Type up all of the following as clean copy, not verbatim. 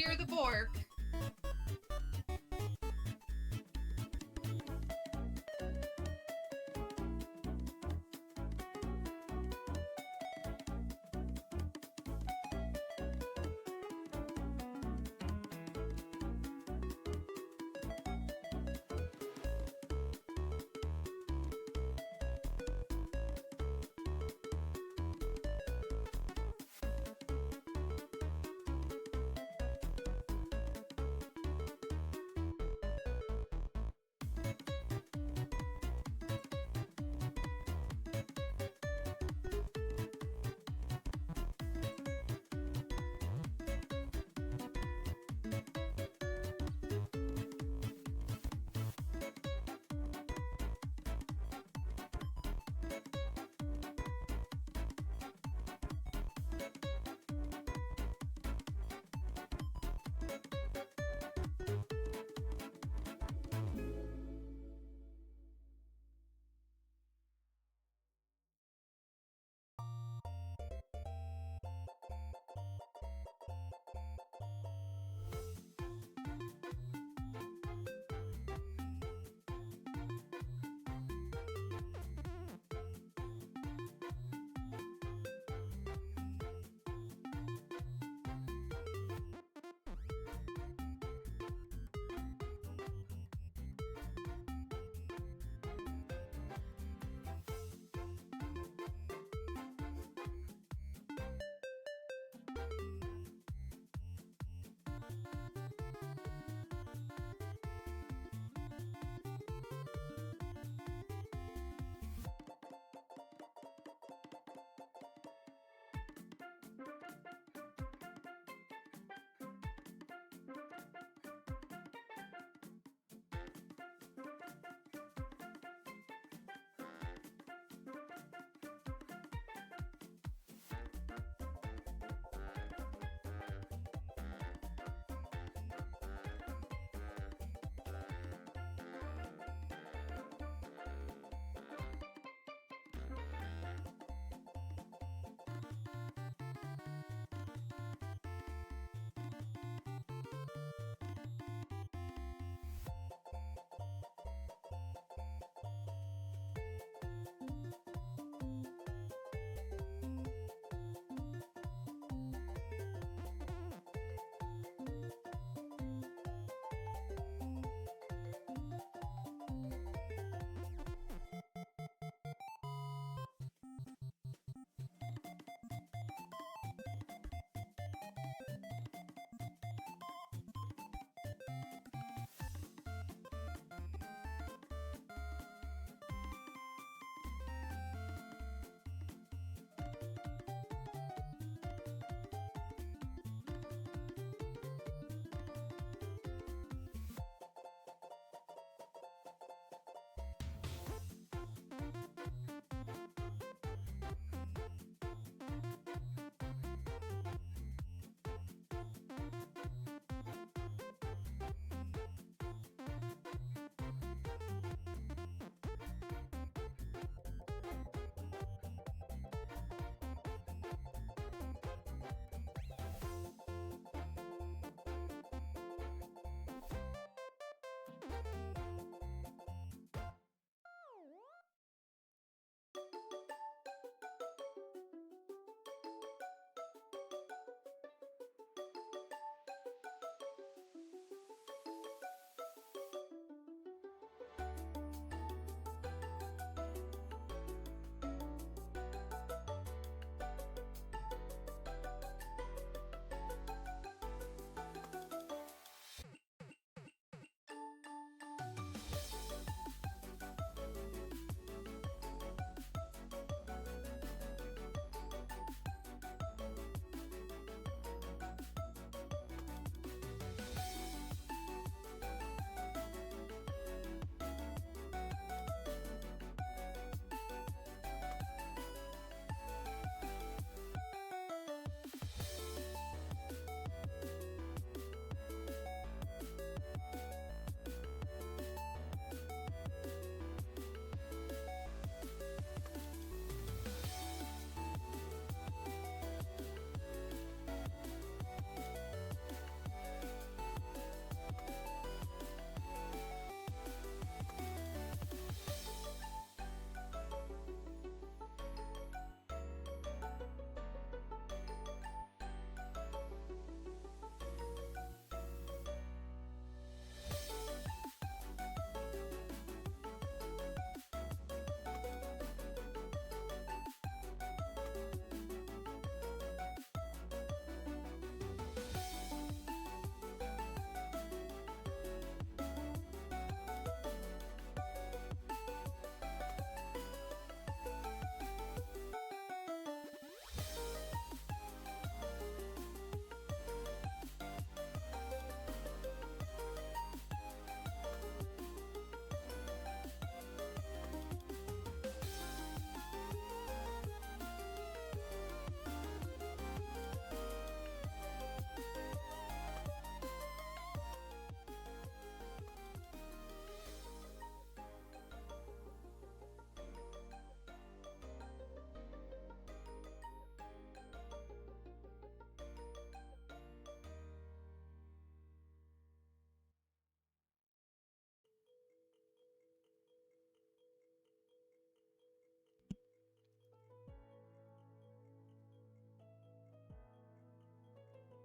hear the fork.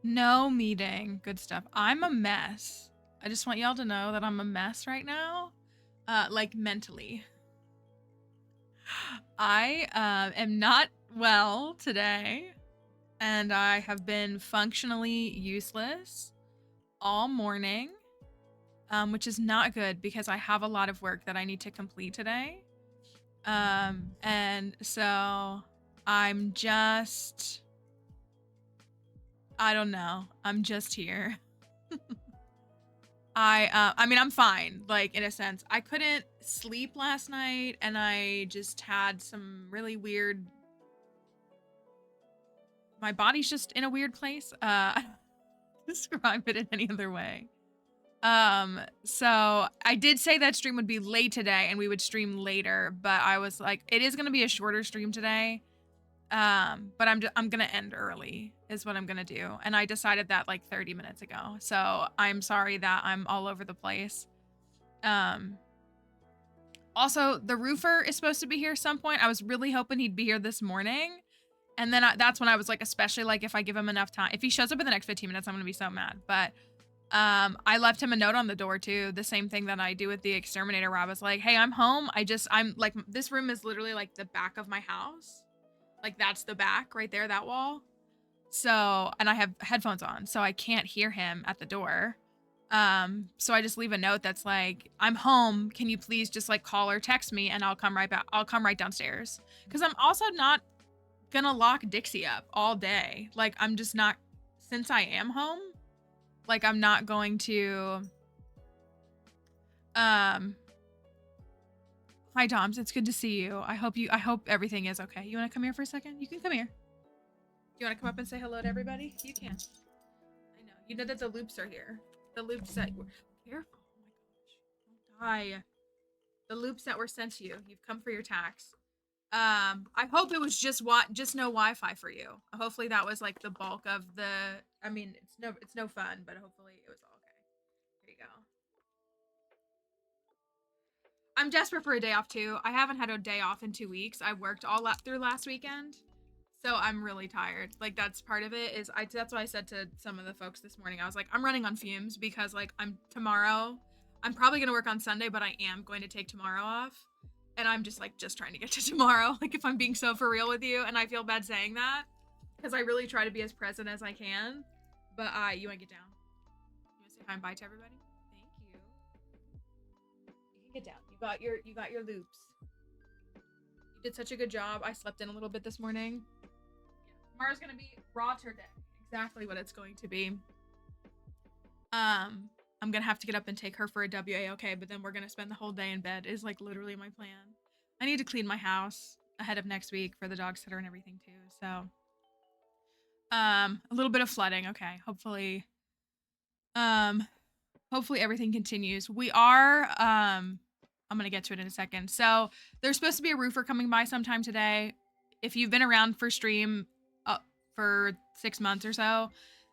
No meeting. Good stuff. I'm a mess. I just want y'all to know that I'm a mess right now. Like mentally. I am not well today, and I have been functionally useless all morning, which is not good because I have a lot of work that I need to complete today. And so I'm just, I don't know. I'm just here. I mean, I'm fine, like, in a sense. I couldn't sleep last night, and I just had some really weird... My body's just in a weird place. I don't describe it in any other way. So I did say that stream would be late today, and we would stream later, but I was like, it is gonna be a shorter stream today. But I'm gonna end early is what I'm gonna do. And I decided that like 30 minutes ago. So I'm sorry that I'm all over the place. Also, the roofer is supposed to be here some point. I was really hoping he'd be here this morning. And then that's when I was like, especially like if I give him enough time, if he shows up in the next 15 minutes, I'm gonna be so mad. But I left him a note on the door too. The same thing that I do with the exterminator, where I was like, hey, I'm home. I'm like, this room is literally like the back of my house. Like that's the back right there, that wall. So, and I have headphones on, so I can't hear him at the door. So I just leave a note that's like, I'm home. Can you please just like call or text me and I'll come right back. I'll come right downstairs. Cause I'm also not gonna lock Dixie up all day. Like I'm just not, since I am home, like I'm not going to, hi Doms, it's good to see you. I hope everything is okay. You wanna come here for a second? You can come here. Do you wanna come up and say hello to everybody? You can. I know, you know that the loops are here. The loops that were, careful, oh my gosh, don't die. The loops that were sent to you, you've come for your tax. I hope it was just no Wi-Fi for you. Hopefully that was like the bulk of the, I mean, it's no fun, but hopefully it was all okay. There you go. I'm desperate for a day off too. I haven't had a day off in 2 weeks. I worked all through last weekend. So I'm really tired. Like that's part of it is that's what I said to some of the folks this morning. I was like, I'm running on fumes because like I'm probably going to work on Sunday, but I am going to take tomorrow off. And I'm just trying to get to tomorrow. Like if I'm being so for real with you, and I feel bad saying that because I really try to be as present as I can. But you want to get down? You want to say hi and bye to everybody? Thank you. You can get down. You got your loops. You did such a good job. I slept in a little bit this morning. Yeah. Tomorrow's gonna be raw turkey. Exactly what it's going to be. I'm gonna have to get up and take her for a WAOK, but then we're gonna spend the whole day in bed is like literally my plan. I need to clean my house ahead of next week for the dog sitter and everything too. So a little bit of flooding. Okay. Hopefully everything continues. We are I'm gonna get to it in a second. So there's supposed to be a roofer coming by sometime today. If you've been around for stream for 6 months or so,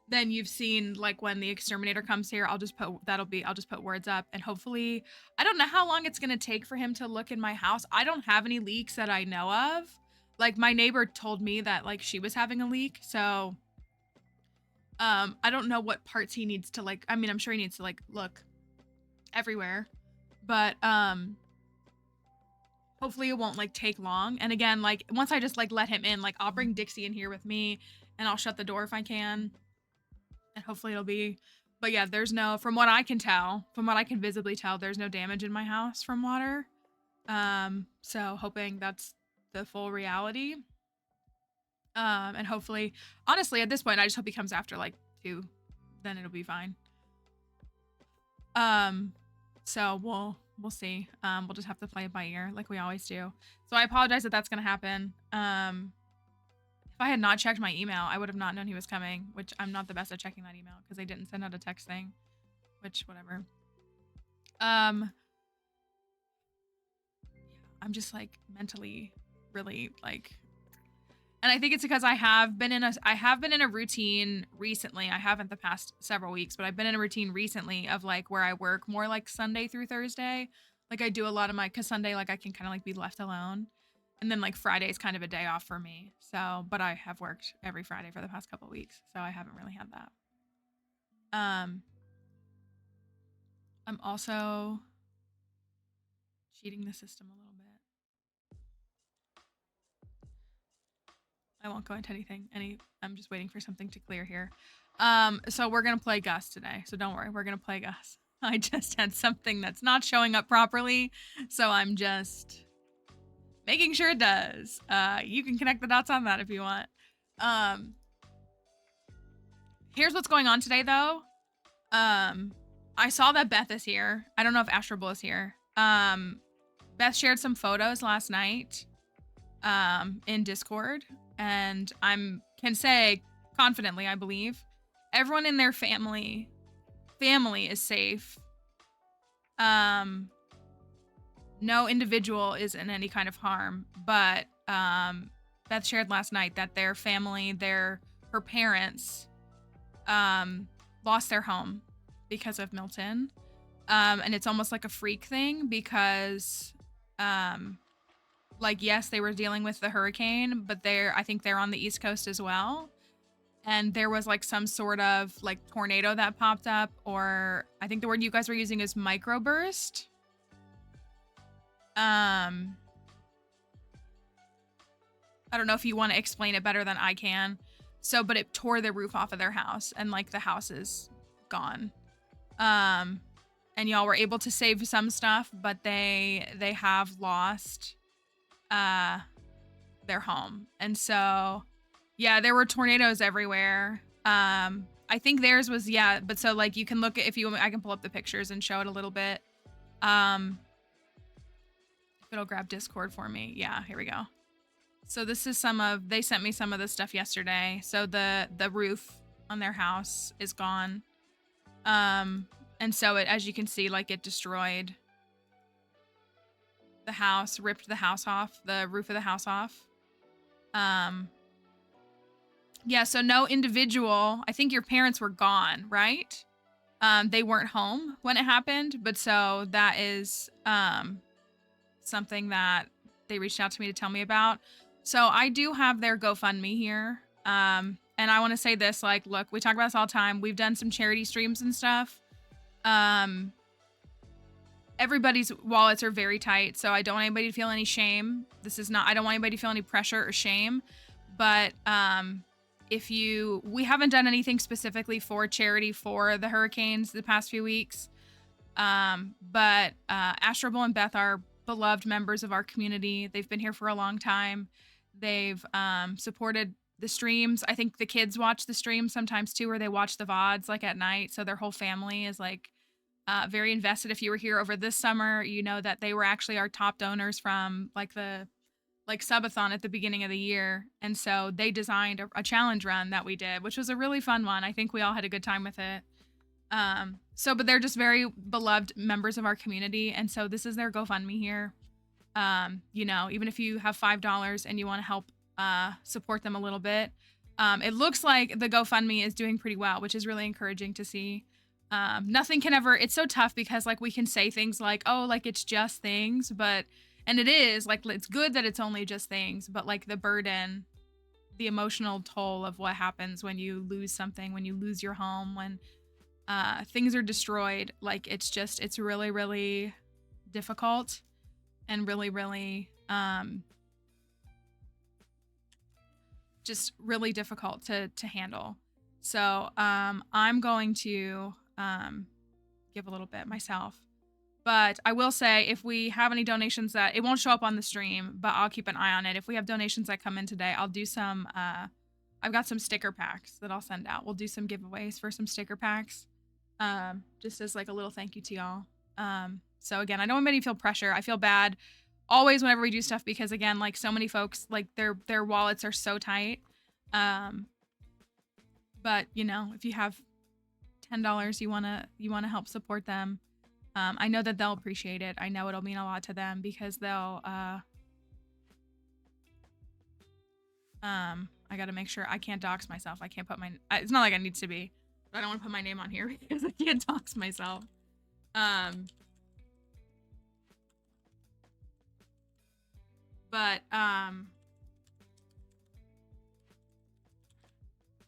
then you've seen like when the exterminator comes here, I'll just put words up, and hopefully, I don't know how long it's gonna take for him to look in my house. I don't have any leaks that I know of. Like my neighbor told me that like she was having a leak, so I don't know what parts he needs to like, I mean, I'm sure he needs to like look everywhere, but hopefully it won't like take long. And again, like once I just like let him in, like I'll bring Dixie in here with me and I'll shut the door if I can. And hopefully it'll be, but yeah, there's no, from what I can visibly tell, there's no damage in my house from water. So hoping that's the full reality. And hopefully, honestly, at this point, I just hope he comes after like 2, then it'll be fine. So we'll see. We'll just have to play it by ear like we always do. So I apologize that that's gonna happen. If I had not checked my email, I would have not known he was coming, which I'm not the best at checking that email because they didn't send out a text thing, which whatever. Yeah, I'm just like mentally really like, and I think it's because I have been in a routine recently. I haven't the past several weeks, but I've been in a routine recently of like where I work more like Sunday through Thursday. Like I do a lot of cause Sunday, like I can kind of like be left alone. And then like Friday is kind of a day off for me. So, but I have worked every Friday for the past couple of weeks. So I haven't really had that. I'm also cheating the system a little bit. I won't go into anything. I'm just waiting for something to clear here. So we're gonna play Gus today. So don't worry, we're gonna play Gus. I just had something that's not showing up properly, so I'm just making sure it does. You can connect the dots on that if you want. Here's what's going on today, though. I saw that Beth is here. I don't know if Astrobul is here. Beth shared some photos last night in Discord, and can say confidently, I believe, everyone in their family is safe. No individual is in any kind of harm, but Beth shared last night that their family, her parents, lost their home because of Milton. And it's almost like a freak thing because like, yes, they were dealing with the hurricane, but I think they're on the East Coast as well. And there was like some sort of like tornado that popped up, or I think the word you guys were using is microburst. I don't know if you want to explain it better than I can. So, but it tore the roof off of their house, and like the house is gone. And y'all were able to save some stuff, but they have lost their home. And so, yeah, there were tornadoes everywhere. I think theirs was, yeah, but so like you can look at, I can pull up the pictures and show it a little bit. If it'll grab Discord for me. Yeah, here we go. So this is they sent me some of this stuff yesterday. So the roof on their house is gone. And so as you can see, like it destroyed the house, ripped the house off, the roof of the house off. Yeah, so no individual, I think your parents were gone, right? They weren't home when it happened, but so that is something that they reached out to me to tell me about. So I do have their GoFundMe here. And I want to say this, like, look, we talk about this all the time. We've done some charity streams and stuff. Everybody's wallets are very tight, so I don't want anybody to feel any shame. I don't want anybody to feel any pressure or shame. But we haven't done anything specifically for charity for the hurricanes the past few weeks. But Astrobul and Beth are beloved members of our community. They've been here for a long time. They've supported the streams. I think the kids watch the streams sometimes too, or they watch the VODs like at night. So their whole family is like very invested. If you were here over this summer, you know that they were actually our top donors from like the subathon at the beginning of the year. And so they designed a challenge run that we did, which was a really fun one. I think we all had a good time with it. But they're just very beloved members of our community. And so this is their GoFundMe here. Even if you have $5 and you want to help support them a little bit, it looks like the GoFundMe is doing pretty well, which is really encouraging to see. Nothing can ever, it's so tough because like we can say things like, oh, like it's just things, and it is like, it's good that it's only just things, but like the burden, the emotional toll of what happens when you lose something, when you lose your home, when things are destroyed, like it's really, really difficult and really, really, just really difficult to handle. So I'm going to give a little bit myself. But I will say, if we have any donations that, it won't show up on the stream, but I'll keep an eye on it. If we have donations that come in today, I'll do some, I've got some sticker packs that I'll send out. We'll do some giveaways for some sticker packs, just as like a little thank you to y'all. So again, I don't want anybody to feel pressure. I feel bad always whenever we do stuff because again, like so many folks, like their wallets are so tight. But if you have $10, you want to help support them. I know that they'll appreciate it. I know it'll mean a lot to them because they'll, I got to make sure I can't dox myself. I can't put it's not like I need to be, but I don't want to put my name on here because I can't dox myself.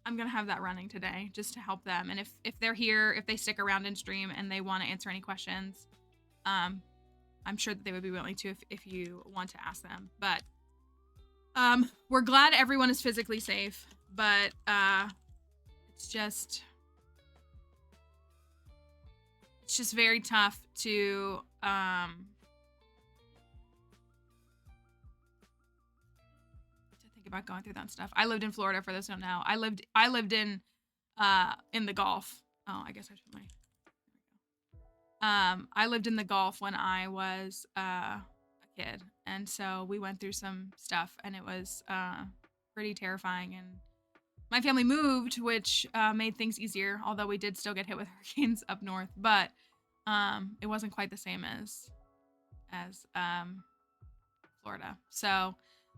I'm gonna have that running today just to help them. And if they're here, if they stick around in stream and they want to answer any questions, I'm sure that they would be willing to if you want to ask them. But we're glad everyone is physically safe, but it's just very tough to think about going through that stuff. I lived in Florida, for those who don't know. I lived in the Gulf. Oh, I guess I should I lived in the Gulf when I was a kid, and so we went through some stuff, and it was pretty terrifying. And my family moved, which made things easier, although we did still get hit with hurricanes up north, but it wasn't quite the same as Florida. So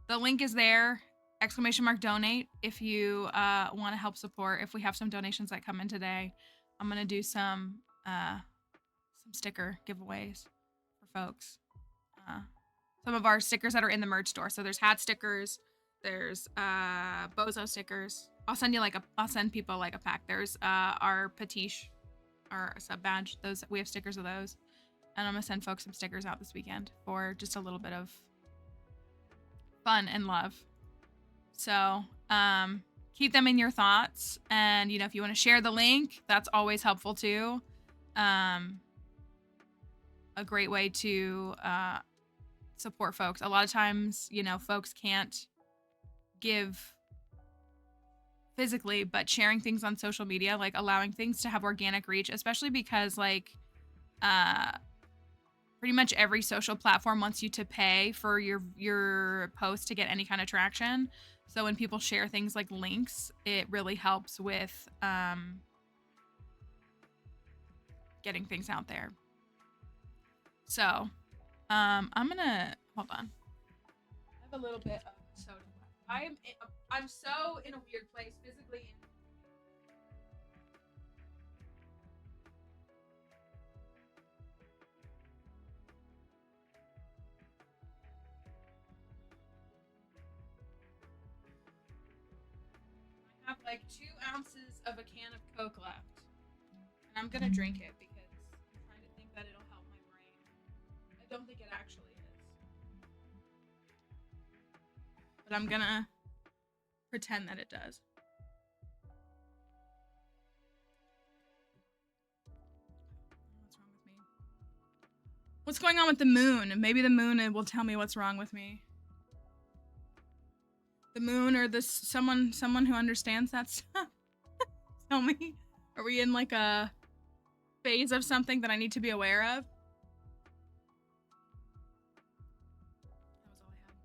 the link is there, _donate, if you want to help support. If we have some donations that come in today, I'm gonna do some sticker giveaways for folks. Some of our stickers that are in the merch store. So there's hat stickers, there's bozo stickers. I'll send people like a pack. There's our Patiche, our sub badge. Those, we have stickers of those. And I'm gonna send folks some stickers out this weekend for just a little bit of fun and love. So keep them in your thoughts. And if you want to share the link, that's always helpful too. A great way to support folks. A lot of times, folks can't give physically, but sharing things on social media, like allowing things to have organic reach, especially because pretty much every social platform wants you to pay for your post to get any kind of traction. So when people share things like links, it really helps with getting things out there. So, I'm gonna hold on. I have a little bit of soda left. I'm so in a weird place physically. I have like 2 ounces of a can of Coke left, and I'm gonna drink it because I'm trying to think that it'll help my brain. I don't think it actually is. But I'm gonna pretend that it does. What's wrong with me? What's going on with the moon? Maybe the moon will tell me what's wrong with me. The moon or someone who understands that stuff. Tell me. Are we in like a phase of something that I need to be aware of? That was all I had.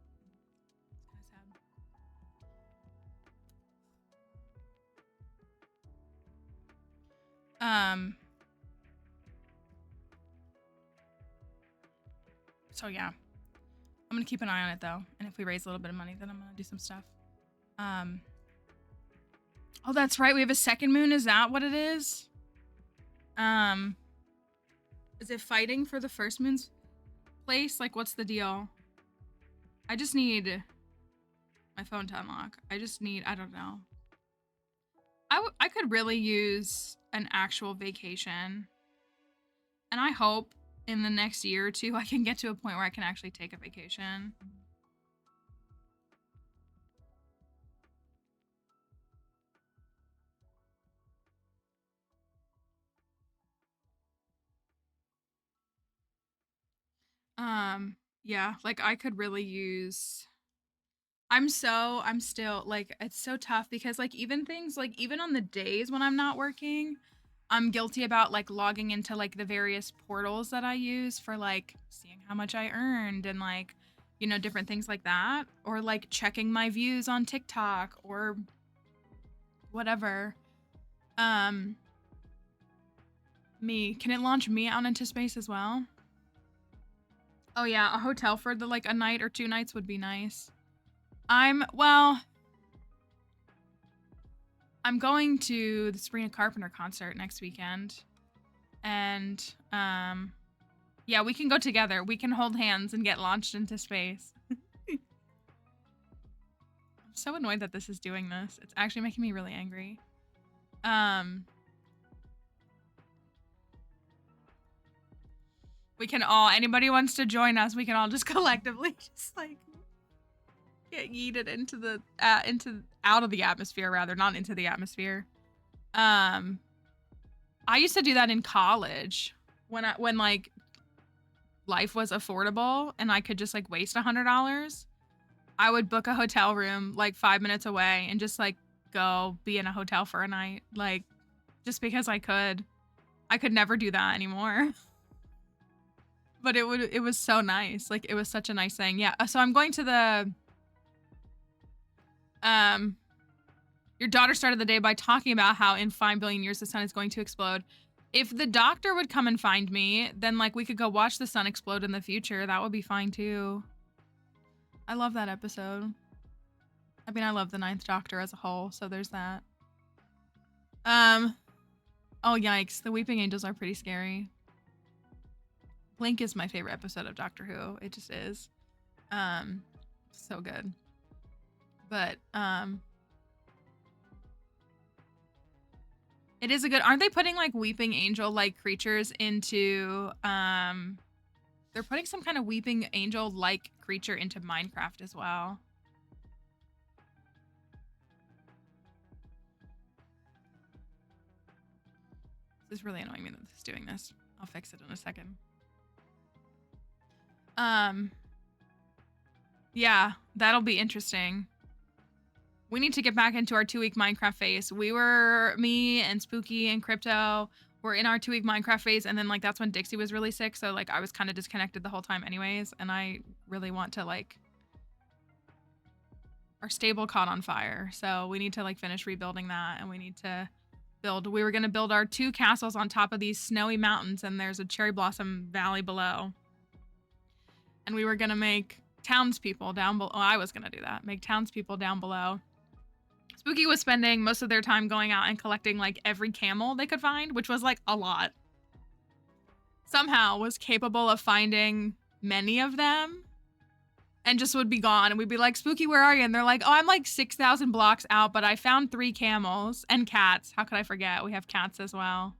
It's kind of sad. So yeah. I'm gonna keep an eye on it though. And if we raise a little bit of money, then I'm gonna do some stuff. Oh, that's right. We have a second moon. Is that what it is? Is it fighting for the first moon's place? Like, what's the deal? I just need my phone to unlock. I don't know. I could really use an actual vacation. And I hope in the next year or 2, I can get to a point where I can actually take a vacation. Yeah, like I could really use, I'm still like, it's so tough because like even things like even on the days when I'm not working, I'm guilty about like logging into like the various portals that I use for like seeing how much I earned and like, different things like that, or like checking my views on TikTok or whatever. Can it launch me out into space as well? Oh yeah, a hotel for the like a night or 2 nights would be nice. I'm going to the Sabrina Carpenter concert next weekend. And yeah, we can go together. We can hold hands and get launched into space. I'm I'm so annoyed that this is doing this. It's actually making me really angry. We can all, anybody wants to join us, we can all just collectively just like get yeeted into the out of the atmosphere, rather, not into the atmosphere. I used to do that in college when like life was affordable and I could just like waste $100. I would book a hotel room like 5 minutes away and just like go be in a hotel for a night, like just because I could. I could never do that anymore. But it was so nice. Like it was such a nice thing. Yeah. So I'm going to the your daughter started the day by talking about how in 5 billion years the sun is going to explode. If the doctor would come and find me, then like we could go watch the sun explode in the future. That would be fine too. I love that episode. I mean, I love the Ninth Doctor as a whole, so there's that. Oh yikes, the Weeping Angels are pretty scary. Blink is my favorite episode of Doctor Who. It just is. So good. But it is a good, aren't they putting like Weeping Angel like creatures into they're putting some kind of Weeping Angel like creature into Minecraft as well. This is really annoying me that this is doing this. I'll fix it in a second. Yeah, that'll be interesting. We need to get back into our 2-week Minecraft phase. Me and Spooky and Crypto were in our 2-week Minecraft phase, and then like that's when Dixie was really sick, so like I was kind of disconnected the whole time anyways, and I really want to like, our stable caught on fire, so we need to like finish rebuilding that, and we need to we were gonna build our 2 castles on top of these snowy mountains, and there's a cherry blossom valley below. And we were gonna make townspeople down below. Oh, I was gonna do that. Make townspeople down below. Spooky was spending most of their time going out and collecting like every camel they could find, which was like a lot. Somehow was capable of finding many of them and just would be gone. And we'd be like, Spooky, where are you? And they're like, oh, I'm like 6,000 blocks out, but I found 3 camels and cats. How could I forget? We have cats as well.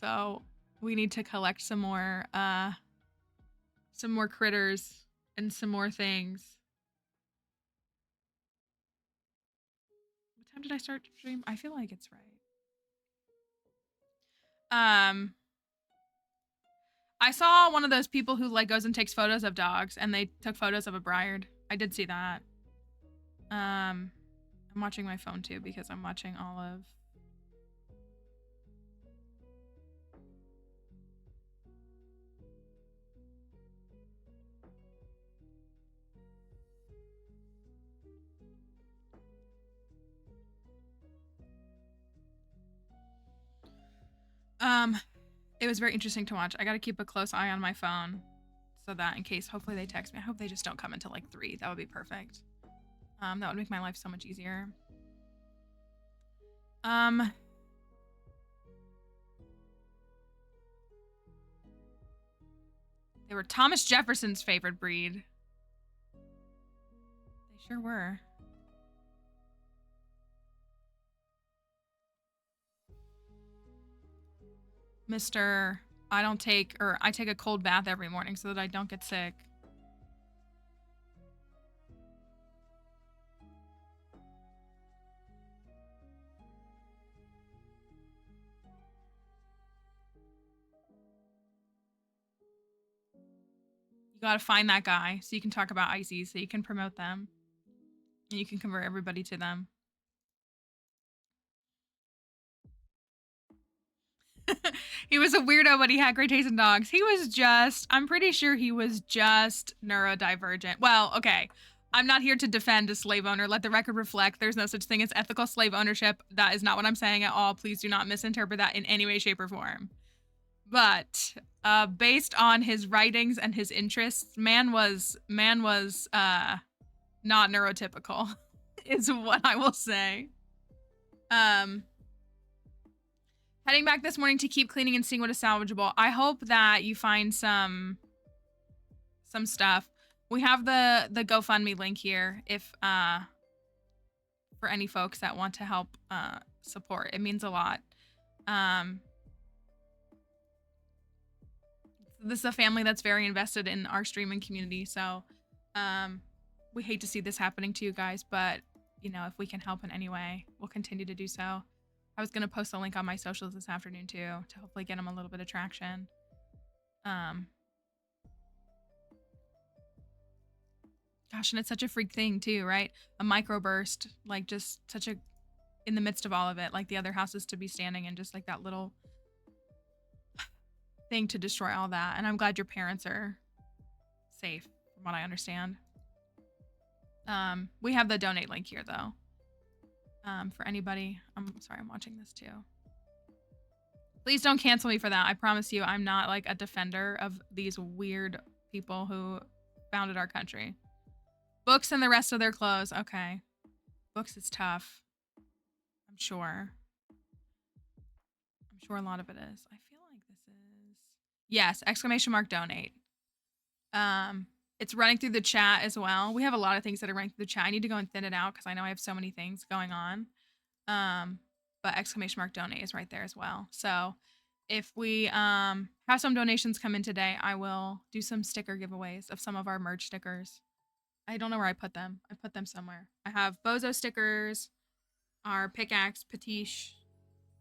So we need to collect some more critters and some more things. What time did I start to stream? I feel like it's right. I saw one of those people who like goes and takes photos of dogs, and they took photos of a Briard. I did see that. I'm watching my phone too because I'm watching all of it was very interesting to watch. I gotta keep a close eye on my phone so that in case, hopefully they text me. I hope they just don't come until like 3. That would be perfect. That would make my life so much easier. They were Thomas Jefferson's favorite breed. They sure were. Mr. I take a cold bath every morning so that I don't get sick. You gotta find that guy so you can talk about ices, so you can promote them. And you can convert everybody to them. He was a weirdo, but he had great taste in dogs. He was just, I'm pretty sure he was just neurodivergent. Well, okay. I'm not here to defend a slave owner. Let the record reflect. There's no such thing as ethical slave ownership. That is not what I'm saying at all. Please do not misinterpret that in any way, shape, or form. But based on his writings and his interests, man was not neurotypical, is what I will say. Heading back this morning to keep cleaning and seeing what is salvageable. I hope that you find some stuff. We have the GoFundMe link here if for any folks that want to help support. It means a lot. This is a family that's very invested in our streaming community, so we hate to see this happening to you guys, but you know, if we can help in any way, we'll continue to do so. I was gonna post a link on my socials this afternoon too, to hopefully get them a little bit of traction. Gosh, and it's such a freak thing too, right? A microburst, like just such a, in the midst of all of it, like the other houses to be standing in just like that little thing to destroy all that. And I'm glad your parents are safe, from what I understand. We have the donate link here though. For anybody. I'm sorry, I'm watching this too. Please don't cancel me for that. I promise you, I'm not like a defender of these weird people who founded our country. Books and the rest of their clothes. Okay. Books is tough. I'm sure. I'm sure a lot of it is. I feel like this is... Yes, exclamation mark donate. It's running through the chat as well. We have a lot of things that are running through the chat. I need to go and thin it out because I know I have so many things going on. But exclamation mark donate is right there as well. So if we have some donations come in today, I will do some sticker giveaways of some of our merch stickers. I don't know where I put them. I put them somewhere. I have Bozo stickers, our pickaxe, Patiche,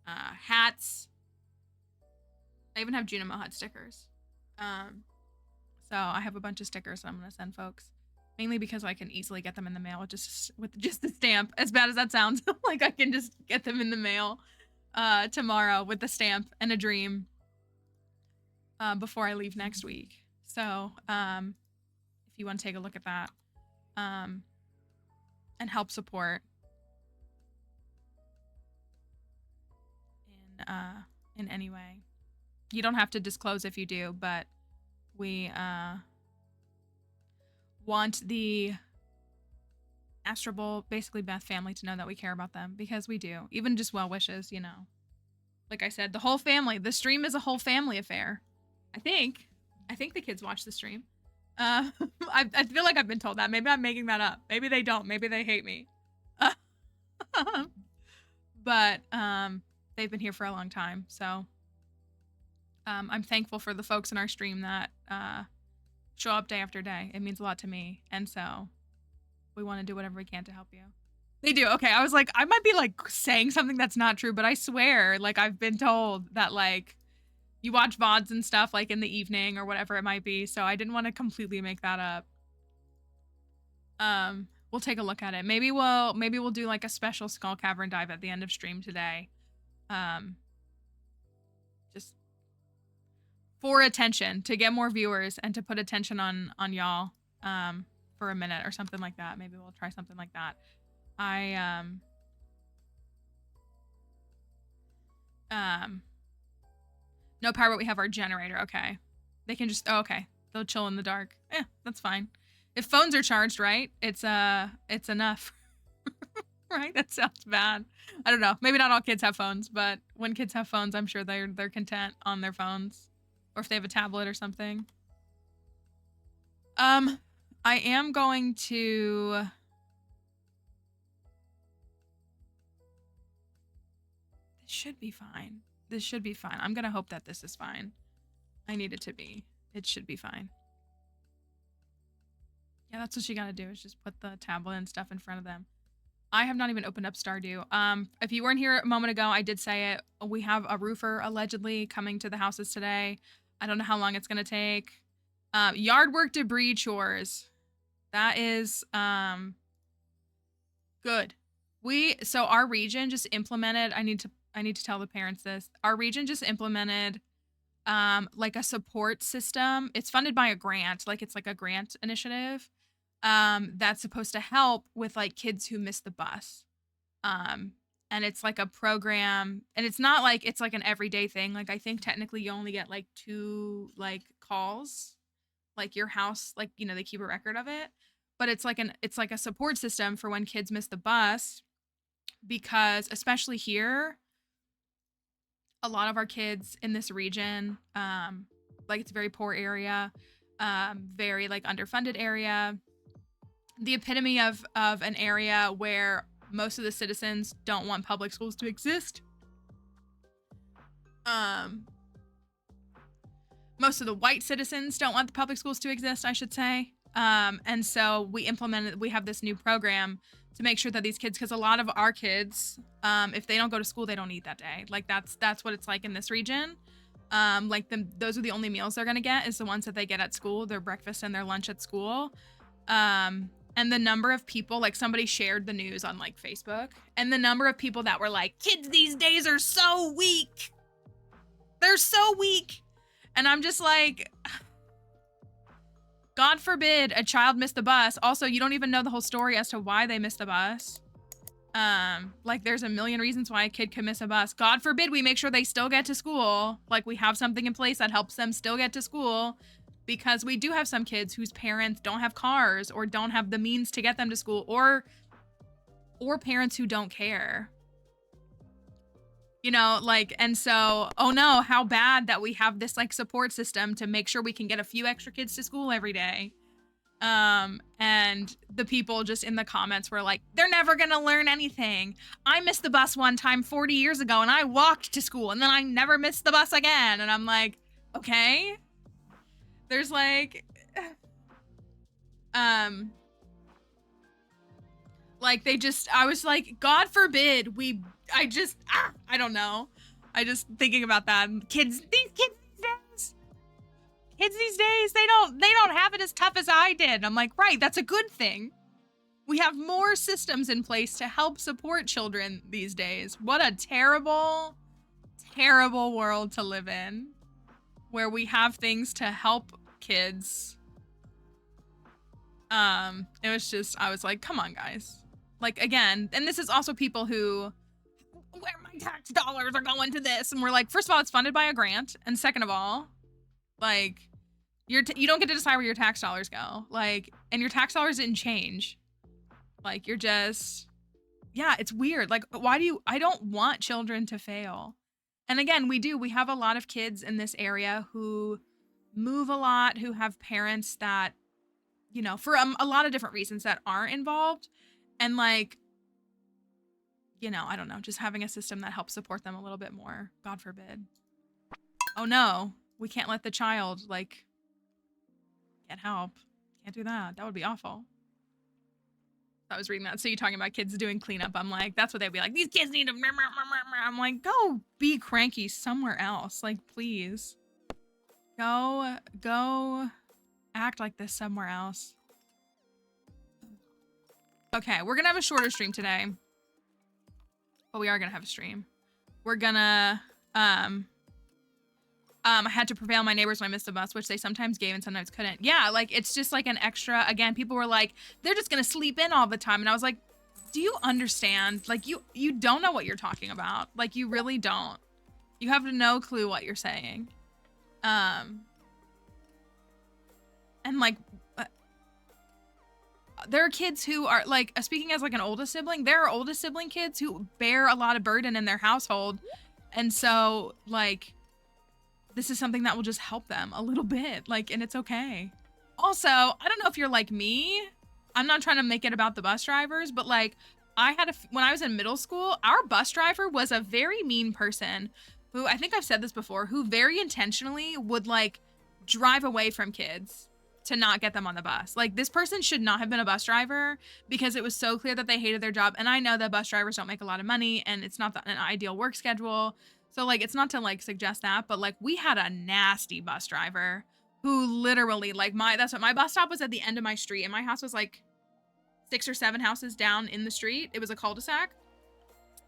hats. I even have Junimo Hut stickers. So I have a bunch of stickers that I'm gonna send folks, mainly because I can easily get them in the mail with just the stamp. As bad as that sounds, like I can just get them in the mail tomorrow with the stamp and a dream before I leave next week. So if you want to take a look at that and help support in any way, you don't have to disclose if you do, but we want the Astro Bowl, basically Beth family, to know that we care about them, because we do. Even just well wishes, you know. Like I said, the whole family. The stream is a whole family affair. I think the kids watch the stream. I feel like I've been told that. Maybe I'm making that up. Maybe they don't. Maybe they hate me. But they've been here for a long time, so I'm thankful for the folks in our stream that show up day after day. It means a lot to me, and so we want to do whatever we can to help you. They do. Okay, I was like, I might be like saying something that's not true, but I swear, like I've been told that like you watch VODs and stuff like in the evening or whatever it might be, so I didn't want to completely make that up. We'll take a look at it. Maybe we'll do like a special Skull Cavern dive at the end of stream today. Just for attention, to get more viewers and to put attention on y'all for a minute or something like that. Maybe we'll try something like that. No power, but we have our generator. Okay. They can just, oh, okay. They'll chill in the dark. Yeah, that's fine. If phones are charged, right? It's enough. Right? That sounds bad. I don't know. Maybe not all kids have phones, but when kids have phones, I'm sure they're content on their phones. Or if they have a tablet or something. I am going to... This should be fine. This should be fine. I'm gonna hope that this is fine. I need it to be. It should be fine. Yeah, that's what you gotta do, is just put the tablet and stuff in front of them. I have not even opened up Stardew. If you weren't here a moment ago, I did say it. We have a roofer allegedly coming to the houses today. I don't know how long it's gonna take. Yard work, debris, chores. That is good. So our region just implemented, I need to tell the parents this. Our region just implemented like a support system. It's funded by a grant, like it's like a grant initiative that's supposed to help with like kids who miss the bus. And it's like a program, and it's not like it's like an everyday thing. Like I think technically you only get like 2 like calls, like your house, like, you know, they keep a record of it, but it's like a support system for when kids miss the bus, because especially here, a lot of our kids in this region, like it's a very poor area, very like underfunded area, the epitome of an area where Most of the citizens don't want public schools to exist. Most of the white citizens don't want the public schools to exist, I should say. And so we have this new program to make sure that these kids, because a lot of our kids, if they don't go to school, they don't eat that day. Like that's what it's like in this region. Those are the only meals they're gonna get, is the ones that they get at school, their breakfast and their lunch at school. And the number of people, like somebody shared the news on like Facebook, and the number of people that were like, kids these days are so weak. They're so weak. And I'm just like, God forbid a child miss the bus. Also, you don't even know the whole story as to why they missed the bus. Like there's a million reasons why a kid could miss a bus. God forbid we make sure they still get to school. Like we have something in place that helps them still get to school, because we do have some kids whose parents don't have cars or don't have the means to get them to school, or parents who don't care. You know, like, and so, oh no, how bad that we have this like support system to make sure we can get a few extra kids to school every day. And the people just in the comments were like, they're never gonna learn anything. I missed the bus one time 40 years ago and I walked to school and then I never missed the bus again. And I'm like, okay. There's like, like I was like, God forbid I don't know. I just thinking about that. Kids these days, they don't have it as tough as I did. I'm like, right, that's a good thing. We have more systems in place to help support children these days. What a terrible, terrible world to live in, where we have things to help kids. It was just, I was like, come on, guys. Like, again, and this is also people who, where my tax dollars are going to this, and we're like, first of all, it's funded by a grant, and second of all, like, you don't get to decide where your tax dollars go, like, and your tax dollars didn't change, like, you're just, yeah, it's weird. Like, I don't want children to fail. And again, we have a lot of kids in this area who move a lot, who have parents that, you know, for a lot of different reasons that aren't involved, and like, you know, I don't know, just having a system that helps support them a little bit more. God forbid. Oh no, we can't let the child, like, get help. Can't do that. That would be awful. I was reading that. So you're talking about kids doing cleanup. I'm like, that's what they'd be like. These kids need to. I'm like, go be cranky somewhere else. Like, please. Go act like this somewhere else. Okay, we're gonna have a shorter stream today. But we are gonna have a stream. We're gonna, I had to prevail my neighbors when I missed a bus, which they sometimes gave and sometimes couldn't. Yeah, like, it's just like an extra, again, people were like, they're just gonna sleep in all the time. And I was like, do you understand? Like, you don't know what you're talking about. Like, you really don't. You have no clue what you're saying. And like, there are kids who are like, speaking as like an oldest sibling, there are oldest sibling kids who bear a lot of burden in their household. And so like, this is something that will just help them a little bit, like, and it's okay. Also, I don't know if you're like me, I'm not trying to make it about the bus drivers, but like, when I was in middle school, our bus driver was a very mean person who, I think I've said this before, who very intentionally would like drive away from kids to not get them on the bus. Like, this person should not have been a bus driver, because it was so clear that they hated their job. And I know that bus drivers don't make a lot of money and it's not an ideal work schedule. So like, it's not to like suggest that, but like, we had a nasty bus driver who literally like my bus stop was at the end of my street, and my house was like 6 or 7 houses down in the street. It was a cul-de-sac.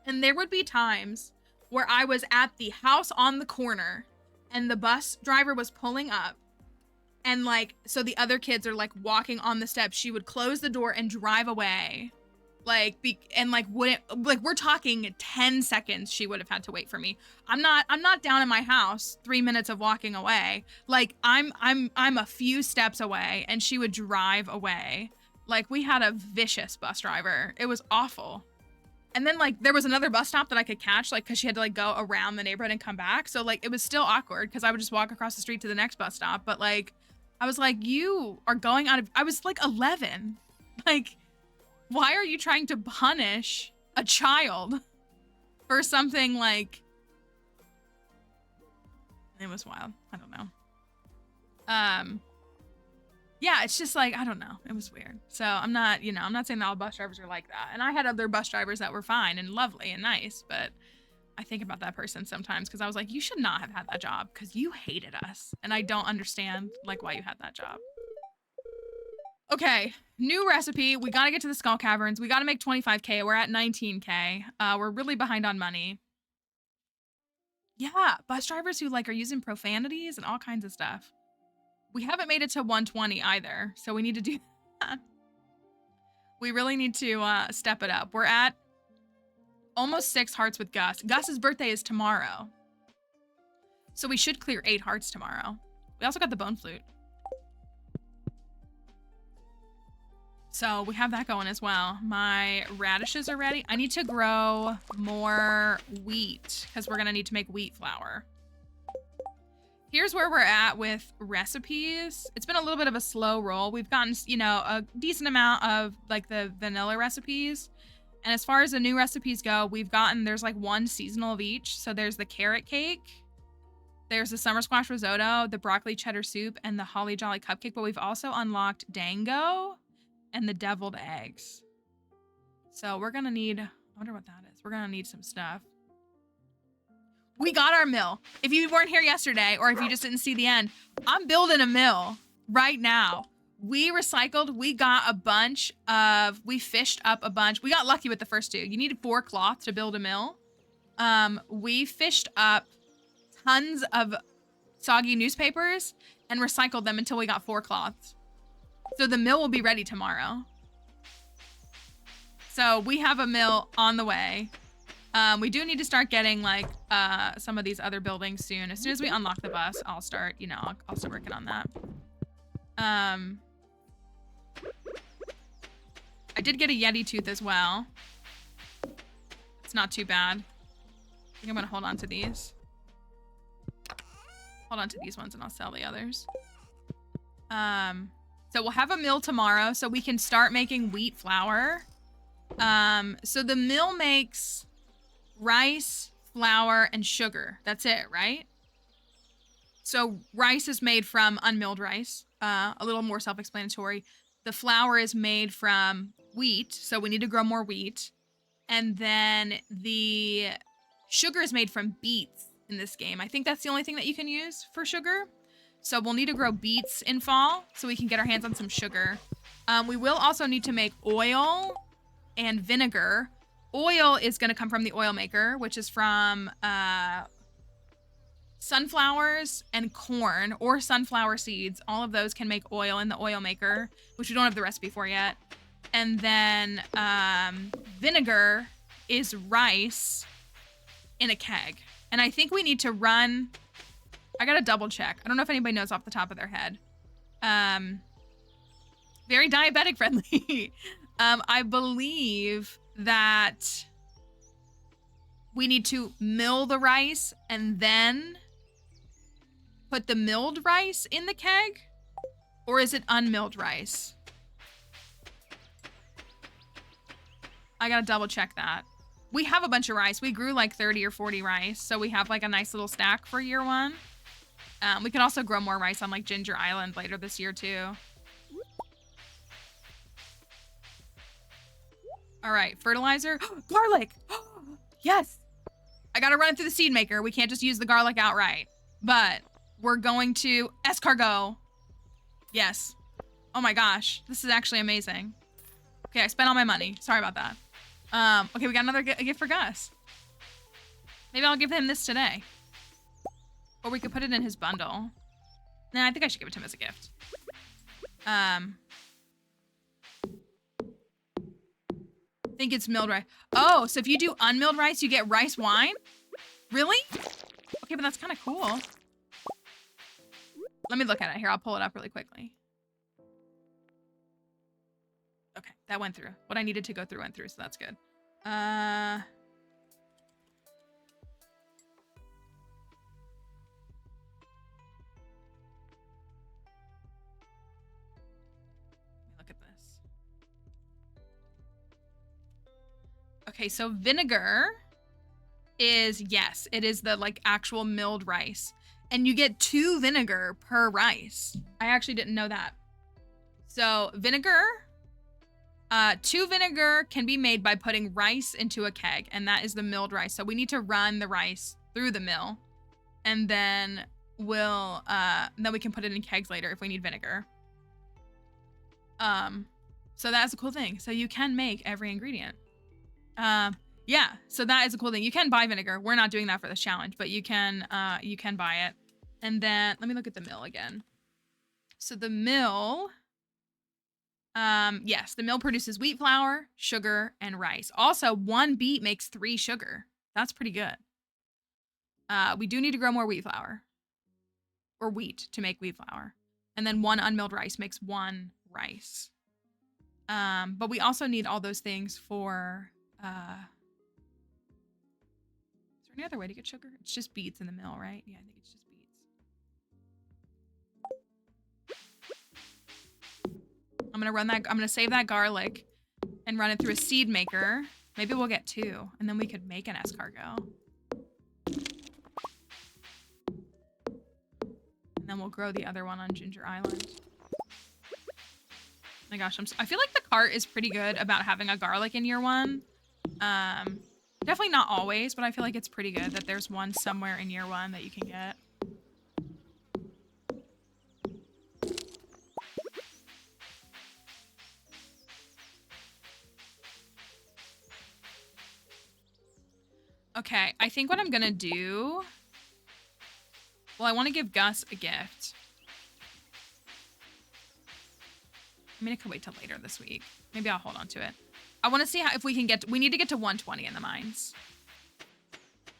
And there would be times where I was at the house on the corner and the bus driver was pulling up, and like, so the other kids are like walking on the steps. She would close the door and drive away. Like, we're talking 10 seconds she would have had to wait for me. I'm not down in my house 3 minutes of walking away. Like, I'm a few steps away, and she would drive away. Like, we had a vicious bus driver. It was awful. And then like, there was another bus stop that I could catch, like, cause she had to like go around the neighborhood and come back. So like, it was still awkward, cause I would just walk across the street to the next bus stop. But like, I was like, you are going out of, I was like 11. Like, Why are you trying to punish a child for something like... It was wild. I don't know. Yeah, it's just like, I don't know. It was weird. So I'm not, you know, I'm not saying that all bus drivers are like that. And I had other bus drivers that were fine and lovely and nice, but I think about that person sometimes because I was like, you should not have had that job because you hated us. And I don't understand like why you had that job. Okay, new recipe. We got to get to the Skull Caverns. We got to make 25K. We're at 19K. We're really behind on money. Yeah, bus drivers who like are using profanities and all kinds of stuff. We haven't made it to 120 either, so we need to do that. We really need to step it up. We're at almost 6 hearts with Gus. Gus's birthday is tomorrow. So we should clear 8 hearts tomorrow. We also got the bone flute. So we have that going as well. My radishes are ready. I need to grow more wheat because we're gonna need to make wheat flour. Here's where we're at with recipes. It's been a little bit of a slow roll. We've gotten, you know, a decent amount of like the vanilla recipes. And as far as the new recipes go, there's like 1 seasonal of each. So there's the carrot cake, there's the summer squash risotto, the broccoli cheddar soup, and the holly jolly cupcake. But we've also unlocked dango and the deviled eggs. So we're gonna need, I wonder what that is. We're gonna need some stuff. We got our mill. If you weren't here yesterday, or if you just didn't see the end, I'm building a mill right now. We recycled, we fished up a bunch. We got lucky with the first 2. You needed 4 cloth to build a mill. We fished up tons of soggy newspapers and recycled them until we got 4 cloths. So the mill will be ready tomorrow. So we have a mill on the way. We do need to start getting like some of these other buildings soon. As soon as we unlock the bus, I'll start, you know, I'll start working on that. I did get a Yeti tooth as well. It's not too bad. I think I'm gonna hold on to these. Hold on to these ones and I'll sell the others. So we'll have a mill tomorrow so we can start making wheat flour. So the mill makes rice, flour, and sugar. That's it, right? So rice is made from unmilled rice. A little more self-explanatory. The flour is made from wheat, so we need to grow more wheat. And then the sugar is made from beets in this game. I think that's the only thing that you can use for sugar. So we'll need to grow beets in fall so we can get our hands on some sugar. We will also need to make oil and vinegar. Oil is going to come from the oil maker, which is from sunflowers and corn or sunflower seeds. All of those can make oil in the oil maker, which we don't have the recipe for yet. And then vinegar is rice in a keg. And I think we need to run... I gotta double check. I don't know if anybody knows off the top of their head. Very diabetic friendly. I believe that we need to mill the rice and then put the milled rice in the keg? Or is it unmilled rice? I gotta double check that. We have a bunch of rice. We grew like 30 or 40 rice. So we have like a nice little stack for year 1. We can also grow more rice on like Ginger Island later this year too. All right, fertilizer. Garlic! Yes! I gotta run it through the seed maker. We can't just use the garlic outright. But we're going to escargot. Yes. Oh my gosh, this is actually amazing. Okay, I spent all my money. Sorry about that. Okay, we got another gift for Gus. Maybe I'll give him this today. Or we could put it in his bundle. Nah, I think I should give it to him as a gift. I think it's milled rice. Oh, so if you do unmilled rice, you get rice wine? Really? Okay, but that's kind of cool. Let me look at it here. I'll pull it up really quickly. Okay, that went through. What I needed to go through went through, so that's good. Look at this. Okay, so vinegar is, yes, it is the like actual milled rice. And you get 2 vinegar per rice. I actually didn't know that. So vinegar, 2 vinegar can be made by putting rice into a keg, and that is the milled rice. So we need to run the rice through the mill, and then then we can put it in kegs later if we need vinegar. So that's a cool thing. So you can make every ingredient. Yeah, so that is a cool thing. You can buy vinegar. We're not doing that for this challenge, but you can buy it. And then let me look at the mill again. So the mill, yes, the mill produces wheat flour, sugar, and rice. Also, 1 beet makes 3 sugar. That's pretty good. We do need to grow more wheat flour, or wheat to make wheat flour. And then 1 unmilled rice makes 1 rice. But we also need all those things for, is there any other way to get sugar? It's just beets in the mill, right? Yeah, I think it's just beets. I'm gonna save that garlic and run it through a seed maker. Maybe we'll get 2, and then we could make an escargot. And then we'll grow the other one on Ginger Island. Oh my gosh, I feel like the cart is pretty good about having a garlic in year 1. Definitely not always, but I feel like it's pretty good that there's one somewhere in year 1 that you can get. Okay, I think what I'm gonna do... Well, I want to give Gus a gift. I mean, it could wait till later this week. Maybe I'll hold on to it. I want to see if we can get... We need to get to 120 in the mines.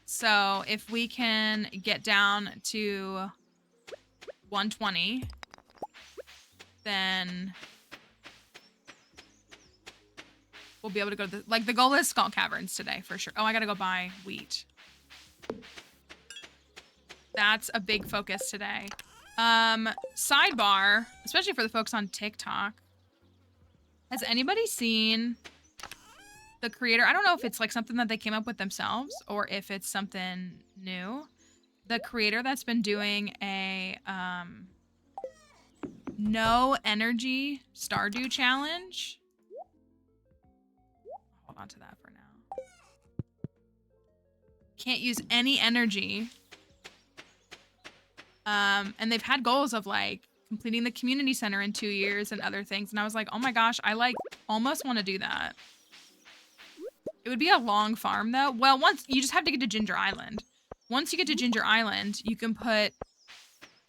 So if we can get down to 120, then we'll be able to go to the... Like, the goal is Skull Caverns today, for sure. Oh, I gotta go buy wheat. That's a big focus today. Sidebar, especially for the folks on TikTok. Has anybody seen the creator? I don't know if it's like something that they came up with themselves or if it's something new. The creator that's been doing a no energy Stardew challenge. Hold on to that for now. Can't use any energy. And they've had goals of like completing the community center in 2 years and other things. And I was like, oh my gosh, I like almost want to do that. It would be a long farm though. Well, once you just have to get to Ginger Island. Once you get to Ginger Island, you can put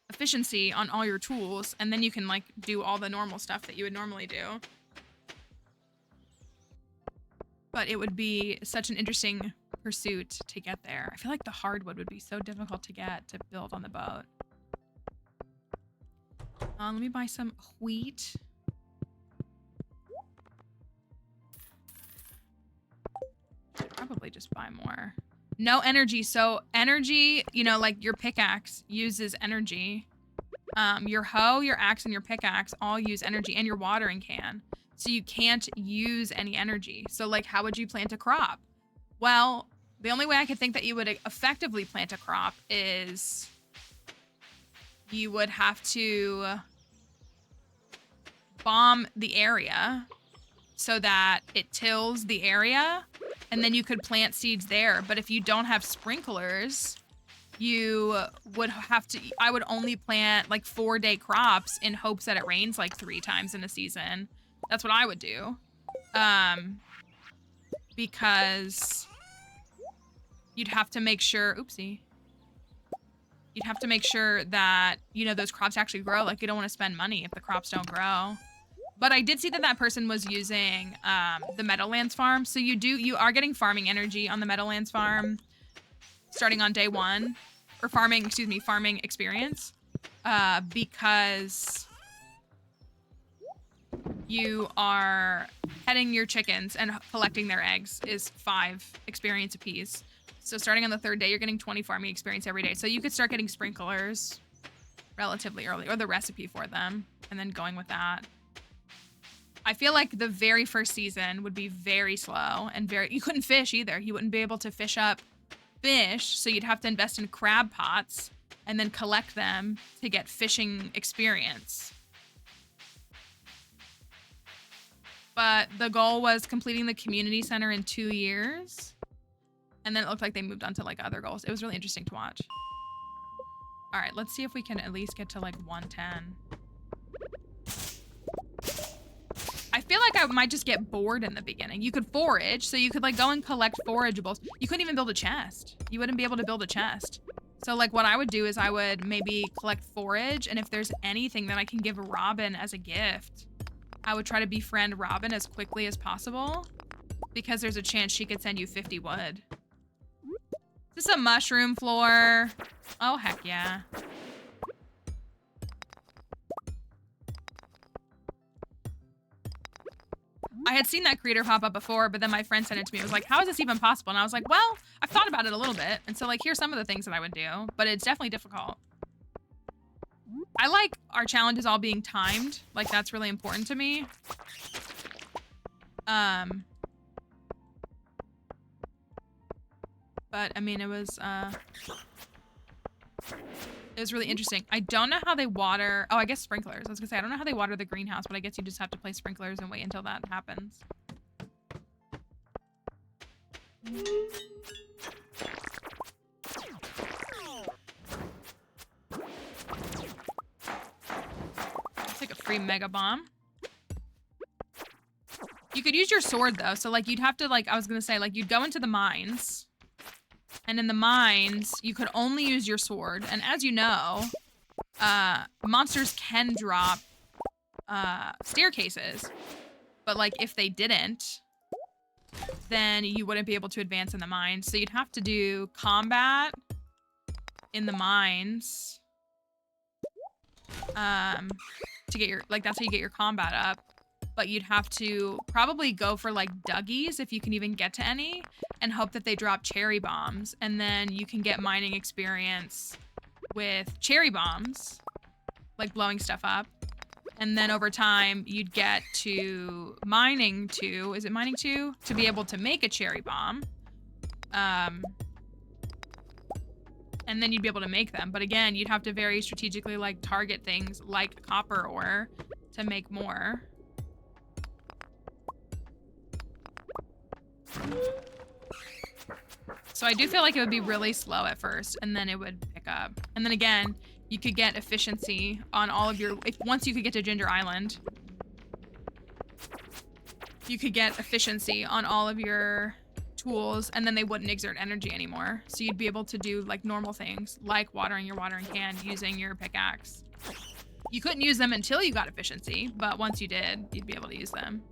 efficiency on all your tools and then you can like do all the normal stuff that you would normally do. But it would be such an interesting pursuit to get there. I feel like the hardwood would be so difficult to get to build on the boat. Let me buy some wheat. Should probably just buy more. No energy. So energy, you know, like your pickaxe uses energy. Your hoe, your axe, and your pickaxe all use energy, and your watering can. So you can't use any energy. So like, how would you plant a crop? Well, the only way I could think that you would effectively plant a crop is you would have to bomb the area so that it tills the area, and then you could plant seeds there. But if you don't have sprinklers, you would have to... I would only plant like 4-day crops in hopes that it rains like 3 times in a season. That's what I would do. Because you'd have to make sure... Oopsie. You'd have to make sure that, you know, those crops actually grow. Like, you don't want to spend money if the crops don't grow. But I did see that that person was using the Meadowlands farm. So you are getting farming energy on the Meadowlands farm starting on day 1. Or farming experience. Because you are petting your chickens and collecting their eggs is 5 experience apiece. So starting on the 3rd day, you're getting 20 farming experience every day. So you could start getting sprinklers relatively early, or the recipe for them, and then going with that. I feel like the very first season would be very slow and you couldn't fish either. You wouldn't be able to fish up fish, so you'd have to invest in crab pots and then collect them to get fishing experience. But the goal was completing the community center in 2 years. And then it looked like they moved on to like other goals. It was really interesting to watch. All right, let's see if we can at least get to like 110. I feel like I might just get bored in the beginning. You could forage, so you could like go and collect forageables. You couldn't even build a chest. You wouldn't be able to build a chest. So like what I would do is I would maybe collect forage, and if there's anything that I can give Robin as a gift, I would try to befriend Robin as quickly as possible, because there's a chance she could send you 50 wood. Is this a mushroom floor? Oh, heck yeah. I had seen that creator pop up before, but then my friend sent it to me. It was like, how is this even possible? And I was like, well, I've thought about it a little bit. And so like, here's some of the things that I would do, but it's definitely difficult. I like our challenges all being timed. Like that's really important to me. But I mean, it was really interesting. I don't know how they water. Oh, I guess sprinklers. I was gonna say, I don't know how they water the greenhouse, but I guess you just have to place sprinklers and wait until that happens. I'll take a free mega bomb. You could use your sword though. So like you'd have to like, I was gonna say like you'd go into the mines. And in the mines, you could only use your sword. And as you know, monsters can drop staircases. But like if they didn't, then you wouldn't be able to advance in the mines. So you'd have to do combat in the mines to get your, like that's how you get your combat up. But you'd have to probably go for like Dougies if you can even get to any, and hope that they drop cherry bombs. And then you can get mining experience with cherry bombs, like blowing stuff up. And then over time you'd get to mining 2. Is it mining 2? To be able to make a cherry bomb. And then you'd be able to make them. But again, you'd have to very strategically like target things like copper ore to make more. So I do feel like it would be really slow at first, and then it would pick up. And then again, you could get efficiency on all of your... once you could get to Ginger Island, you could get efficiency on all of your tools, and then they wouldn't exert energy anymore. So you'd be able to do like normal things, like watering your watering can using your pickaxe. You couldn't use them until you got efficiency, but once you did, you'd be able to use them.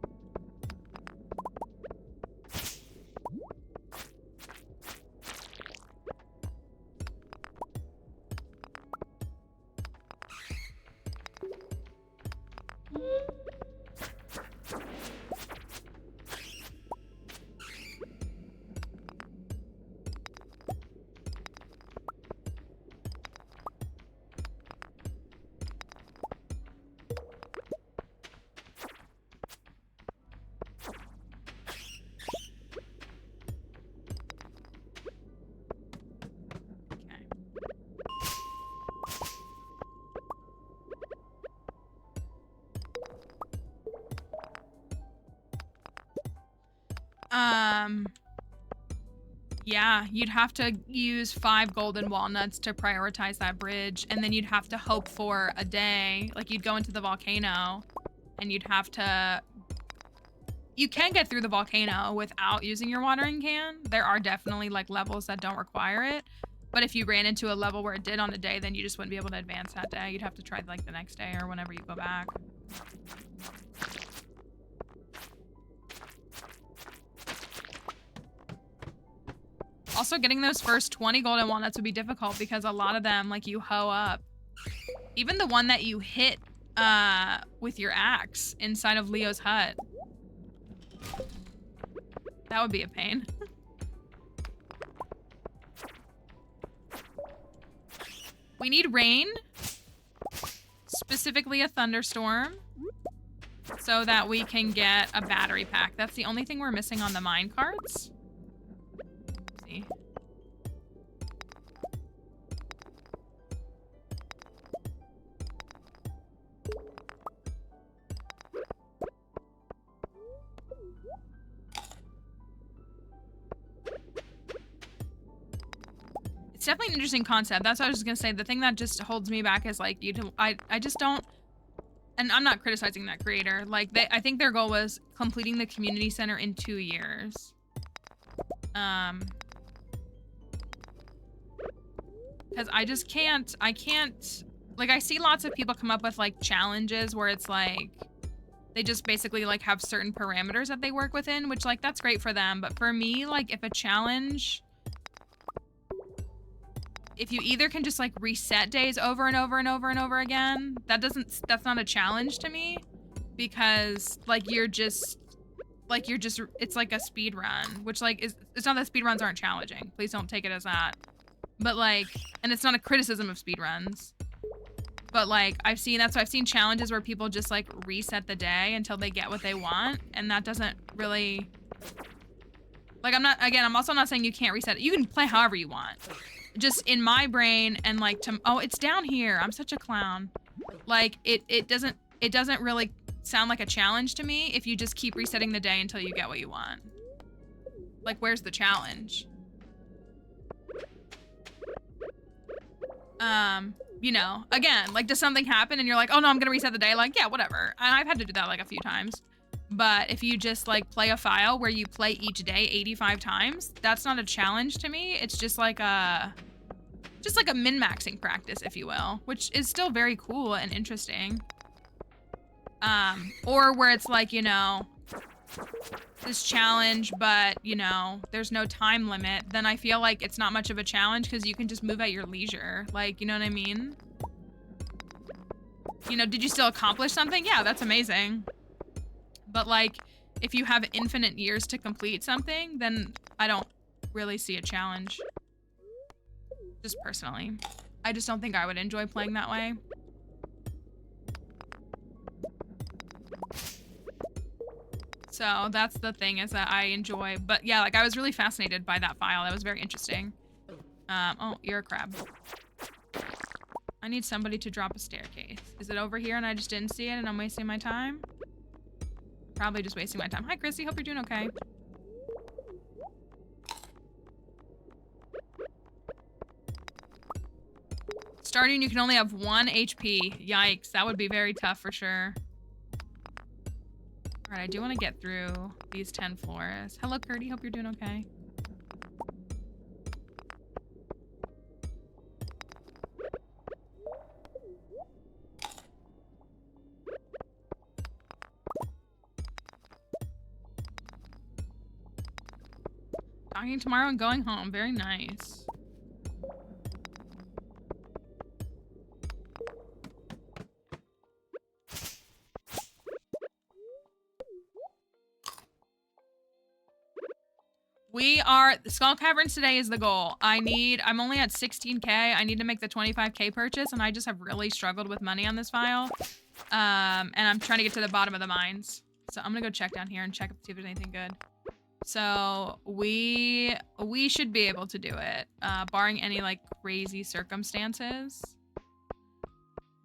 Yeah, you'd have to use 5 golden walnuts to prioritize that bridge, and then you'd have to hope for a day. Like, you'd go into the volcano, and you'd have to... You can get through the volcano without using your watering can. There are definitely, like, levels that don't require it. But if you ran into a level where it did on a day, then you just wouldn't be able to advance that day. You'd have to try, like, the next day or whenever you go back. Also, getting those first 20 golden walnuts would be difficult because a lot of them, like, you hoe up. Even the one that you hit with your axe inside of Leo's hut. That would be a pain. We need rain. Specifically a thunderstorm. so that we can get a battery pack. That's the only thing we're missing on the mine carts. Let's see. It's definitely an interesting concept. That's what I was just gonna say. The thing that just holds me back is like I just don't, and I'm not criticizing that creator. Like I think their goal was completing the community center in 2 years. Because I can't, like I see lots of people come up with like challenges where it's like, they just basically like have certain parameters that they work within, which like, that's great for them. But for me, like if a challenge, if you either can just like reset days over and over and over and over again, that's not a challenge to me, because like it's like a speed run, which like it's not that speed runs aren't challenging. Please don't take it as that. But like, and it's not a criticism of speed runs, but like I've seen challenges where people just like reset the day until they get what they want. And that doesn't really, like, I'm also not saying you can't reset it. You can play however you want. Just in my brain, and like oh, it's down here. I'm such a clown. Like it doesn't really sound like a challenge to me if you just keep resetting the day until you get what you want. Like, where's the challenge? You know, again, like, does something happen and you're like, oh no, I'm gonna reset the day? Like, yeah, whatever. And I've had to do that like a few times. But if you just like play a file where you play each day 85 times, that's not a challenge to me. It's just like a min-maxing practice, if you will, which is still very cool and interesting. Or where it's like, you know, this challenge, but you know, there's no time limit, then I feel like it's not much of a challenge because you can just move at your leisure. Like, you know what I mean? You know, did you still accomplish something? Yeah, that's amazing. But like, if you have infinite years to complete something, then I don't really see a challenge. Just personally. I just don't think I would enjoy playing that way. So that's the thing, is that I enjoy, but yeah, like I was really fascinated by that file. That was very interesting. Oh, you're a crab. I need somebody to drop a staircase. Is it over here and I just didn't see it and I'm wasting my time? Probably just wasting my time. Hi, Chrissy. Hope you're doing okay. Starting, you can only have 1 HP. Yikes. That would be very tough for sure. All right, I do want to get through these 10 floors. Hello, Curdy. Hope you're doing okay. Talking tomorrow and going home. Very nice. The Skull Caverns today is the goal. I'm only at 16K. I need to make the 25K purchase, and I just have really struggled with money on this file. And I'm trying to get to the bottom of the mines. So I'm gonna go check down here and check see if there's anything good. So we should be able to do it. Barring any like crazy circumstances,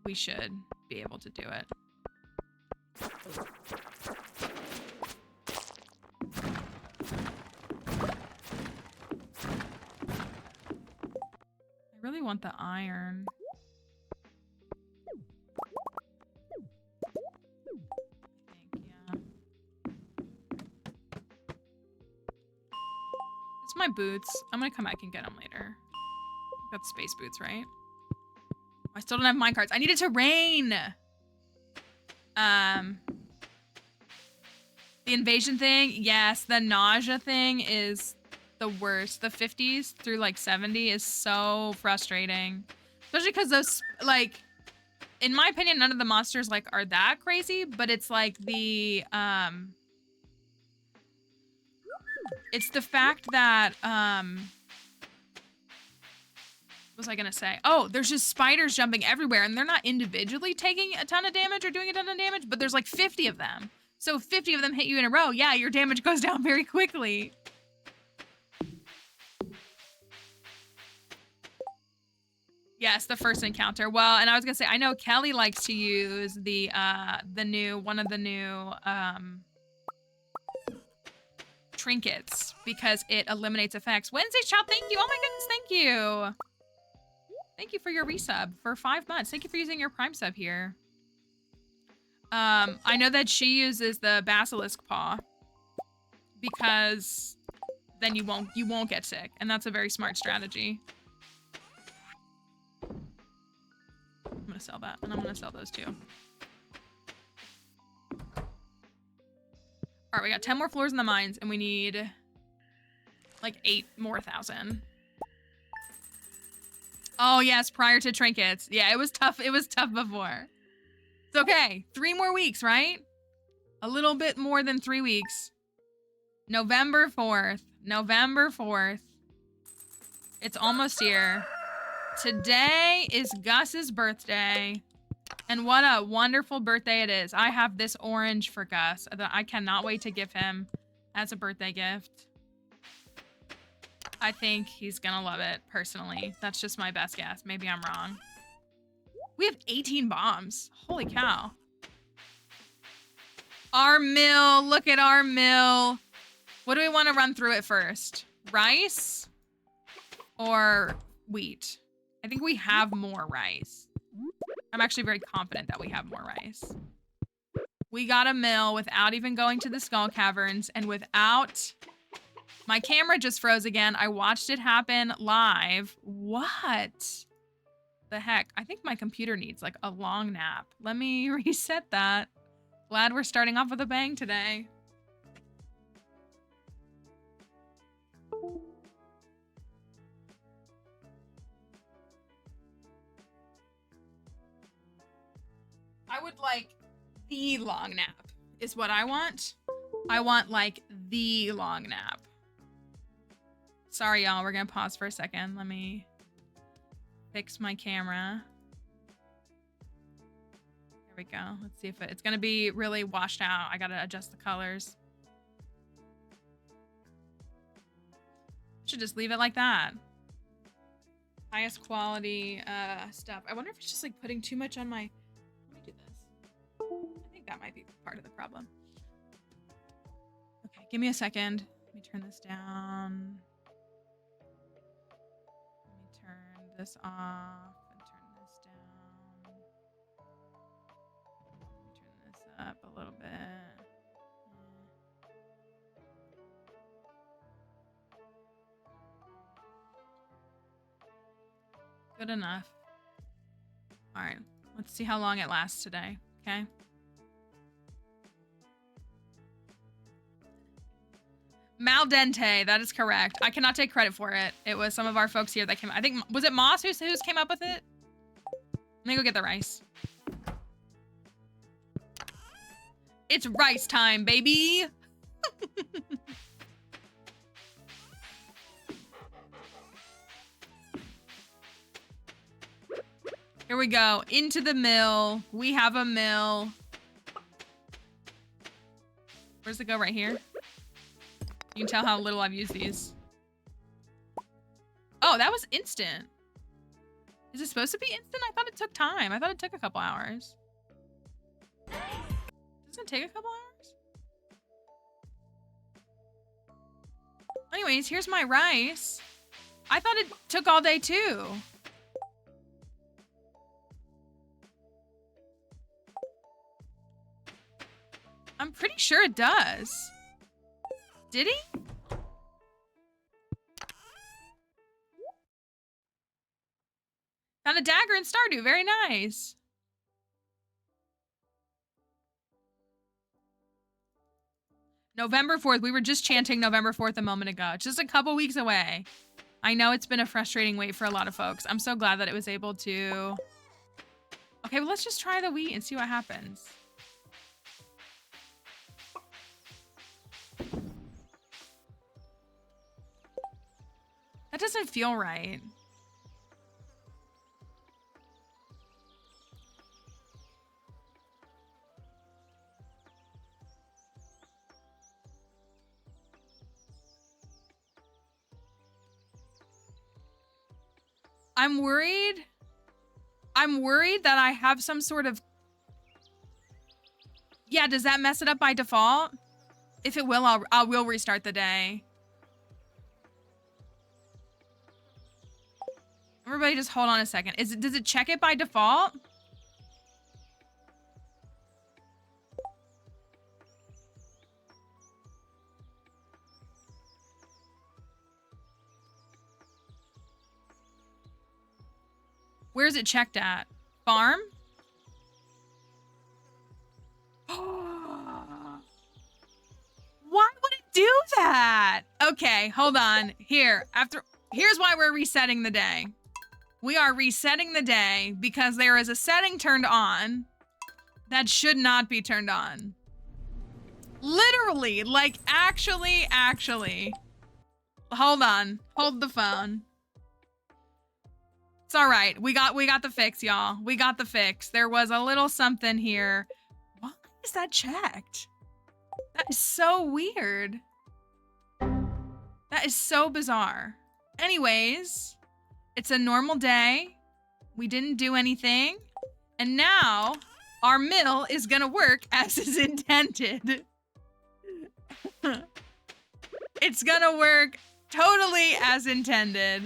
we should be able to do it. I really want the iron. It's my boots. I'm gonna come back and get them later. Got space boots, right? I still don't have minecarts. I need it to rain! The invasion thing, yes. The nausea thing is the worst. The 50s through like 70 is so frustrating. Especially because those, like, in my opinion, none of the monsters like are that crazy, but it's like the, it's the fact that, What was I gonna say? Oh, there's just spiders jumping everywhere, and they're not individually taking a ton of damage or doing a ton of damage, but there's like 50 of them. So if 50 of them hit you in a row, yeah, your damage goes down very quickly. Yes, the first encounter. Well, and I was gonna say, I know Kelly likes to use the one of the new trinkets because it eliminates effects. Wednesday shop, thank you. Oh my goodness, thank you. Thank you for your resub for 5 months. Thank you for using your Prime sub here. I know that she uses the basilisk paw because then you won't get sick, and that's a very smart strategy. I'm gonna sell that, and I'm gonna sell those too. All right, we got 10 more floors in the mines, and we need like 8 more thousand. Oh yes, prior to trinkets. Yeah, it was tough. It was tough before. It's okay. 3 more weeks, right? A little bit more than 3 weeks. November 4th. November 4th. It's almost here. Today is Gus's birthday. And what a wonderful birthday it is. I have this orange for Gus that I cannot wait to give him as a birthday gift. I think he's gonna love it, personally. That's just my best guess. Maybe I'm wrong. We have 18 bombs. Holy cow. Our mill. Look at our mill. What do we want to run through it first? Rice or wheat? I think we have more rice. I'm actually very confident that we have more rice. We got a mill without even going to the skull caverns and without... My camera just froze again. I watched it happen live. What the heck? I think my computer needs like a long nap. Let me reset that. Glad we're starting off with a bang today. I would like the long nap is what I want. I want like the long nap. Sorry, y'all. We're going to pause for a second. Let me fix my camera. There we go. Let's see if it's going to be really washed out. I got to adjust the colors. Should just leave it like that. Highest quality stuff. I wonder if it's just like putting too much on my... Let me do this. I think that might be part of the problem. Okay, give me a second. Let me turn this down. This off and turn this down. Turn this up a little bit. Good enough. All right, let's see how long it lasts today, okay? Mal dente, that is correct. I cannot take credit for it. It was some of our folks here that came. I think, was it Moss who's came up with it? Let me go get the rice. It's rice time, baby. Here we go. Into the mill. We have a mill. Where's it go? Right here? You can tell how little I've used these. Oh, that was instant. Is it supposed to be instant? I thought it took time. I thought it took a couple hours. Doesn't it take a couple hours? Anyways, here's my rice. I thought it took all day too. I'm pretty sure it does. Did he? Found a dagger in Stardew. Very nice. November 4th. We were just chanting November 4th a moment ago. It's just a couple weeks away. I know it's been a frustrating wait for a lot of folks. I'm so glad that it was able to... Okay, well, let's just try the wheat and see what happens. That doesn't feel right. I'm worried that I have some sort of... Yeah, does that mess it up by default? If it will, I will restart the day. Everybody just hold on a second. Does it check it by default? Where's it checked at? Farm? Why would it do that? Okay, hold on. Here's why we're resetting the day. We are resetting the day because there is a setting turned on that should not be turned on. Literally, like actually. Hold on. Hold the phone. It's all right. We got the fix, y'all. We got the fix. There was a little something here. Why is that checked? That is so weird. That is so bizarre. Anyways, it's a normal day. We didn't do anything. And now our mill is gonna work as is intended. It's gonna work totally as intended.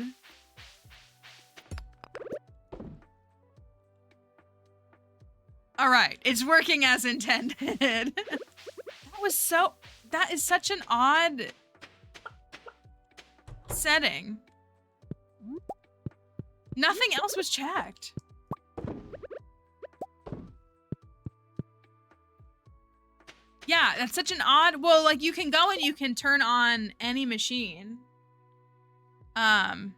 All right, it's working as intended. That is such an odd setting. Nothing else was checked. Yeah, that's such an odd, well, like you can go and you can turn on any machine. And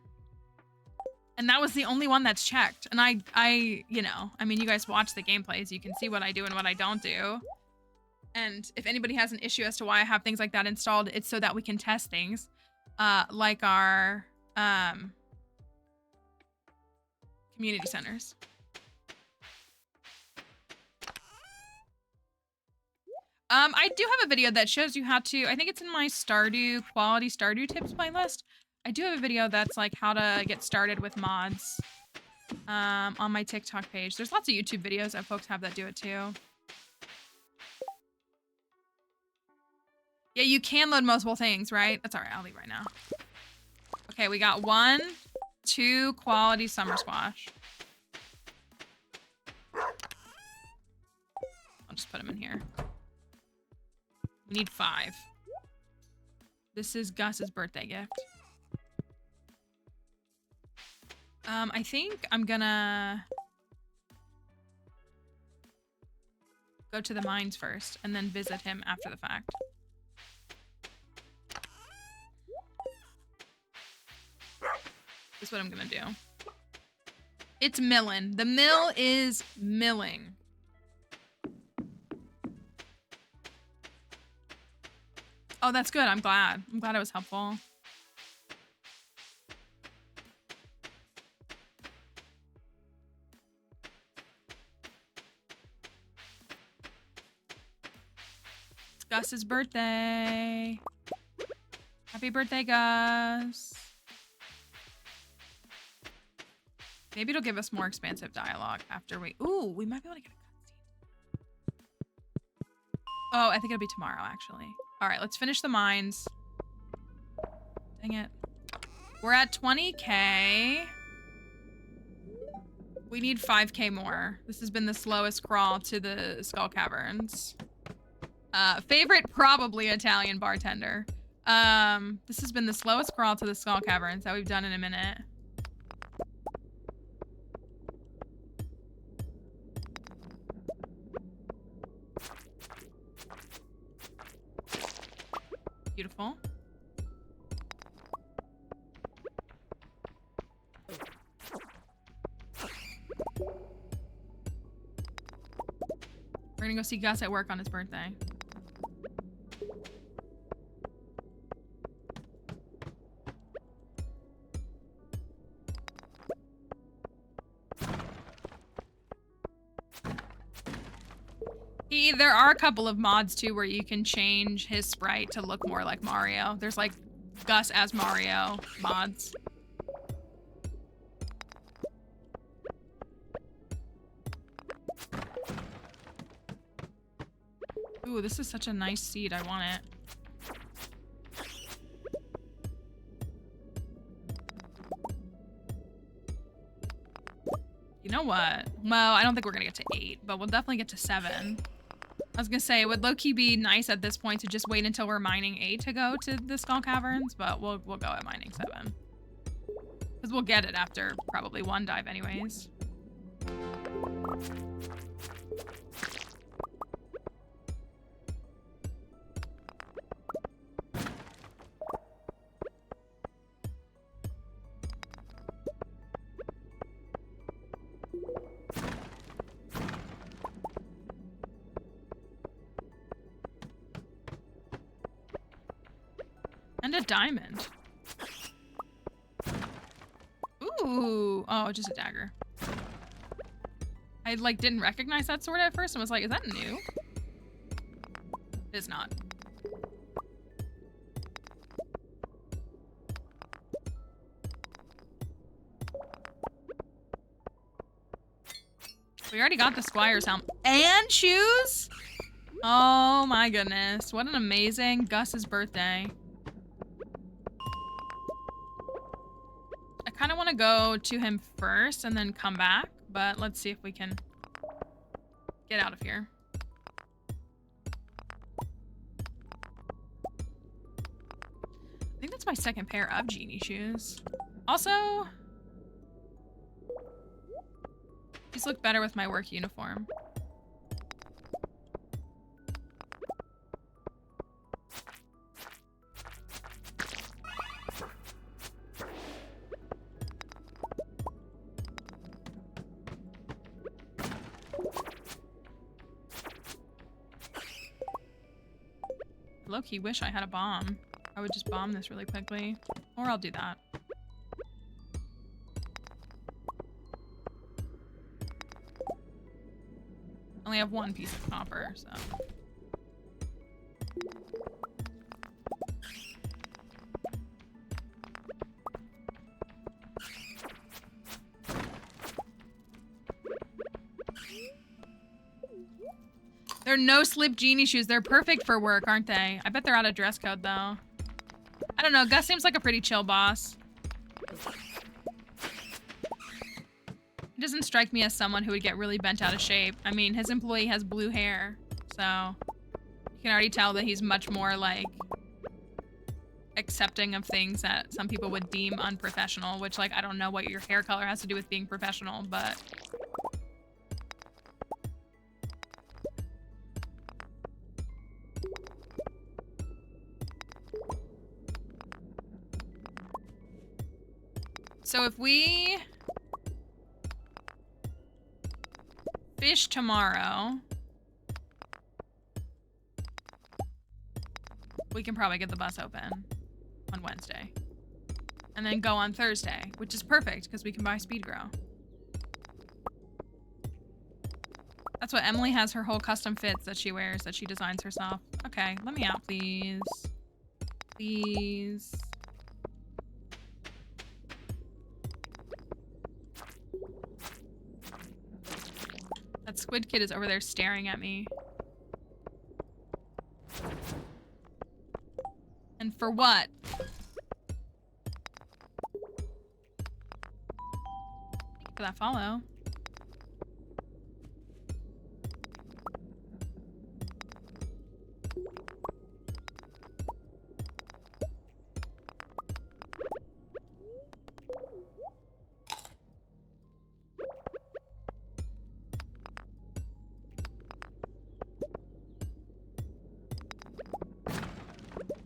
that was the only one that's checked. And I, you know, I mean, you guys watch the gameplays, you can see what I do and what I don't do. And if anybody has an issue as to why I have things like that installed, it's so that we can test things, like our, community centers. I do have a video that shows you how to, I think it's in my quality Stardew tips playlist. I do have a video that's like how to get started with mods, on my TikTok page. There's lots of YouTube videos that folks have that do it too. Yeah, you can load multiple things, right? That's all right, I'll leave right now. Okay, we got 1, 2 quality summer squash. I'll just put them in here. We need 5. This is Gus's birthday gift. I think I'm gonna go to the mines first and then visit him after the fact. This is what I'm gonna do. It's milling. The mill is milling. Oh, that's good. I'm glad. I'm glad it was helpful. It's Gus's birthday. Happy birthday, Gus. Maybe it'll give us more expansive dialogue after we... Ooh, we might be able to get a cutscene. Oh, I think it'll be tomorrow, actually. All right, let's finish the mines. Dang it. We're at 20K. We need 5K more. This has been the slowest crawl to the Skull Caverns. Favorite, probably Italian bartender. This has been the slowest crawl to the Skull Caverns that we've done in a minute. Beautiful. We're gonna go see Gus at work on his birthday. There are a couple of mods too where you can change his sprite to look more like Mario. There's like Gus as Mario mods. Ooh, this is such a nice seed. I want it. You know what? Well, I don't think we're gonna get to 8, but we'll definitely get to 7. I was gonna say, it would low-key be nice at this point to just wait until we're mining 8 to go to the Skull Caverns, but we'll go at mining 7. Because we'll get it after probably 1 dive anyways. And a diamond. Ooh. Oh, just a dagger. I like didn't recognize that sword at first and was like, is that new? It is not. We already got the Squire's helm and shoes. Oh my goodness. What an amazing Gus's birthday. I kind of want to go to him first and then come back, but let's see if we can get out of here. I think that's my second pair of genie shoes. Also, these look better with my work uniform. Low-key wish I had a bomb. I would just bomb this really quickly. Or I'll do that. Only have 1 piece of copper, so. They're no-slip genie shoes. They're perfect for work, aren't they? I bet they're out of dress code, though. I don't know. Gus seems like a pretty chill boss. He doesn't strike me as someone who would get really bent out of shape. I mean, his employee has blue hair, so you can already tell that he's much more, like, accepting of things that some people would deem unprofessional, which, like, I don't know what your hair color has to do with being professional, but... So if we fish tomorrow, we can probably get the bus open on Wednesday. And then go on Thursday, which is perfect because we can buy speed grow. That's what Emily has, her whole custom fits that she wears, that she designs herself. Okay, let me out, please. Please. That squid kid is over there staring at me. And for what? Thank you for that follow.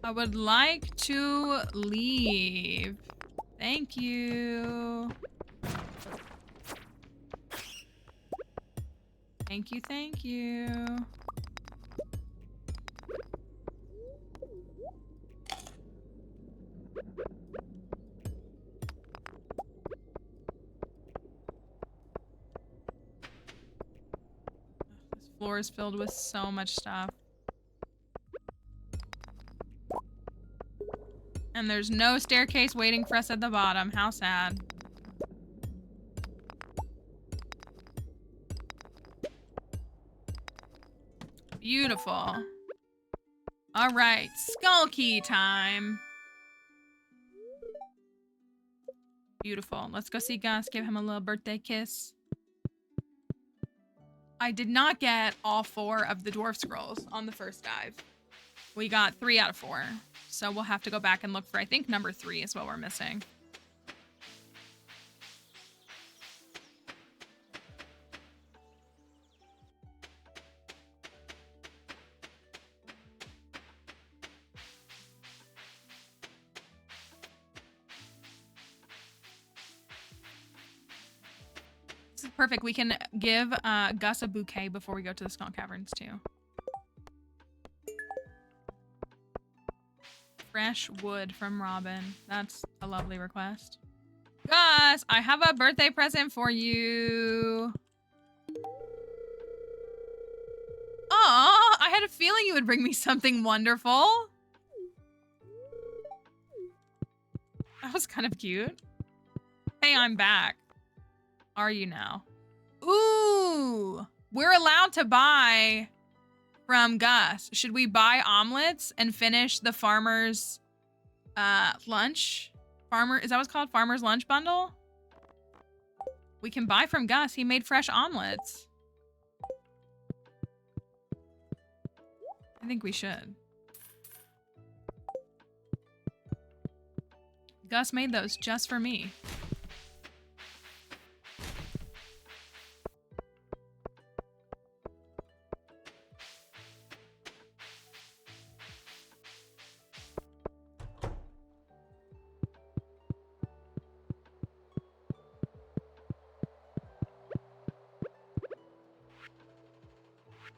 I would like to leave. Thank you. Thank you, thank you. This floor is filled with so much stuff. And there's no staircase waiting for us at the bottom. How sad. Beautiful. All right, skull key time. Beautiful. Let's go see Gus. Give him a little birthday kiss. I did not get all 4 of the dwarf scrolls on the first dive. We got 3 out of 4. So we'll have to go back and look for, I think number 3 is what we're missing. This is perfect. We can give Gus a bouquet before we go to the Skull Caverns too. Fresh wood from Robin. That's a lovely request. Gus, I have a birthday present for you. Aw, I had a feeling you would bring me something wonderful. That was kind of cute. Hey, I'm back. Are you now? Ooh, we're allowed to buy from Gus. Should we buy omelets and finish the farmer's lunch? Is that what's called? Farmer's lunch bundle? We can buy from Gus. He made fresh omelets. I think we should. Gus made those just for me.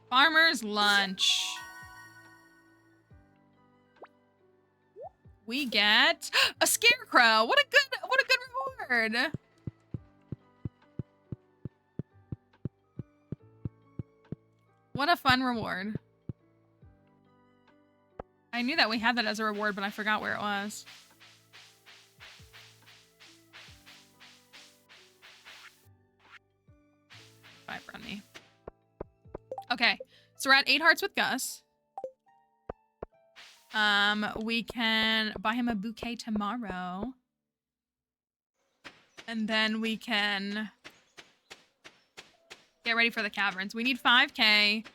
Farmer's lunch. We get a scarecrow. What a good reward. What a fun reward. I knew that we had that as a reward, but I forgot where it was. Bye, Brunny. Okay, so we're at 8 hearts with Gus. We can buy him a bouquet tomorrow. And then we can get ready for the caverns. We need 5K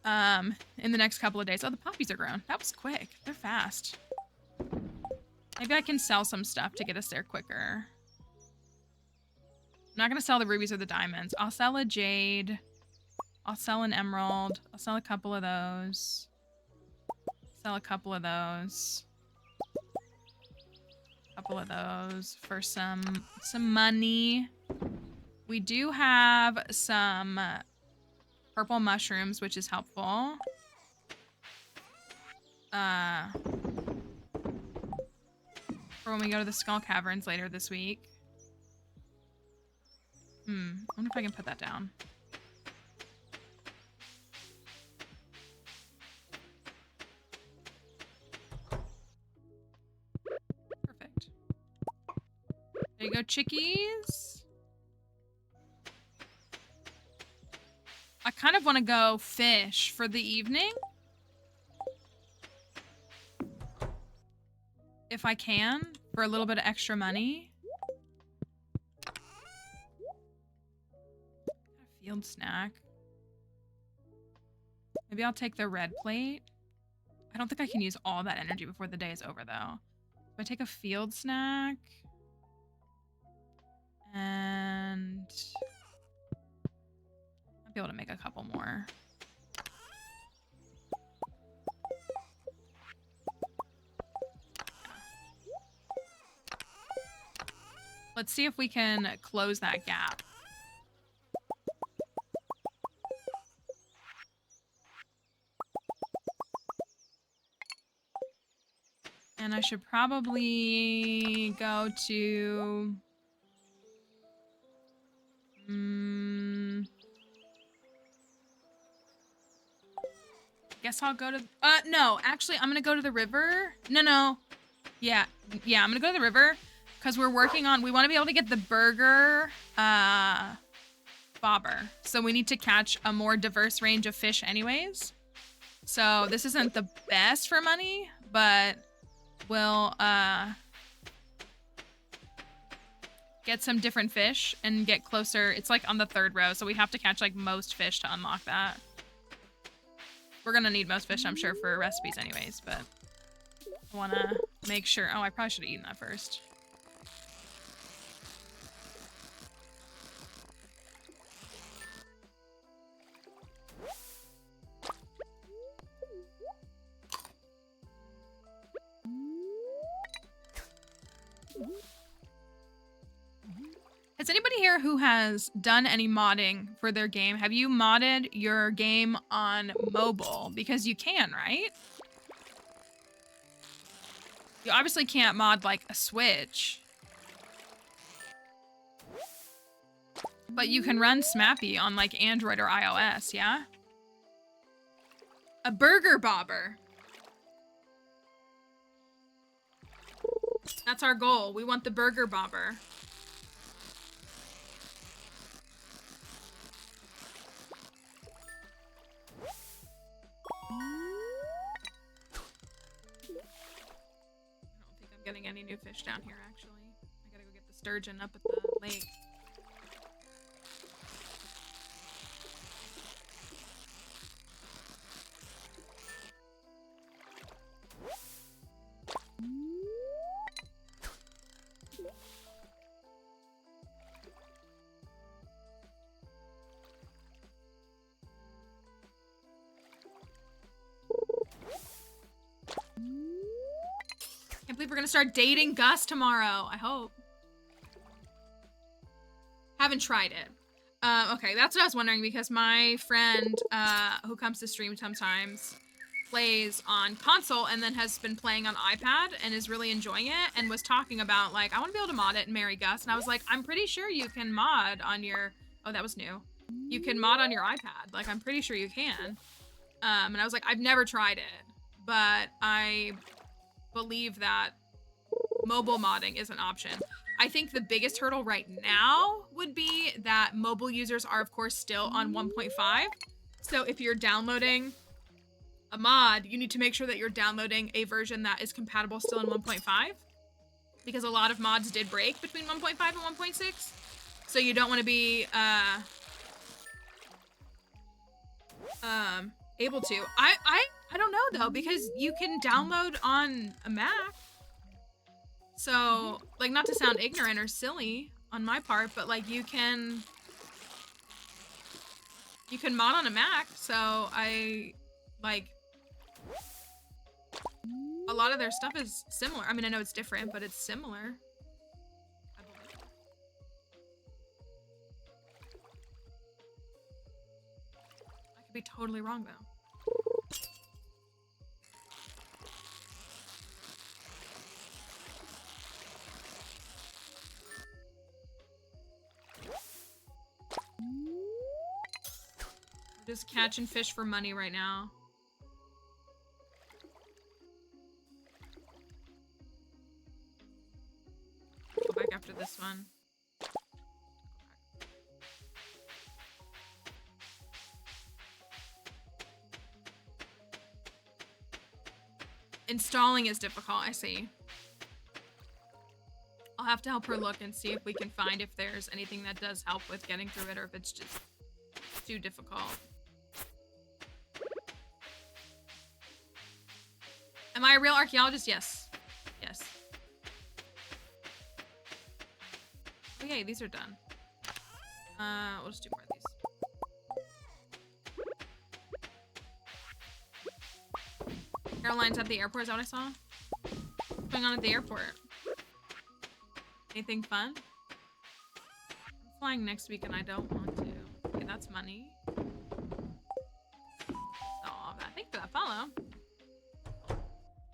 in the next couple of days. Oh, the poppies are grown. That was quick. They're fast. Maybe I can sell some stuff to get us there quicker. I'm not gonna sell the rubies or the diamonds. I'll sell a jade. I'll sell an emerald. I'll sell a couple of those. Sell a couple of those. Couple of those for some money. We do have some purple mushrooms, which is helpful. For when we go to the Skull Caverns later this week. I wonder if I can put that down. Perfect. There you go, chickies. I kind of want to go fish for the evening. If I can, for a little bit of extra money. Field snack. Maybe I'll take the red plate. I don't think I can use all that energy before the day is over, though. If I take a field snack. And I'll be able to make a couple more. Let's see if we can close that gap. And I should probably go to... guess I'll go to... no, actually, I'm gonna go to the river. No. Yeah, I'm gonna go to the river. Because we're working on... We want to be able to get the burger bobber. So we need to catch a more diverse range of fish anyways. So this isn't the best for money, but we'll get some different fish and get closer. It's like on the 3rd row, so we have to catch like most fish to unlock that. We're gonna need most fish, I'm sure, for recipes anyways, but I wanna make sure. Oh, I probably should have eaten that first. Has anybody here who has done any modding for their game? Have you modded your game on mobile? Because you can, right? You obviously can't mod like a Switch. But you can run Smappy on like Android or iOS, yeah? A burger bobber. That's our goal. We want the burger bobber. Getting any new fish down here, actually. I gotta go get the sturgeon up at the lake. Can't believe we're gonna start dating Gus tomorrow. I hope. Haven't tried it. Okay, that's what I was wondering, because my friend who comes to stream sometimes plays on console and then has been playing on iPad and is really enjoying it, and was talking about like, I want to be able to mod it and marry Gus. And I was like, I'm pretty sure you can mod on your, oh, that was new. You can mod on your iPad. Like, I'm pretty sure you can. And I was like, I've never tried it, but I believe that mobile modding is an option. I think the biggest hurdle right now would be that mobile users are, of course, still on 1.5. So if you're downloading a mod, you need to make sure that you're downloading a version that is compatible still in 1.5, because a lot of mods did break between 1.5 and 1.6. So you don't want to be able to. I don't know though, because you can download on a Mac. So, like, not to sound ignorant or silly on my part, but like you can mod on a Mac. So I like a lot of their stuff is similar. I mean, I know it's different, but it's similar. I believe. I could be totally wrong though. Just catching fish for money right now. Go back after this one. Installing is difficult, I see. I'll have to help her look and see if we can find if there's anything that does help with getting through it, or if it's just too difficult. Am I a real archaeologist? Yes. Yes. Oh yay, these are done. We'll just do more of these. Caroline's at the airport, is that what I saw? What's going on at the airport? Anything fun? I'm flying next week and I don't want to. Okay, that's money. Oh, thanks for that follow.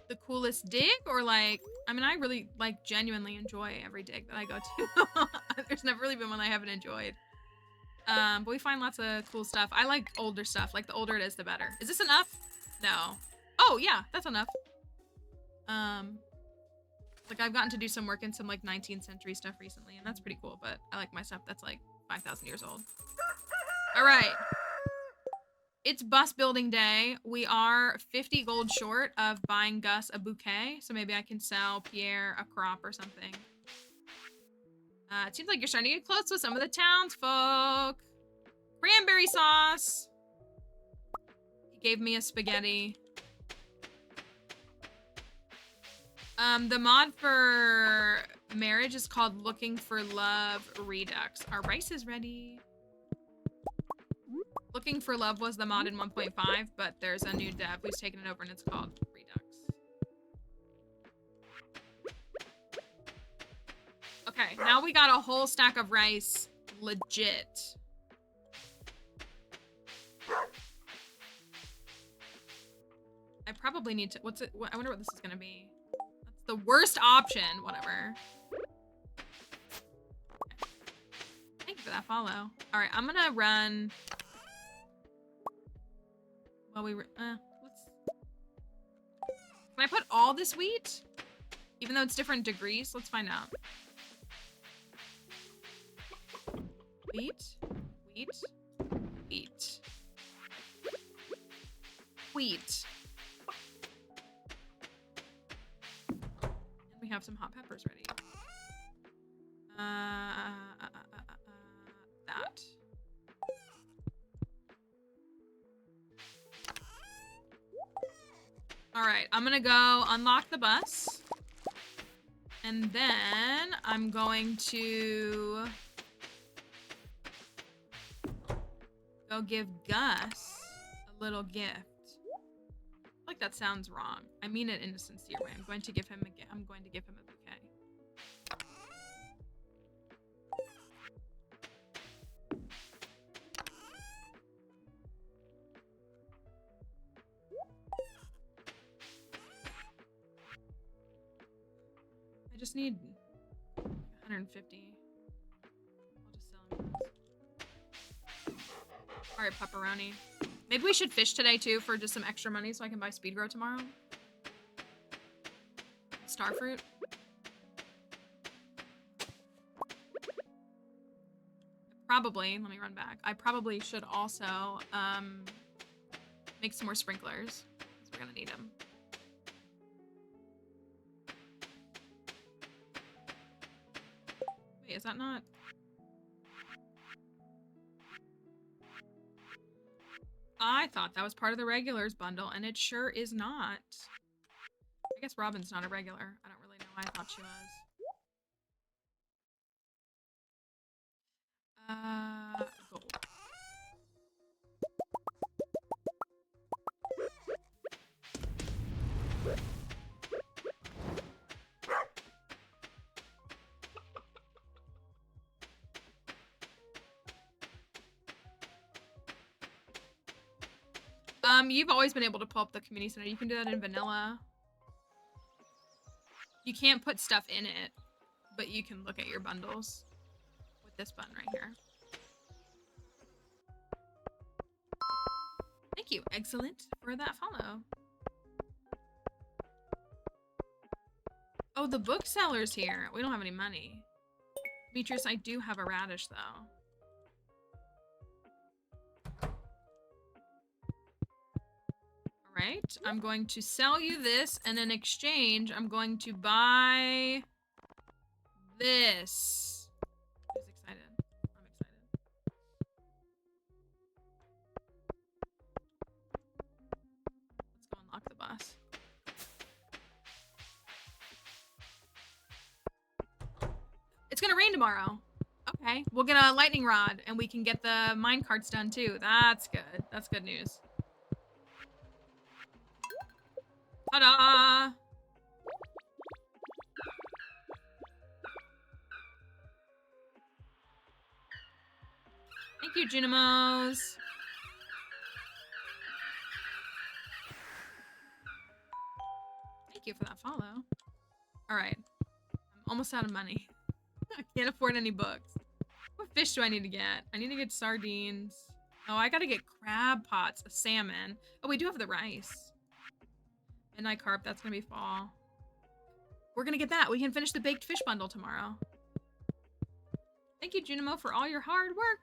The coolest dig, or like, I mean, I really like genuinely enjoy every dig that I go to. There's never really been one I haven't enjoyed. But we find lots of cool stuff. I like older stuff. Like, the older it is, the better. Is this enough? No. Oh yeah, that's enough. Like, I've gotten to do some work in some like 19th century stuff recently, and that's pretty cool. But I like my stuff that's like 5,000 years old. All right. It's bus building day. We are 50 gold short of buying Gus a bouquet, so maybe I can sell Pierre a crop or something. It seems like you're starting to get close with some of the townsfolk. Cranberry sauce. He gave me a spaghetti. The mod for marriage is called Looking for Love Redux. Our rice is ready. Looking for Love was the mod in 1.5, but there's a new dev who's taken it over and it's called Redux. Okay, now we got a whole stack of rice. Legit. I probably need to, I wonder what this is gonna be. That's the worst option, whatever. Okay. Thank you for that follow. All right, I'm gonna run. Well, can I put all this wheat? Even though it's different degrees? Let's find out. Wheat, wheat, wheat, wheat. And we have some hot peppers ready. That. All right, I'm gonna go unlock the bus. And then I'm going to go give Gus a little gift. I feel like that sounds wrong. I mean it in a sincere way. I'm going to give him a bouquet. I just need 150. I'll just sell him this. All right, pepperoni. Maybe we should fish today too for just some extra money so I can buy speed grow tomorrow. Starfruit. Probably, let me run back. I probably should also make some more sprinklers because we're gonna need them. Wait, is that not? I thought that was part of the regulars bundle, and it sure is not. I guess Robin's not a regular. I don't really know why I thought she was. Gold. You've always been able to pull up the community center. You can do that in vanilla. You can't put stuff in it, but you can look at your bundles with this button right here. Thank you, excellent, for that follow. Oh, the bookseller's here. We don't have any money. Demetrius, I do have a radish, though. Alright, I'm going to sell you this, and in exchange, I'm going to buy this. Who's excited? I'm excited. Let's go unlock the bus. It's gonna rain tomorrow. Okay, we'll get a lightning rod, and we can get the mine carts done, too. That's good. That's good news. Ta-da! Thank you, Junimos. Thank you for that follow. All right. I'm almost out of money. I can't afford any books. What fish do I need to get? I need to get sardines. Oh, I gotta get crab pots, a salmon. Oh, we do have the rice. Midnight carp, that's gonna be fall. We're gonna get that. We can finish the baked fish bundle tomorrow. Thank you, Junimo, for all your hard work.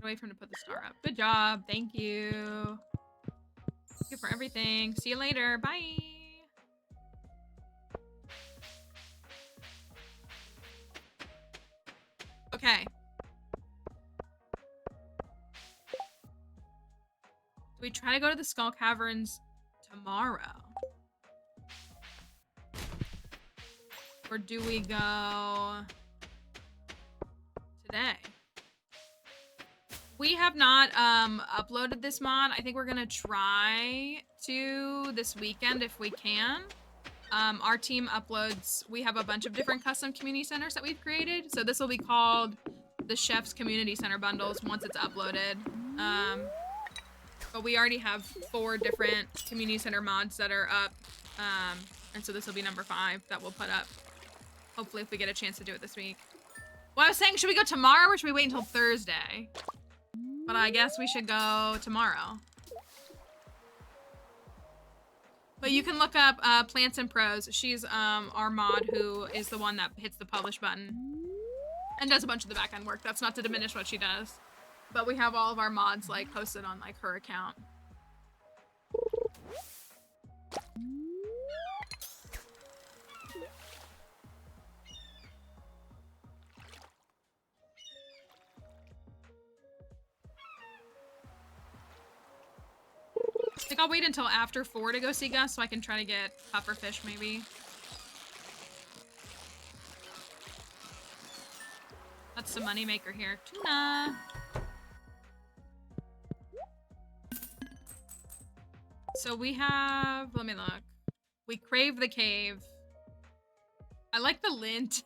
Wait for him to put the star up. Good job. Thank you. Thank you for everything. See you later. Bye. Okay. Do we try to go to the Skull Caverns tomorrow? Or do we go today? We have not uploaded this mod. I think we're gonna try to this weekend if we can. Our team uploads, we have a bunch of different custom community centers that we've created. So this will be called the Chef's Community Center bundles once it's uploaded. But we already have 4 different community center mods that are up. And so this will be number 5 that we'll put up. Hopefully if we get a chance to do it this week. Well, I was saying, should we go tomorrow or should we wait until Thursday? But I guess we should go tomorrow. But you can look up Plants and Pros. She's our mod who is the one that hits the publish button and does a bunch of the back end work. That's not to diminish what she does. But we have all of our mods like posted on like her account. I think I'll wait until after 4 to go see Gus so I can try to get pufferfish maybe. That's the moneymaker here. Tuna! So we have, let me look. We crave the cave. I like the lint.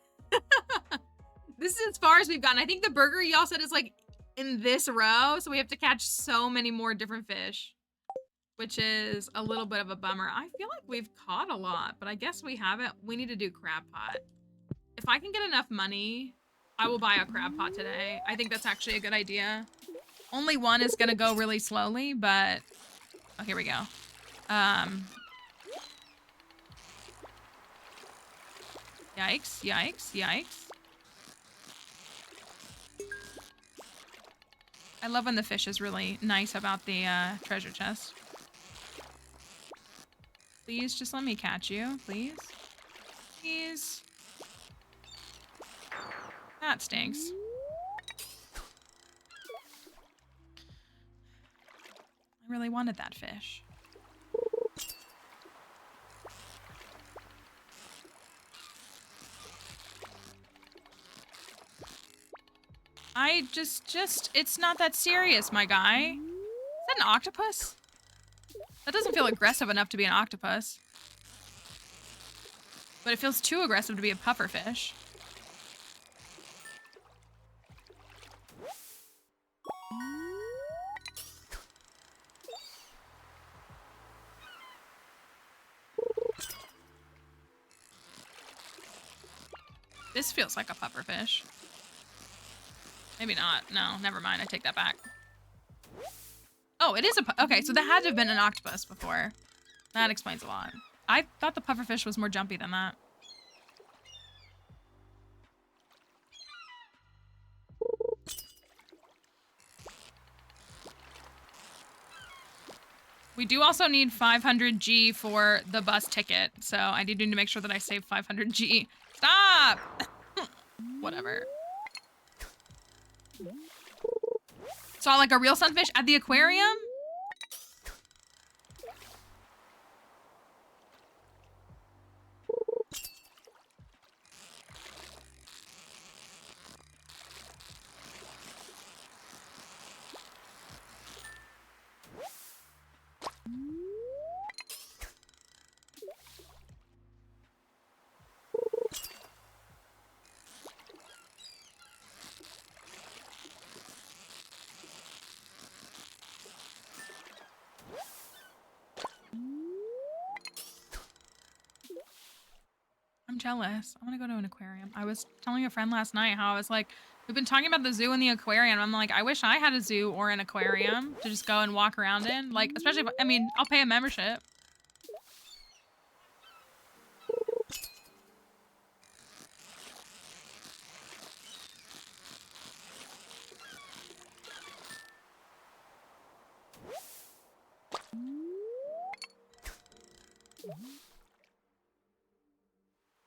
This is as far as we've gotten. I think the burger y'all said is like in this row. So we have to catch so many more different fish, which is a little bit of a bummer. I feel like we've caught a lot, but I guess we haven't. We need to do crab pot. If I can get enough money, I will buy a crab pot today. I think that's actually a good idea. Only one is gonna go really slowly, but oh, here we go. Yikes, yikes, yikes. I love when the fish is really nice about the treasure chest. Please just let me catch you, please. Please. That stinks. I really wanted that fish. It's not that serious, my guy. Is that an octopus? That doesn't feel aggressive enough to be an octopus. But it feels too aggressive to be a pufferfish. This feels like a pufferfish. Maybe not. No, never mind. I take that back. Oh, it is a... Okay, so that had to have been an octopus before. That explains a lot. I thought the pufferfish was more jumpy than that. We do also need 500 G for the bus ticket, so I need to make sure that I save 500 G. Stop! Whatever. Saw like a real sunfish at the aquarium? I'm jealous. I want to go to an aquarium. I was telling a friend last night how I was like, we've been talking about the zoo and the aquarium. I'm like, I wish I had a zoo or an aquarium to just go and walk around in. Like, especially if, I mean, I'll pay a membership.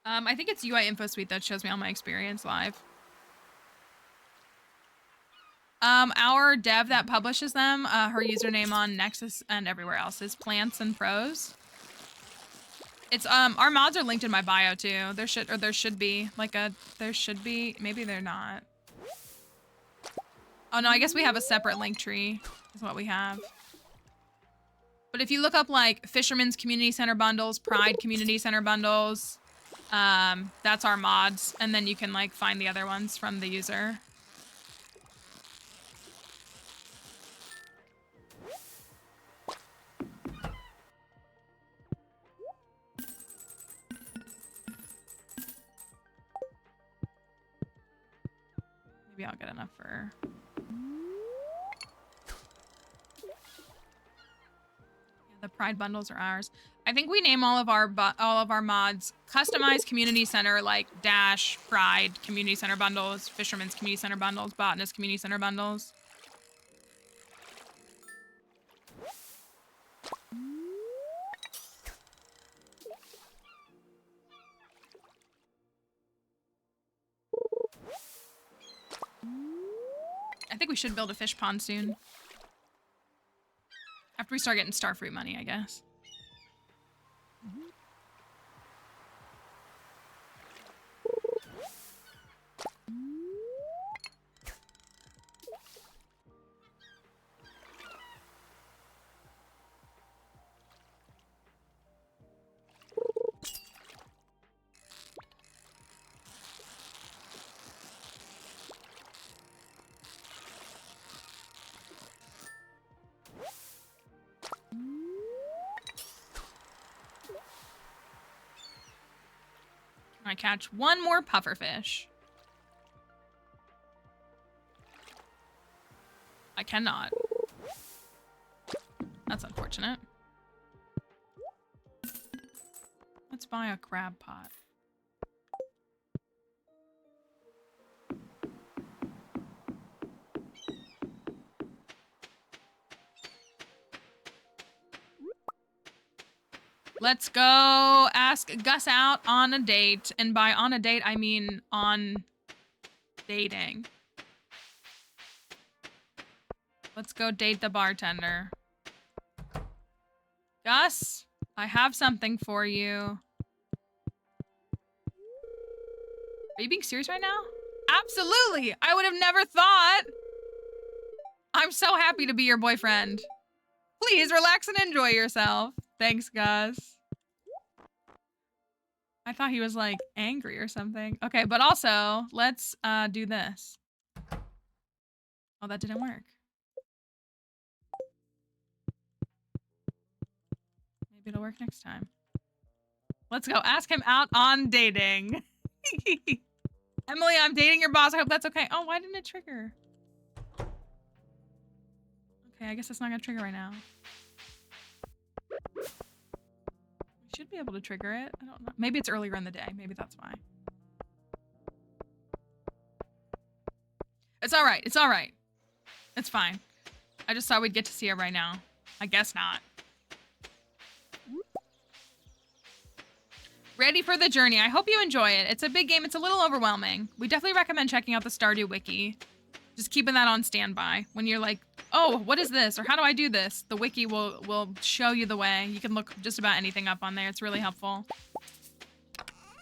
I think it's UI Info Suite that shows me all my experience live. Our dev that publishes them, her username on Nexus and everywhere else is Plants and Pros. It's our mods are linked in my bio too. There should be maybe they're not. Oh no, I guess we have a separate link tree is what we have. But if you look up like Fisherman's Community Center bundles, Pride Community Center bundles, that's our mods, and then you can like find the other ones from the user. Maybe I'll get enough for... Yeah, the Pride bundles are ours. I think we name all of our mods Customized Community Center, like Dash, Pride, Community Center bundles, Fisherman's Community Center bundles, Botanist Community Center bundles. I think we should build a fish pond soon. After we start getting starfruit money, I guess. I catch one more pufferfish. I cannot. That's unfortunate. Let's buy a crab pot. Let's go ask Gus out on a date. And by on a date, I mean on dating. Let's go date the bartender. Gus, I have something for you. Are you being serious right now? Absolutely. I would have never thought. I'm so happy to be your boyfriend. Please relax and enjoy yourself. Thanks, Gus. I thought he was like angry or something. Okay, but also let's do this. Oh, that didn't work. Maybe it'll work next time. Let's go ask him out on dating. Emily, I'm dating your boss. I hope that's okay. Oh, why didn't it trigger? Okay, I guess it's not gonna trigger right now. We should be able to trigger it. I don't know. Maybe it's earlier in the day. Maybe that's why. It's all right. It's all right. It's fine. I just thought we'd get to see it right now. I guess not. Ready for the journey. I hope you enjoy it. It's a big game. It's a little overwhelming. We definitely recommend checking out the Stardew Wiki. Just keeping that on standby. When you're like, oh, what is this? Or how do I do this? The wiki will show you the way. You can look just about anything up on there. It's really helpful.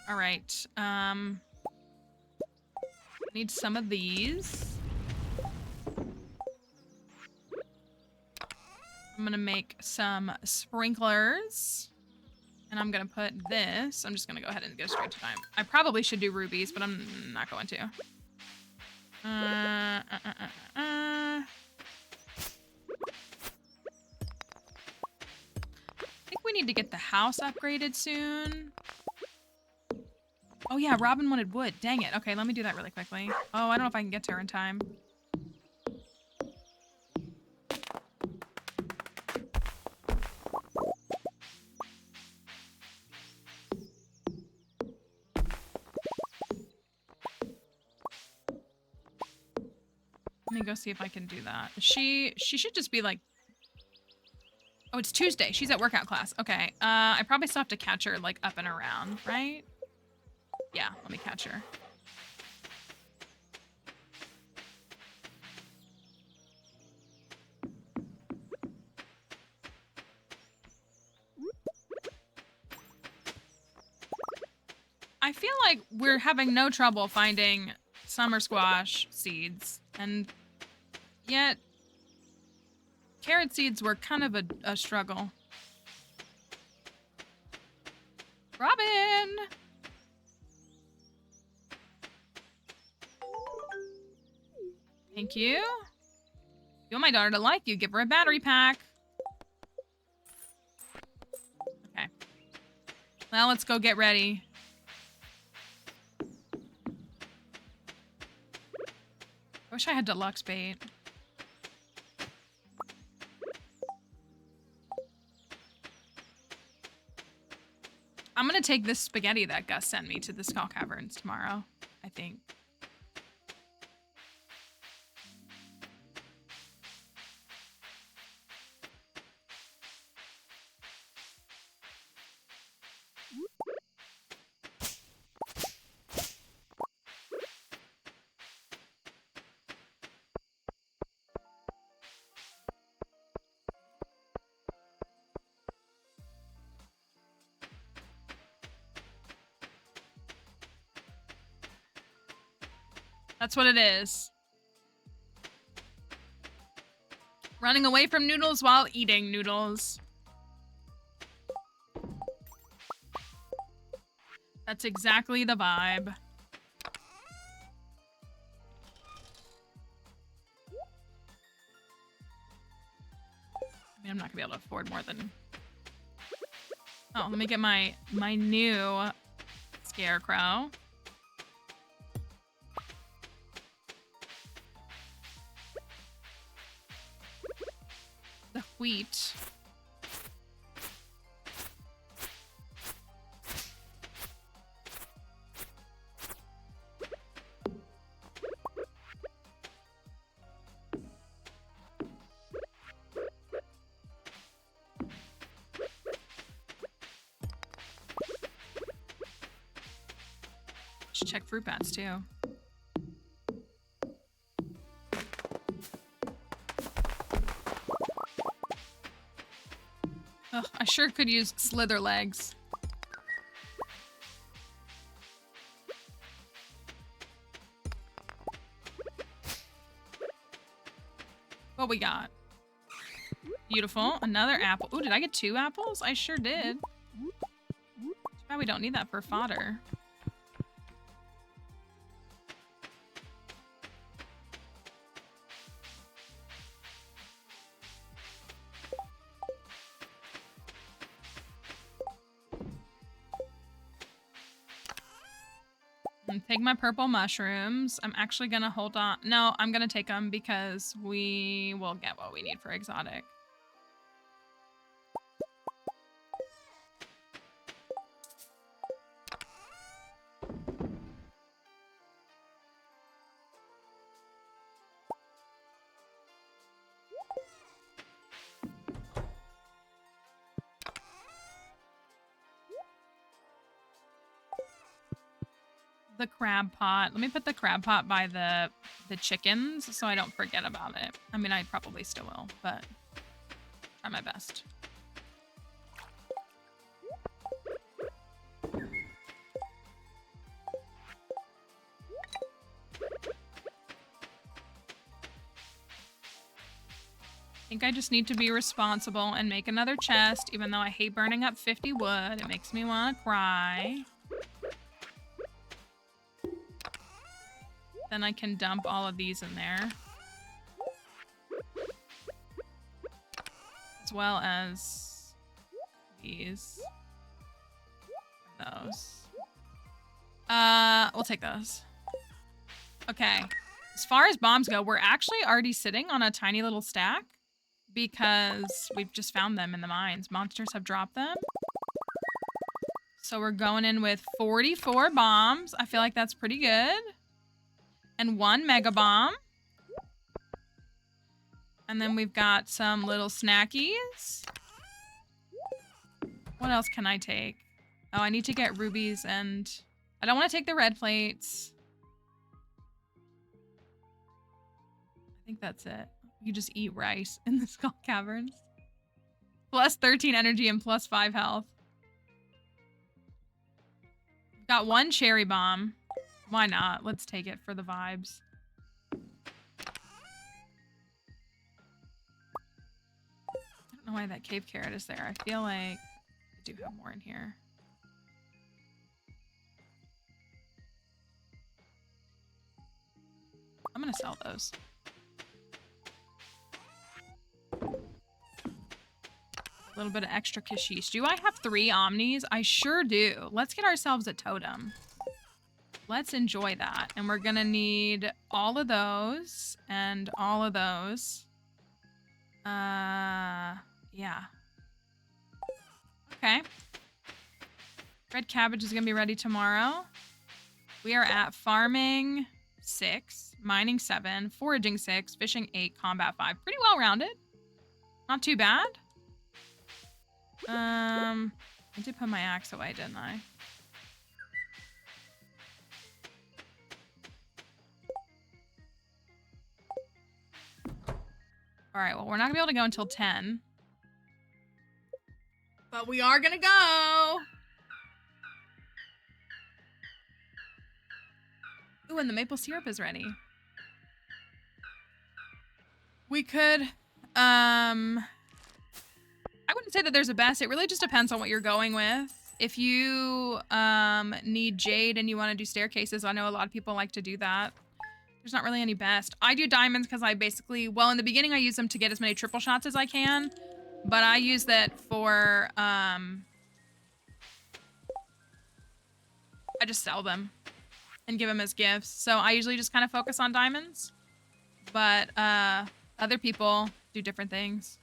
All right. Need some of these. I'm gonna make some sprinklers. And I'm gonna put this. I'm just gonna go ahead and go straight to time. I probably should do rubies, but I'm not going to. I think we need to get the house upgraded soon. Oh yeah, Robin wanted wood. Dang it. Okay, let me do that really quickly. Oh, I don't know if I can get to her in time. Let me go see if I can do that. She should just be like Oh, it's Tuesday. She's at workout class. Okay. I probably still have to catch her, like, up and around, right? Yeah, let me catch her. I feel like we're having no trouble finding summer squash seeds, and yet carrot seeds were kind of a struggle. Robin! Thank you. You want my daughter to like you, give her a battery pack. Okay. Well, let's go get ready. I wish I had deluxe bait. I'm gonna take this spaghetti that Gus sent me to the Skull Caverns tomorrow, I think. That's what it is. Running away from noodles while eating noodles. That's exactly the vibe. I mean, I'm not gonna be able to afford more than... Oh, let me get my new scarecrow. The wheat. Should check fruit bats too. Ugh, I sure could use slither legs. What we got? Beautiful. Another apple. Ooh, did I get 2 apples? I sure did. Too bad we don't need that for fodder. Take my purple mushrooms. I'm actually gonna hold on. No, I'm gonna take them because we will get what we need for exotic. The crab pot. Let me put the crab pot by the chickens so I don't forget about it. I mean, I probably still will, but try my best. I think I just need to be responsible and make another chest, even though I hate burning up 50 wood. It makes me want to cry. Then I can dump all of these in there. As well as these. Those. We'll take those. Okay. As far as bombs go, we're actually already sitting on a tiny little stack because we've just found them in the mines. Monsters have dropped them. So we're going in with 44 bombs. I feel like that's pretty good. And 1 mega bomb. And then we've got some little snackies. What else can I take? Oh, I need to get rubies and... I don't want to take the red plates. I think that's it. You just eat rice in the Skull Caverns. Plus 13 energy and plus 5 health. Got one cherry bomb. Why not? Let's take it for the vibes. I don't know why that cave carrot is there. I feel like I do have more in here. I'm gonna sell those. A little bit of extra kashish. Do I have 3 omnis? I sure do. Let's get ourselves a totem. Let's enjoy that. And we're gonna need all of those and all of those. Yeah. Okay. Red cabbage is gonna be ready tomorrow. We are at farming 6, mining 7, foraging 6, fishing 8, combat 5. Pretty well rounded. Not too bad. I did put my axe away, didn't I? All right, well, we're not gonna be able to go until 10. But we are gonna go. Ooh, and the maple syrup is ready. We could, I wouldn't say that there's a best. It really just depends on what you're going with. If you need jade and you want to do staircases, I know a lot of people like to do that. There's not really any best. I do diamonds because I basically, well, in the beginning I use them to get as many triple shots as I can, but I use that for, I just sell them and give them as gifts. So I usually just kind of focus on diamonds, but other people do different things.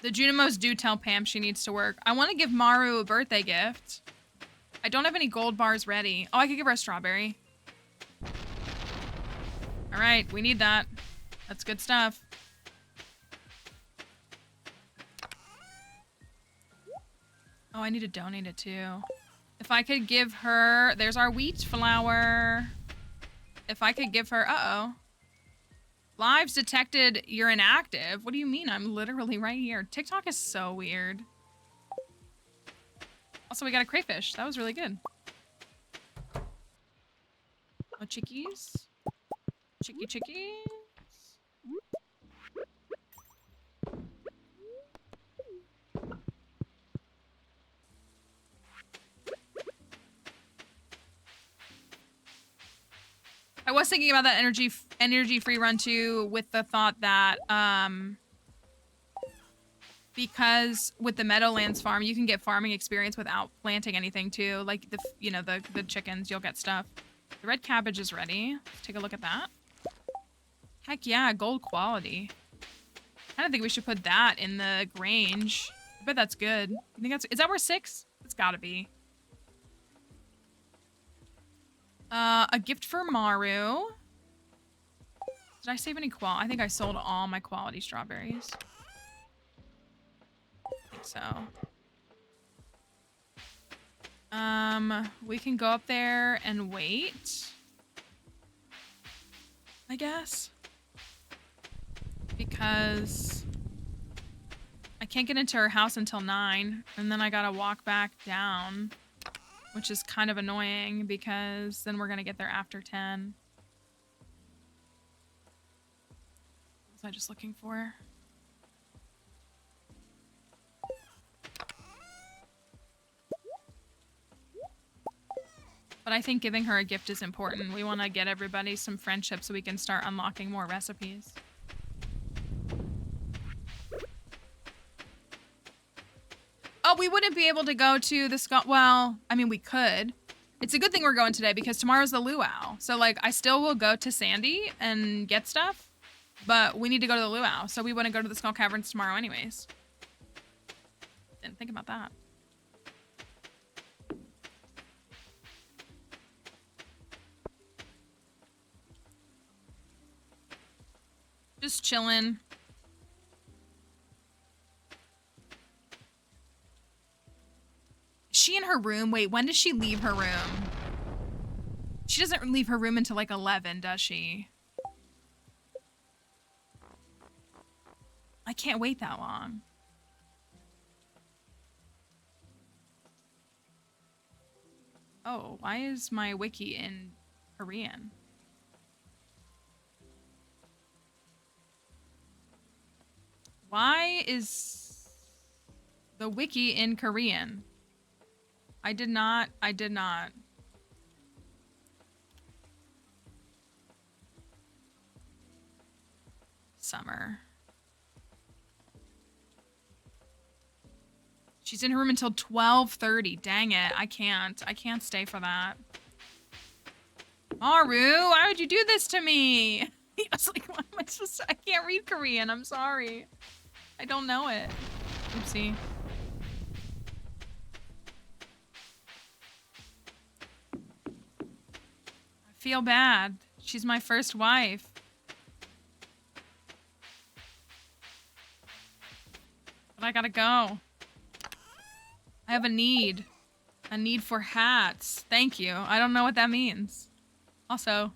The Junimos do tell Pam she needs to work. I want to give Maru a birthday gift. I don't have any gold bars ready. Oh, I could give her a strawberry. All right, we need that. That's good stuff. Oh, I need to donate it too. If I could give her, there's our wheat flour. If I could give her, uh-oh. Lives detected, you're inactive. What do you mean? I'm literally right here. TikTok is so weird. Also, we got a crayfish. That was really good. Oh, chickies. Chickies. I was thinking about that energy free run too, with the thought that because with the Meadowlands farm, you can get farming experience without planting anything too. Like the chickens, you'll get stuff. The red cabbage is ready. Let's take a look at that. Heck yeah, gold quality. I don't think we should put that in the Grange. I bet that's good. You think is that worth 6? It's gotta be. A gift for Maru. Did I save any I think I sold all my quality strawberries. I think so. We can go up there and wait, I guess. Because I can't get into her house until 9, and then I gotta walk back down. Which is kind of annoying because then we're going to get there after 10. What was I just looking for? But I think giving her a gift is important. We want to get everybody some friendship so we can start unlocking more recipes. Oh, we wouldn't be able to go to the well, I mean, we could. It's a good thing we're going today because tomorrow's the luau. So, like, I still will go to Sandy and get stuff, but we need to go to the luau. So we wouldn't go to the Skull Caverns tomorrow anyways. Didn't think about that. Just chilling. her room. Wait, when does she leave her room? She doesn't leave her room until like 11, does she? I can't wait that long. Oh, why is my wiki in Korean? Why is the wiki in Korean? I did not. Summer. She's in her room until 12:30. Dang it. I can't stay for that. Maru, why would you do this to me? I was like, what am I supposed to? I can't read Korean. I'm sorry. I don't know it. Oopsie. I feel bad. She's my first wife. But I gotta go. I have a need. A need for hats. Thank you. I don't know what that means. Also,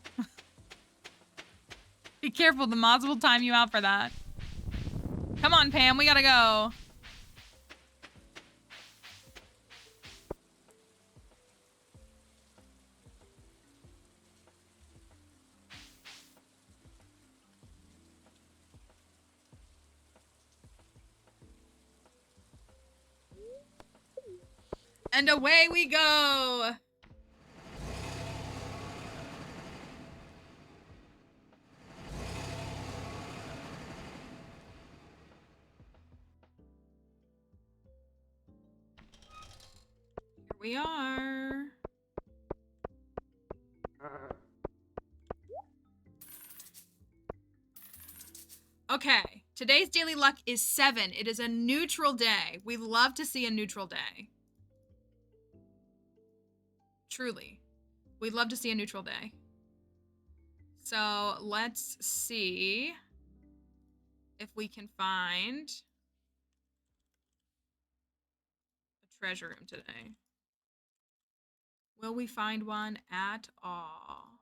be careful. The mods will time you out for that. Come on, Pam. We gotta go. And away we go. Here we are. Okay, today's daily luck is 7. It is a neutral day. We love to see a neutral day. Truly. We'd love to see a neutral day. So let's see if we can find a treasure room today. Will we find one at all?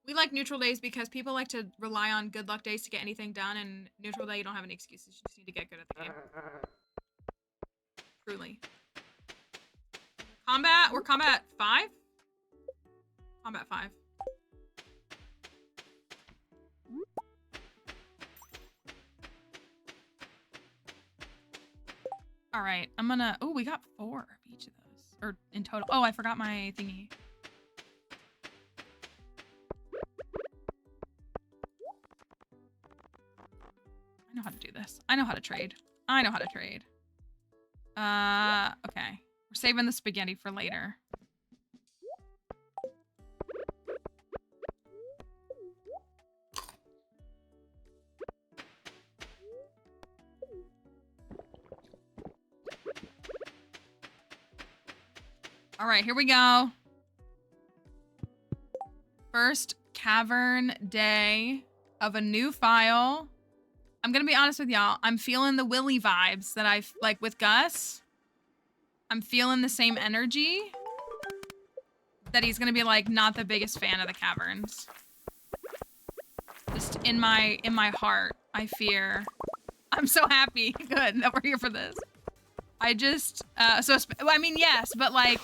We like neutral days because people like to rely on good luck days to get anything done, and neutral day, you don't have any excuses. You just need to get good at the game. Truly. Combat? We're combat 5? Combat 5. All right, I'm gonna... Oh, we got 4 of each of those. Or in total. Oh, I forgot my thingy. I know how to do this. I know how to trade. I know how to trade. Okay. We're saving the spaghetti for later. All right, here we go. First cavern day of a new file. I'm gonna be honest with y'all. I'm feeling the Willy vibes that I like with Gus. I'm feeling the same energy that he's gonna be like not the biggest fan of the caverns. Just in my heart, I fear. I'm so happy. Good that we're here for this. I just I mean yes, but like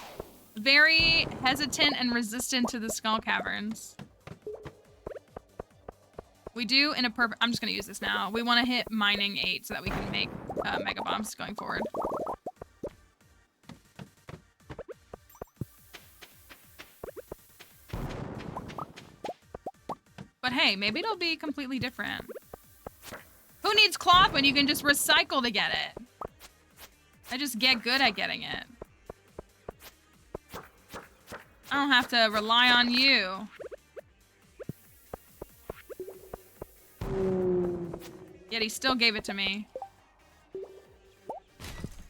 very hesitant and resistant to the skull caverns. We do in a perfect... I'm just going to use this now. We want to hit mining 8 so that we can make mega bombs going forward. But hey, maybe it'll be completely different. Who needs cloth when you can just recycle to get it? I just get good at getting it. I don't have to rely on you. Yet he still gave it to me.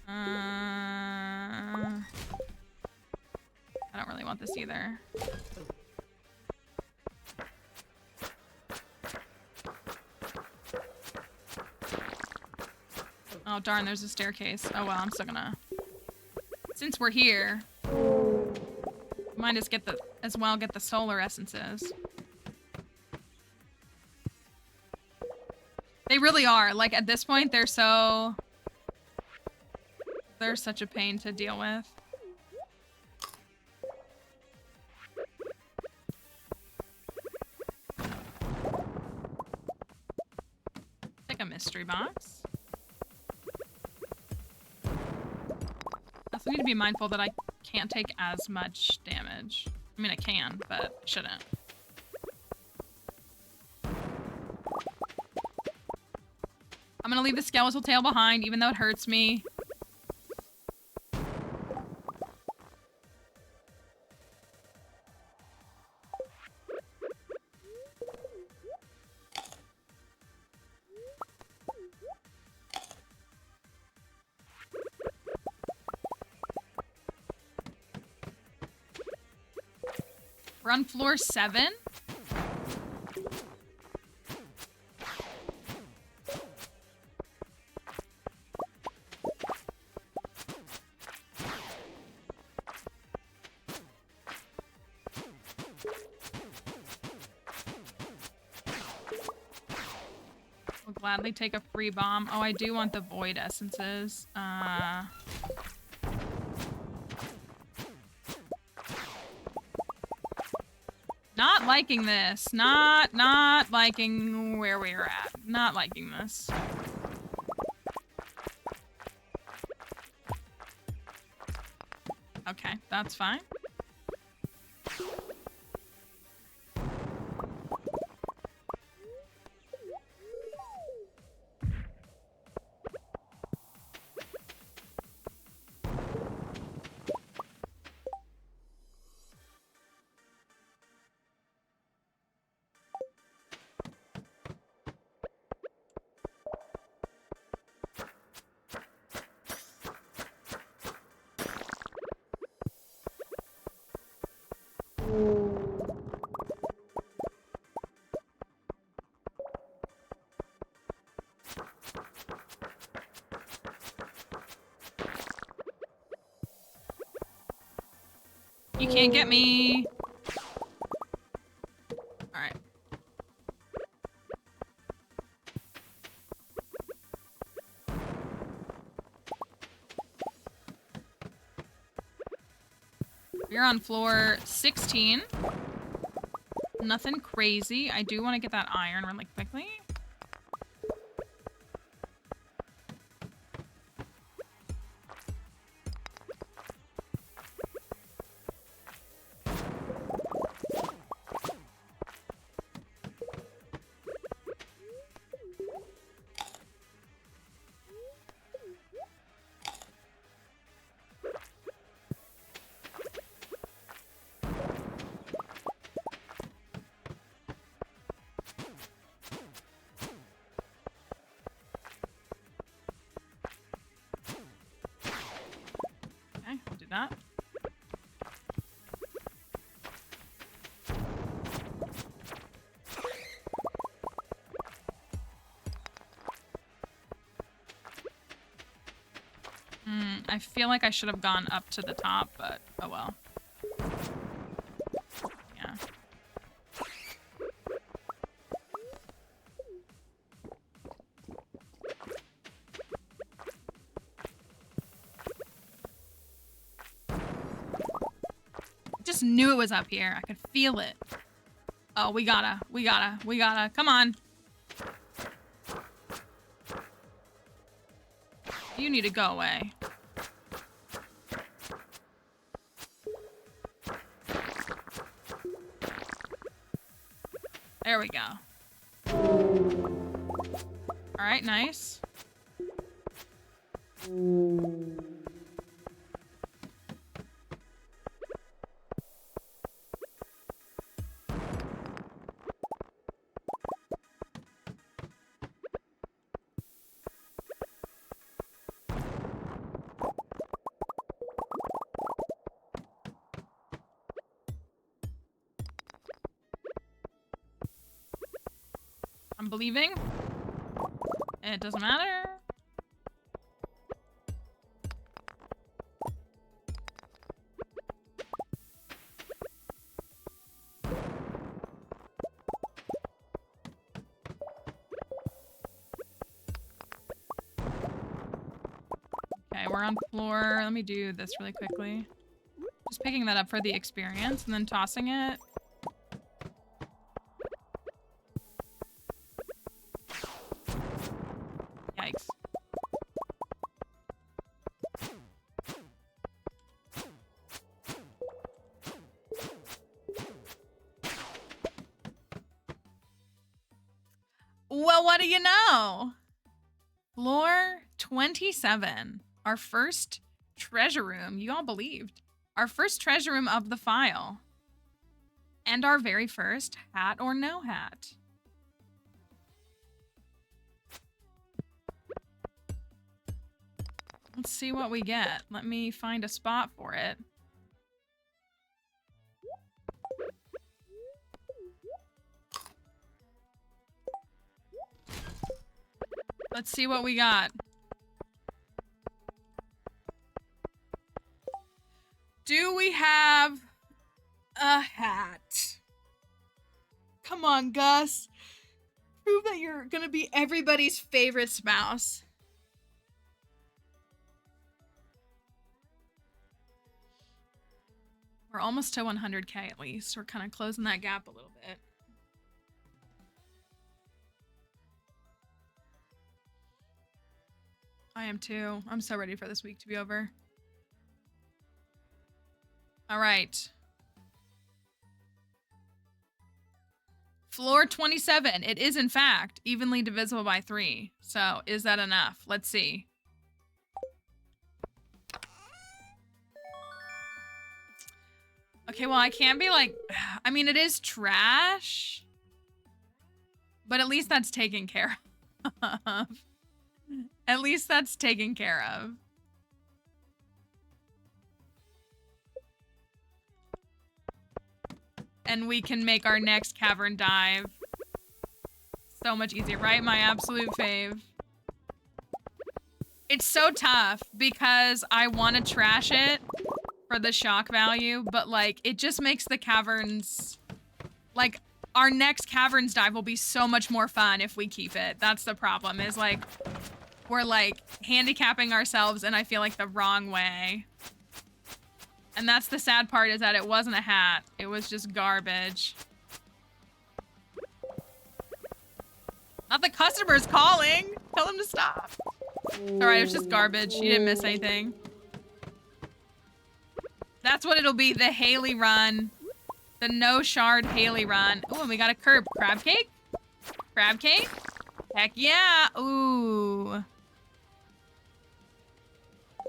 I don't really want this either. Oh, darn, there's a staircase. Oh, well, I'm still gonna... Since we're here, might as well get the solar essences. They really are. Like, at this point, they're such a pain to deal with. Take a mystery box. I also need to be mindful that I can't take as much damage. I mean, I can, but I shouldn't. I'm gonna leave the skeletal tail behind, even though it hurts me. We're on floor 7. We'll gladly take a free bomb. Oh, I do want the void essences. Not liking this. Not liking where we're at. Not liking this. Okay, that's fine. You can't get me. All right. We're on floor 16. Nothing crazy. I do want to get that iron really quickly. That. I feel like I should have gone up to the top, but oh well. Yeah. Just knew it was up here. I could feel it. Oh, we gotta. Come on. You need to go away. There we go. All right, nice. I'm believing. It doesn't matter. we're on floor. Let me do this really quickly. Just picking that up for the experience and then tossing it. Yikes. Well, what do you know? Floor 27. Our first treasure room. You all believed. Our first treasure room of the file. And our very first hat or no hat. Let's see what we get. Let me find a spot for it. Let's see what we got. Do we have a hat? Come on, Gus. Prove that you're gonna be everybody's favorite spouse. We're almost to 100K at least. We're kind of closing that gap a little bit. I am too. I'm so ready for this week to be over. All right. Floor 27. It is, in fact, evenly divisible by 3. So, is that enough? Let's see. Okay, well, I can't be like... I mean, it is trash. But at least that's taken care of. At least that's taken care of. And we can make our next cavern dive so much easier, right? My absolute fave. It's so tough because I want to trash it for the shock value, but like it just makes the caverns, like our next caverns dive will be so much more fun if we keep it. That's the problem, is like we're like handicapping ourselves and I feel like the wrong way. And that's the sad part, is that it wasn't a hat. It was just garbage. Not the customer's calling. Tell them to stop. All right, it's just garbage. You didn't miss anything. That's what it'll be, the Haley run. The no shard Haley run. Ooh, and we got a curb. Crab cake? Crab cake? Heck yeah. Ooh.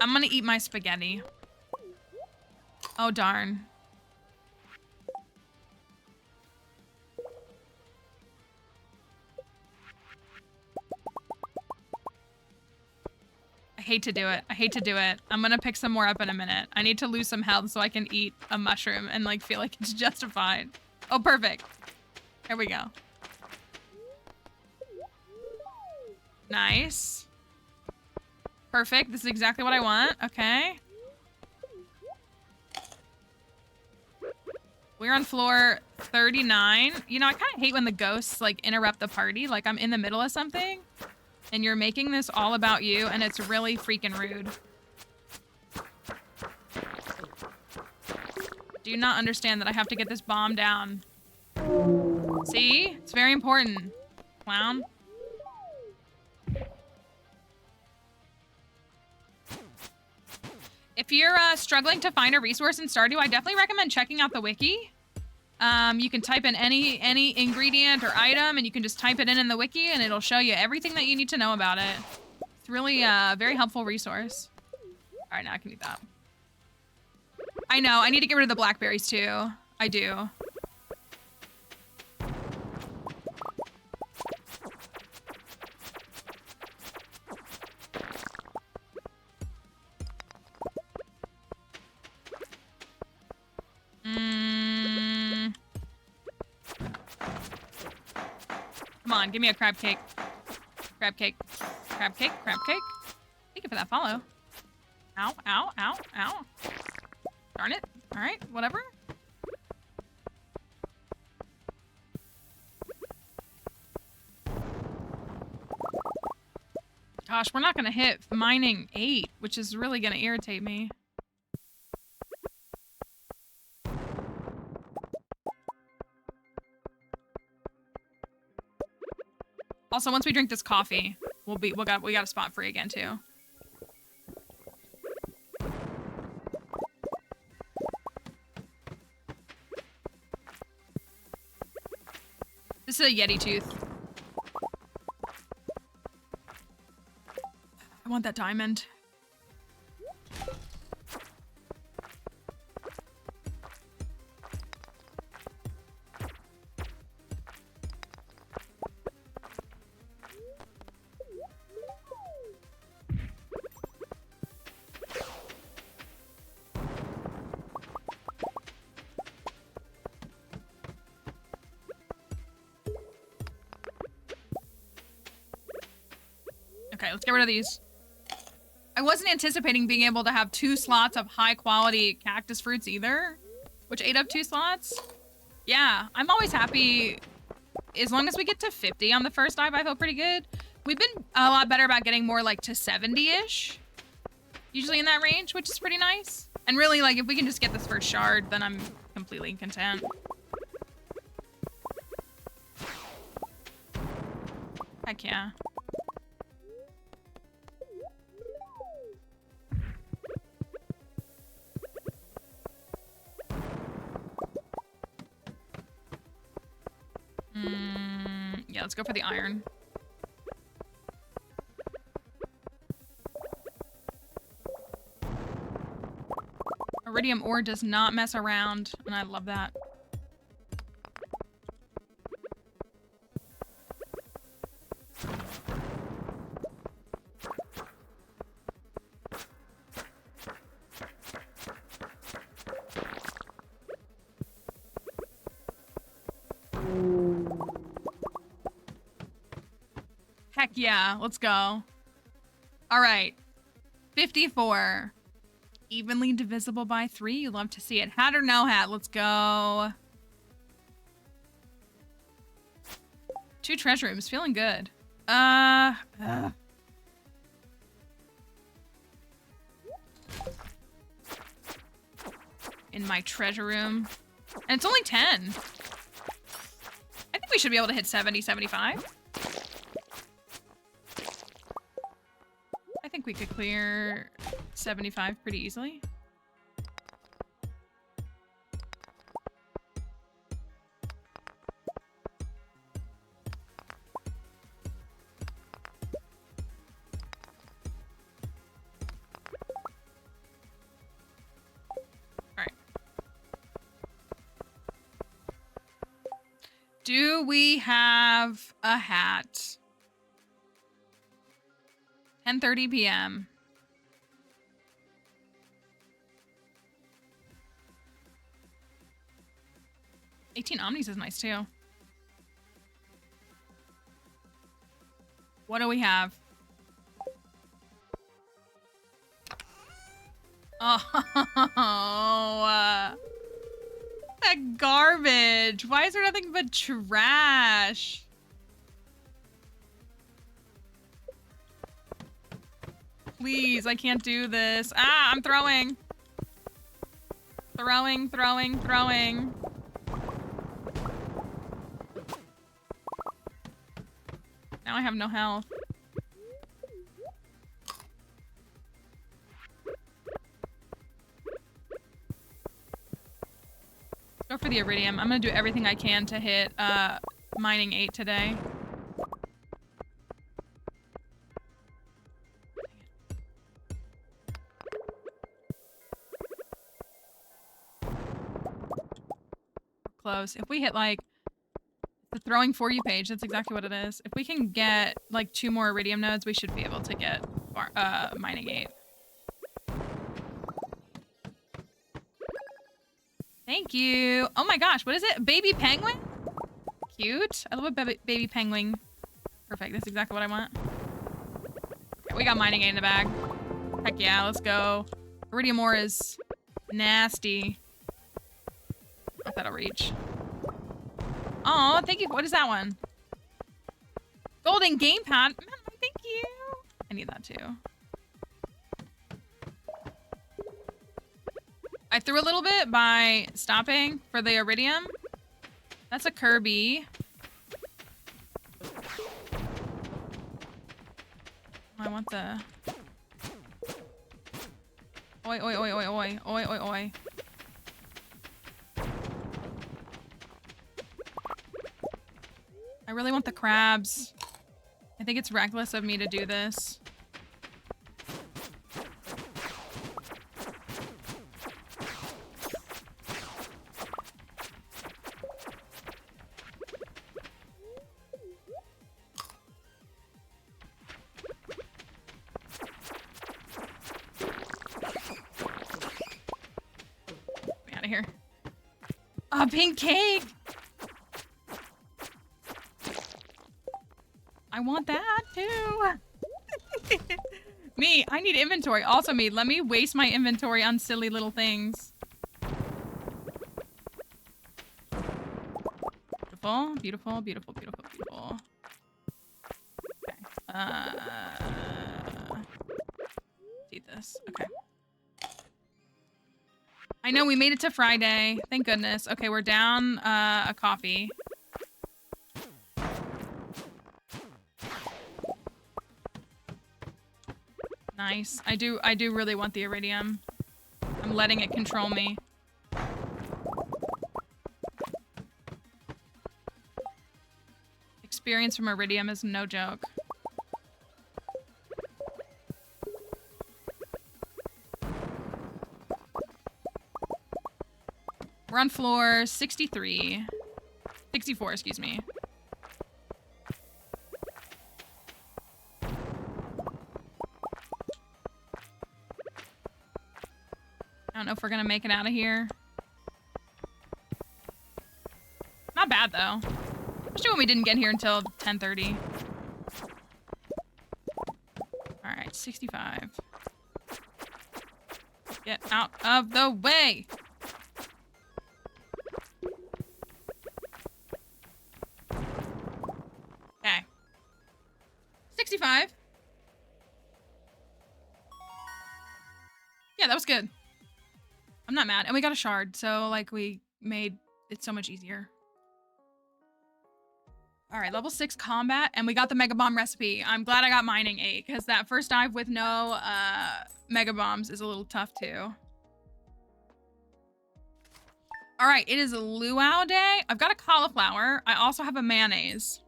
I'm gonna eat my spaghetti. Oh, darn. I hate to do it. I hate to do it. I'm gonna pick some more up in a minute. I need to lose some health so I can eat a mushroom and like feel like it's justified. Oh, perfect. Here we go. Nice. Perfect. This is exactly what I want. Okay. We're on floor 39. You know, I kind of hate when the ghosts like interrupt the party. Like I'm in the middle of something and you're making this all about you and it's really freaking rude. Do you not understand that I have to get this bomb down? See? It's very important. Clown. If you're struggling to find a resource in Stardew, I definitely recommend checking out the wiki. You can type in any ingredient or item, and you can just type it in the wiki, and it'll show you everything that you need to know about it. It's really a very helpful resource. All right, now I can eat that. I know, I need to get rid of the blackberries too. I do. Come on, give me a crab cake. Crab cake. Crab cake. Crab cake. Thank you for that follow. Ow, ow, ow, ow. Darn it. All right, whatever. Gosh, we're not gonna hit mining 8, which is really gonna irritate me. Also, once we drink this coffee, we got a spot free again too. This is a Yeti tooth. I want that diamond. Okay, let's get rid of these. I wasn't anticipating being able to have 2 slots of high quality cactus fruits either, which ate up 2 slots. Yeah, I'm always happy as long as we get to 50 on the first dive. I feel pretty good. We've been a lot better about getting more like to 70-ish, usually in that range, which is pretty nice. And really, like, if we can just get this first shard, then I'm completely content. Heck yeah. Yeah, let's go for the iron. Iridium ore does not mess around, and I love that. Heck yeah, let's go. All right, 54. Evenly divisible by 3. You love to see it. Hat or no hat, let's go. 2 treasure rooms, feeling good. In my treasure room. And it's only 10. I think we should be able to hit 70, 75. I think we could clear 75 pretty easily. All right. Do we have a hat? 10:30 p.m. 18 omnis is nice too. What do we have? Oh, that garbage. Why is there nothing but trash? Please, I can't do this. Ah, I'm throwing. Throwing. Now I have no health. Go for the iridium. I'm gonna do everything I can to hit mining 8 today. Close. If we hit like the throwing for you page, that's exactly what it is. If we can get like 2 more iridium nodes, we should be able to get mining 8. Thank you. Oh my gosh, what is it? Baby penguin? Cute. I love a baby penguin. Perfect. That's exactly what I want. Okay, we got mining 8 in the bag. Heck yeah, let's go. Iridium ore is nasty. I hope that'll reach. Oh, thank you. What is that one? Golden gamepad. Thank you. I need that too. I threw a little bit by stopping for the iridium. That's a Kirby. I want the... Oi, oi, oi, oi, oi, oi, oi, oi. I really want the crabs. I think it's reckless of me to do this. Get me out of here. A pink cake! I want that too. Me, I need inventory. Also me, let me waste my inventory on silly little things. Beautiful, beautiful, beautiful, beautiful, beautiful. Okay. Eat this. Okay. I know we made it to Friday. Thank goodness. Okay, we're down a coffee. Nice. I do really want the iridium. I'm letting it control me. Experience from iridium is no joke. We're on floor 63. 64, excuse me. I don't know if we're gonna make it out of here. Not bad though. Especially when we didn't get here until 10:30. Alright, 65. Get out of the way! Okay. 65. Yeah, that was good. I'm not mad. And we got a shard, so, like, we made it so much easier. All right, level 6 combat, and we got the Mega Bomb recipe. I'm glad I got mining 8, because that first dive with no Mega Bombs is a little tough, too. All right, it is luau day. I've got a cauliflower. I also have a mayonnaise.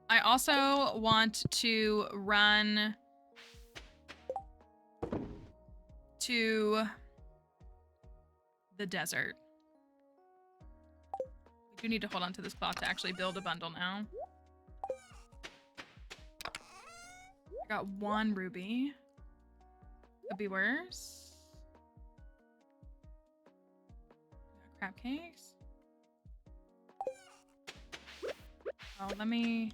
I also want to run to the desert. We do need to hold on to this cloth to actually build a bundle now. I got 1 ruby. Could be worse. Crab cakes. Oh, let me...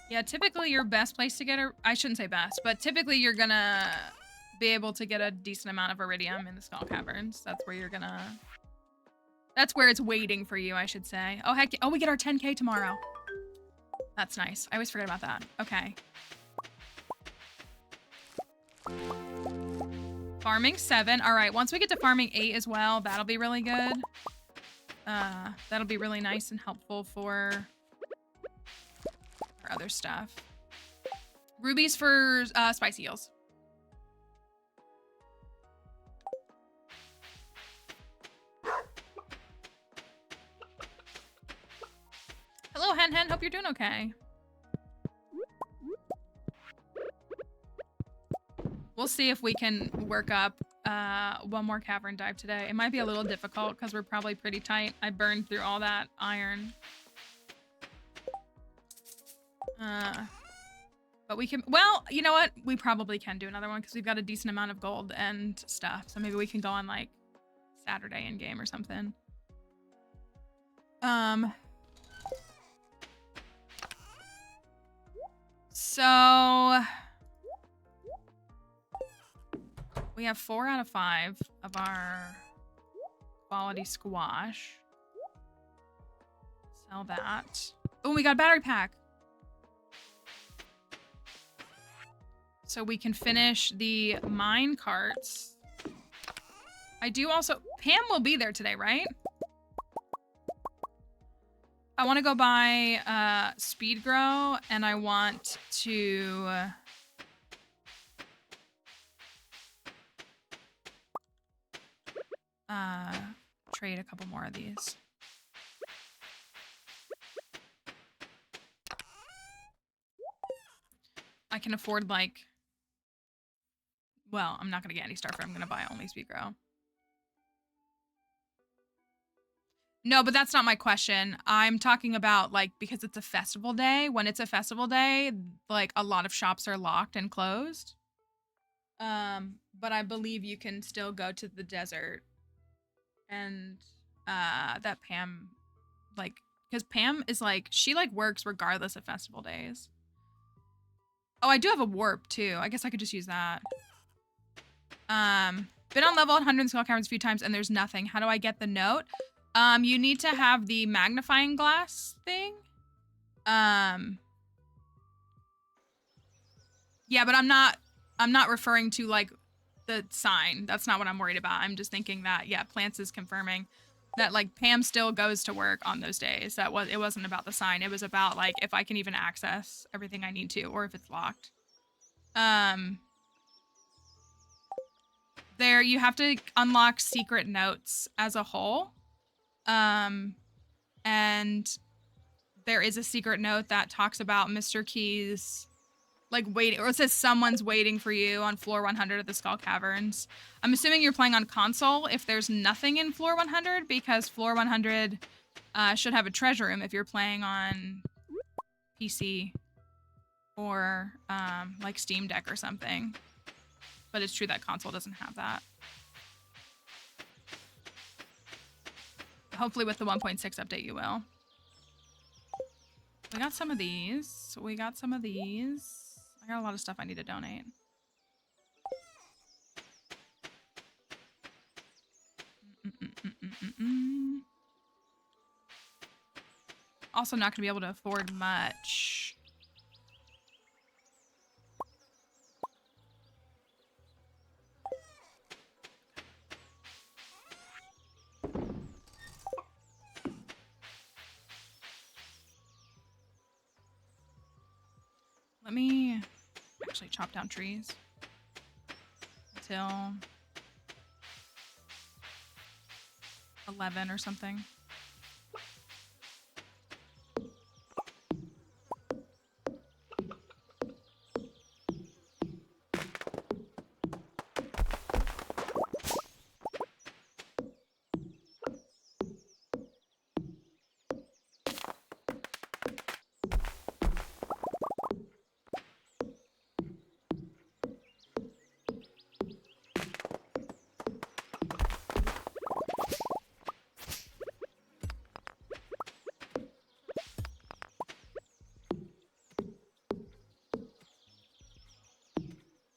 Yeah, typically your best place to get a... I shouldn't say best, but typically you're gonna be able to get a decent amount of iridium in the Skull Caverns. That's where you're gonna... That's where it's waiting for you, I should say. Oh, heck... Oh, we get our 10K tomorrow. That's nice. I always forget about that. Okay. Farming 7. All right, once we get to farming 8 as well, that'll be really good. That'll be really nice and helpful for... other stuff. Rubies for spicy eels. Hello, Hen Hen. Hope you're doing okay. We'll see if we can work up 1 more cavern dive today. It might be a little difficult because we're probably pretty tight. I burned through all that iron. But we can, well, you know what? We probably can do another one because we've got a decent amount of gold and stuff. So maybe we can go on like Saturday in game or something. So We have 4 out of 5 of our quality squash. Sell that. Oh, we got a battery pack. So we can finish the mine carts. I do also... Pam will be there today, right? I want to go buy Speed Grow, and I want to... trade a couple more of these. I can afford, like... Well, I'm not going to get any Starfruit. I'm going to buy only Speed Grow. No, but that's not my question. I'm talking about, like, because it's a festival day. When it's a festival day, like, a lot of shops are locked and closed. But I believe you can still go to the desert. And, that Pam, like, because Pam is, like, she, like, works regardless of festival days. Oh, I do have a warp, too. I guess I could just use that. Been on level 100 in Skull Caverns a few times, and there's nothing. How do I get the note? You need to have the magnifying glass thing. Yeah, but I'm not referring to, like, the sign. That's not what I'm worried about. I'm just thinking that, yeah, Plants is confirming that, like, Pam still goes to work on those days. It wasn't about the sign. It was about, like, if I can even access everything I need to, or if it's locked. There, you have to unlock secret notes as a whole. And there is a secret note that talks about Mr. Key's, like, waiting, or it says someone's waiting for you on floor 100 of the Skull Caverns. I'm assuming you're playing on console if there's nothing in floor 100, because floor 100 should have a treasure room if you're playing on PC or, like, Steam Deck or something. But it's true that console doesn't have that. Hopefully with the 1.6 update you will. We got some of these. We got some of these. I got a lot of stuff I need to donate. Also not gonna be able to afford much. Let me actually chop down trees until 11 or something.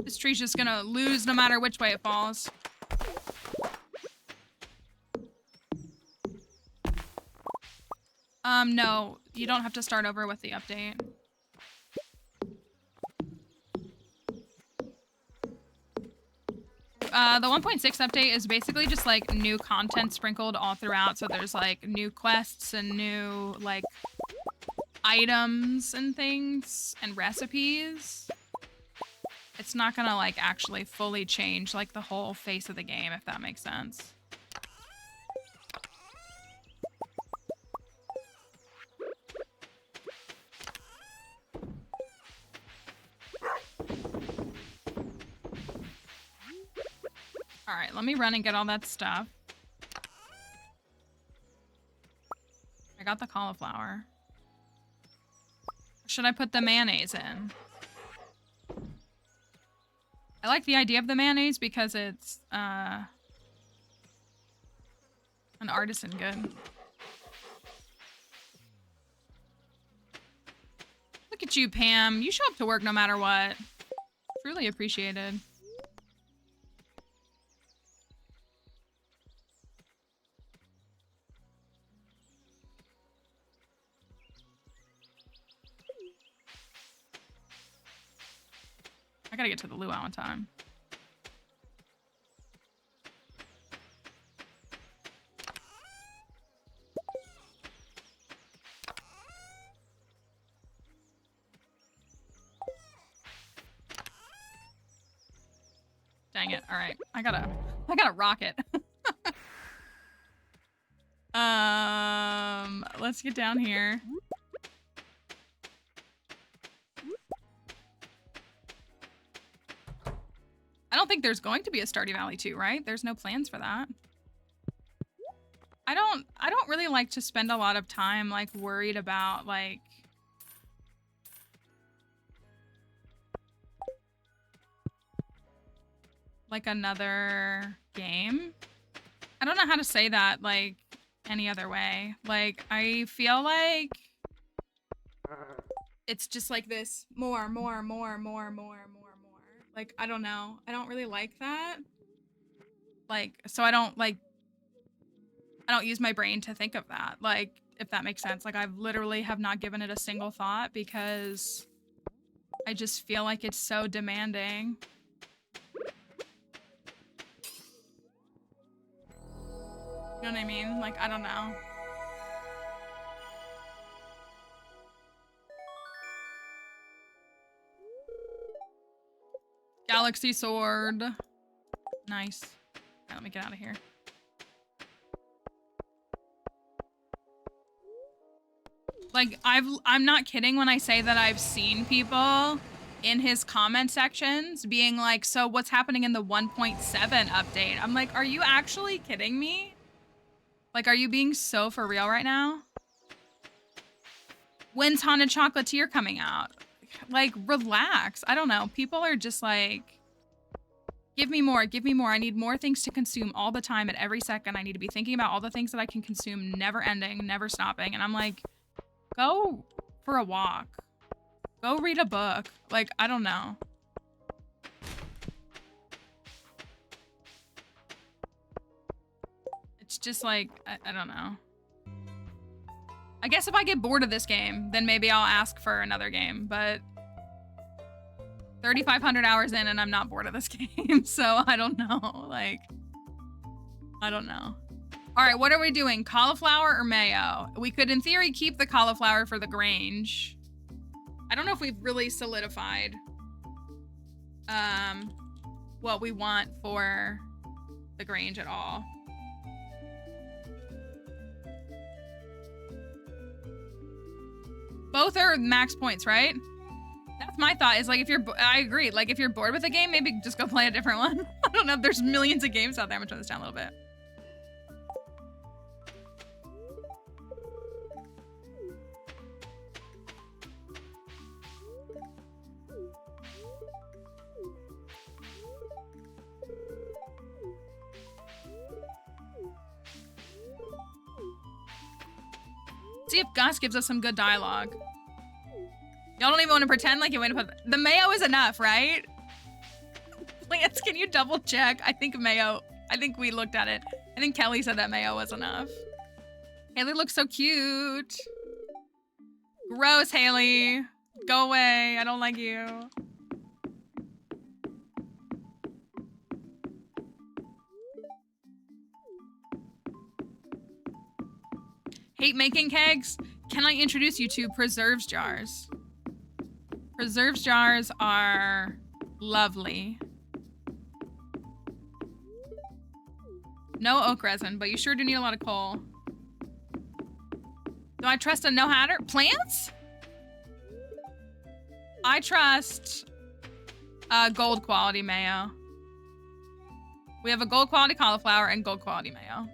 This tree's just gonna lose no matter which way it falls. No, you don't have to start over with the update. The 1.6 update is basically just, like, new content sprinkled all throughout. So there's, like, new quests and new, like, items and things and recipes. It's not gonna, like, actually fully change, like, the whole face of the game, if that makes sense. Alright, let me run and get all that stuff. I got the cauliflower. Should I put the mayonnaise in? I like the idea of the mayonnaise because it's, an artisan good. Look at you, Pam. You show up to work no matter what. Truly appreciated. gotta get to the luau in time. Dang it. All right. I gotta rocket. Let's get down here. I don't think there's going to be a Stardew Valley 2, right? There's no plans for that. I don't really like to spend a lot of time like worried about like another game. I don't know how to say that like any other way. Like I feel like it's just like this more. Like I don't know. I don't really like that. Like so I don't use my brain to think of that. Like if that makes sense. Like I've literally have not given it a single thought because I just feel like it's so demanding. You know what I mean? Like, I don't know. Galaxy sword. Nice. Right, let me get out of here. Like, I'm not kidding when I say that I've seen people in his comment sections being like, so what's happening in the 1.7 update? I'm like, are you actually kidding me? Like, are you being so for real right now? When's Haunted Chocolatier coming out? Like, relax. I don't know. People are just like, give me more, give me more. I need more things to consume all the time at every second. I need to be thinking about all the things that I can consume, never ending, never stopping. And I'm like, go for a walk. Go read a book. Like, I don't know. It's just like, I don't know. I guess if I get bored of this game, then maybe I'll ask for another game, but 3,500 hours in and I'm not bored of this game, so I don't know. Like, I don't know. All right, what are we doing? Cauliflower or mayo? We could, in theory, keep the cauliflower for the Grange. I don't know if we've really solidified what we want for the Grange at all. Both are max points, right? That's my thought, is like if you're, I agree. Like if you're bored with a game, maybe just go play a different one. I don't know, there's millions of games out there. I'm gonna turn this down a little bit. See if Gus gives us some good dialogue. Y'all don't even want to pretend like you want to put... The mayo is enough, right? Lance, can you double check? I think mayo... I think we looked at it. I think Kelly said that mayo was enough. Haley looks so cute. Gross, Haley. Go away. I don't like you. Hate making kegs? Can I introduce you to preserves jars? Preserves jars are lovely. No oak resin, but you sure do need a lot of coal. Do I trust a no-hatter? Plants? I trust gold quality mayo. We have a gold quality cauliflower and gold quality mayo.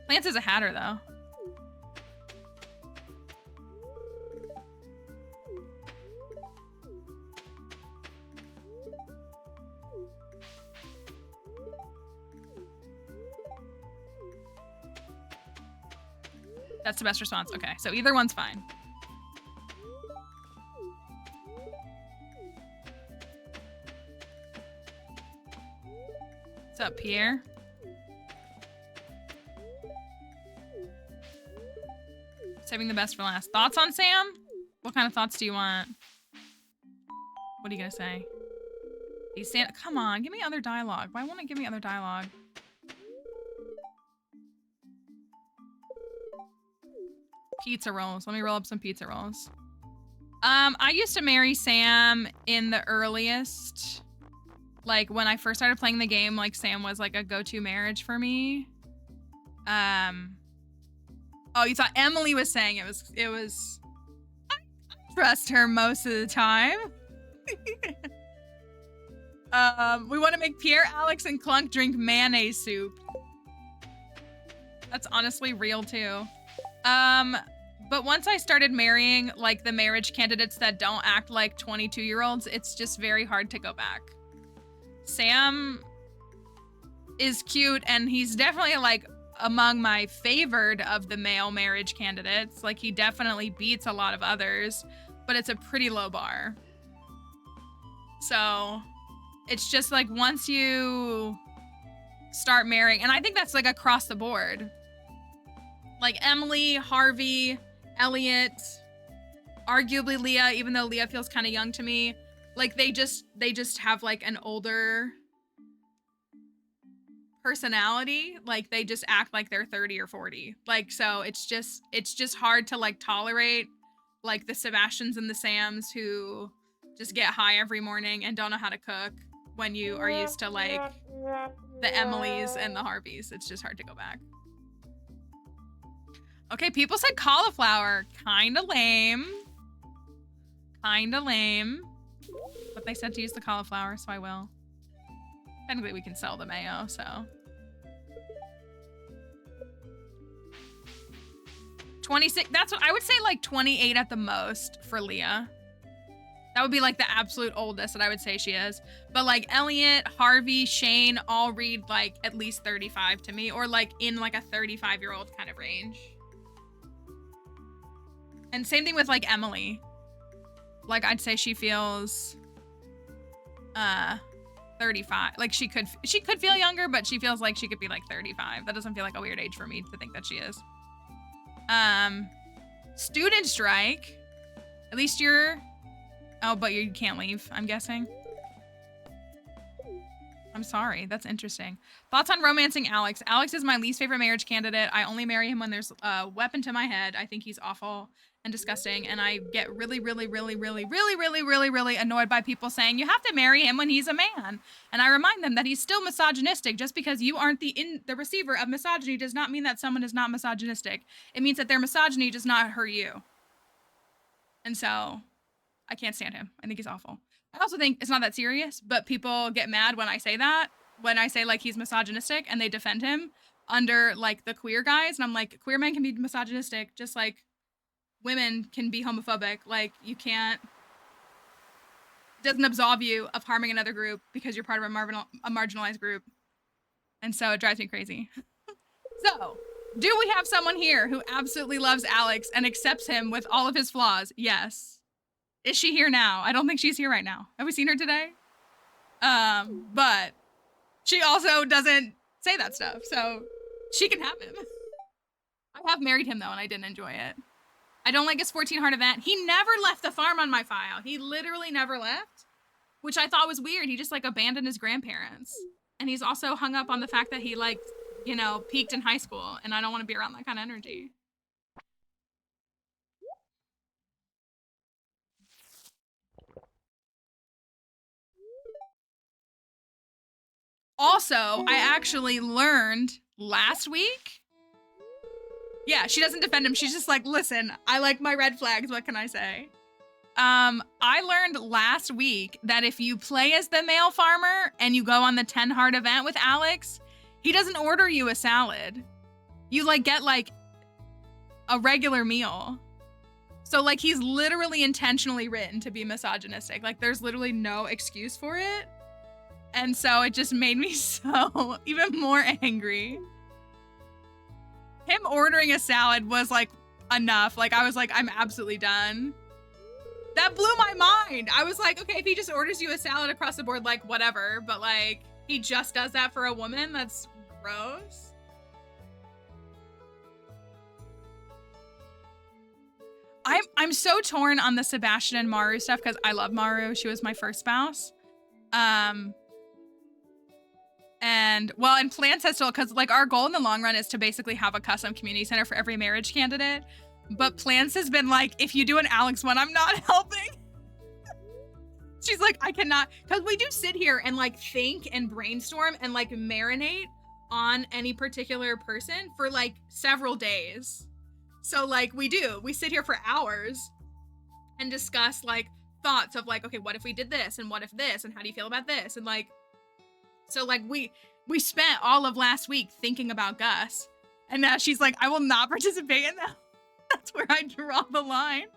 Plants is a hatter, though. That's the best response. Okay, so either one's fine. What's up, Pierre? Saving the best for last. Thoughts on Sam? What kind of thoughts do you want? What are you gonna say? He's saying, come on, give me other dialogue. Why won't it give me other dialogue? Pizza rolls. Let me roll up some pizza rolls. I used to marry Sam in the earliest, like when I first started playing the game, like Sam was like a go-to marriage for me. Oh, you thought Emily was saying it was, I trust her most of the time. We want to make Pierre, Alex, and Clunk drink mayonnaise soup. That's honestly real too. But once I started marrying like the marriage candidates that don't act like 22-year-olds, it's just very hard to go back. Sam is cute and he's definitely like among my favored of the male marriage candidates. Like he definitely beats a lot of others, but it's a pretty low bar. So it's just like once you start marrying, and I think that's like across the board. Like Emily, Harvey, Elliot, arguably Leah, even though Leah feels kind of young to me. Like they just have like an older personality. Like they just act like they're 30 or 40. Like, so it's just hard to like tolerate like the Sebastians and the Sams who just get high every morning and don't know how to cook when you are used to like the Emilys and the Harveys. It's just hard to go back. Okay, people said cauliflower. Kinda lame. Kinda lame. But they said to use the cauliflower, so I will. Technically, we can sell the mayo, so. 26, that's what I would say, like 28 at the most for Leah. That would be like the absolute oldest that I would say she is. But like Elliot, Harvey, Shane all read like at least 35 to me, or like in like a 35-year-old kind of range. And same thing with like Emily. Like I'd say she feels 35. Like she could feel younger, but she feels like she could be like 35. That doesn't feel like a weird age for me to think that she is. Student strike. At least you're, oh, but you can't leave, I'm guessing. I'm sorry, that's interesting. Thoughts on romancing Alex? Alex is my least favorite marriage candidate. I only marry him when there's a weapon to my head. I think he's awful and disgusting, and I get really annoyed by people saying you have to marry him when he's a man. And I remind them that he's still misogynistic. Just because you aren't the receiver of misogyny does not mean that someone is not misogynistic. It means that their misogyny does not hurt you. And so I can't stand him. I think he's awful. I also think it's not that serious, but people get mad when I say that, when I say like he's misogynistic, and they defend him under like the queer guys. And I'm like, queer men can be misogynistic just like women can be homophobic. Like you can't, it doesn't absolve you of harming another group because you're part of a marginalized group. And so it drives me crazy. So, do we have someone here who absolutely loves Alex and accepts him with all of his flaws? Yes. Is she here now? I don't think she's here right now. Have we seen her today? But she also doesn't say that stuff, so she can have him. I have married him though, and I didn't enjoy it. I don't like his 14 heart event. He never left the farm on my file. He literally never left, which I thought was weird. He just like abandoned his grandparents. And he's also hung up on the fact that he like, you know, peaked in high school, and I don't want to be around that kind of energy. Also, I actually learned last week. Yeah, she doesn't defend him. She's just like, listen, I like my red flags. What can I say? I learned last week that if you play as the male farmer and you go on the 10 heart event with Alex, he doesn't order you a salad. You like get like a regular meal. So like he's literally intentionally written to be misogynistic. Like there's literally no excuse for it. And so it just made me so even more angry. Him ordering a salad was like enough. Like I was like, I'm absolutely done. That blew my mind. I was like, okay, if he just orders you a salad across the board, like whatever. But like he just does that for a woman? That's gross. I'm so torn on the Sebastian and Maru stuff because I love Maru. She was my first spouse. And Plan says still, because like our goal in the long run is to basically have a custom community center for every marriage candidate. But Plants has been like, if you do an Alex one, I'm not helping. She's like, I cannot, because we do sit here and like think and brainstorm and like marinate on any particular person for like several days. So like we sit here for hours and discuss like thoughts of like, okay, what if we did this and what if this and how do you feel about this? And like, so like we spent all of last week thinking about Gus, and now she's like, I will not participate in that. That's where I draw the line.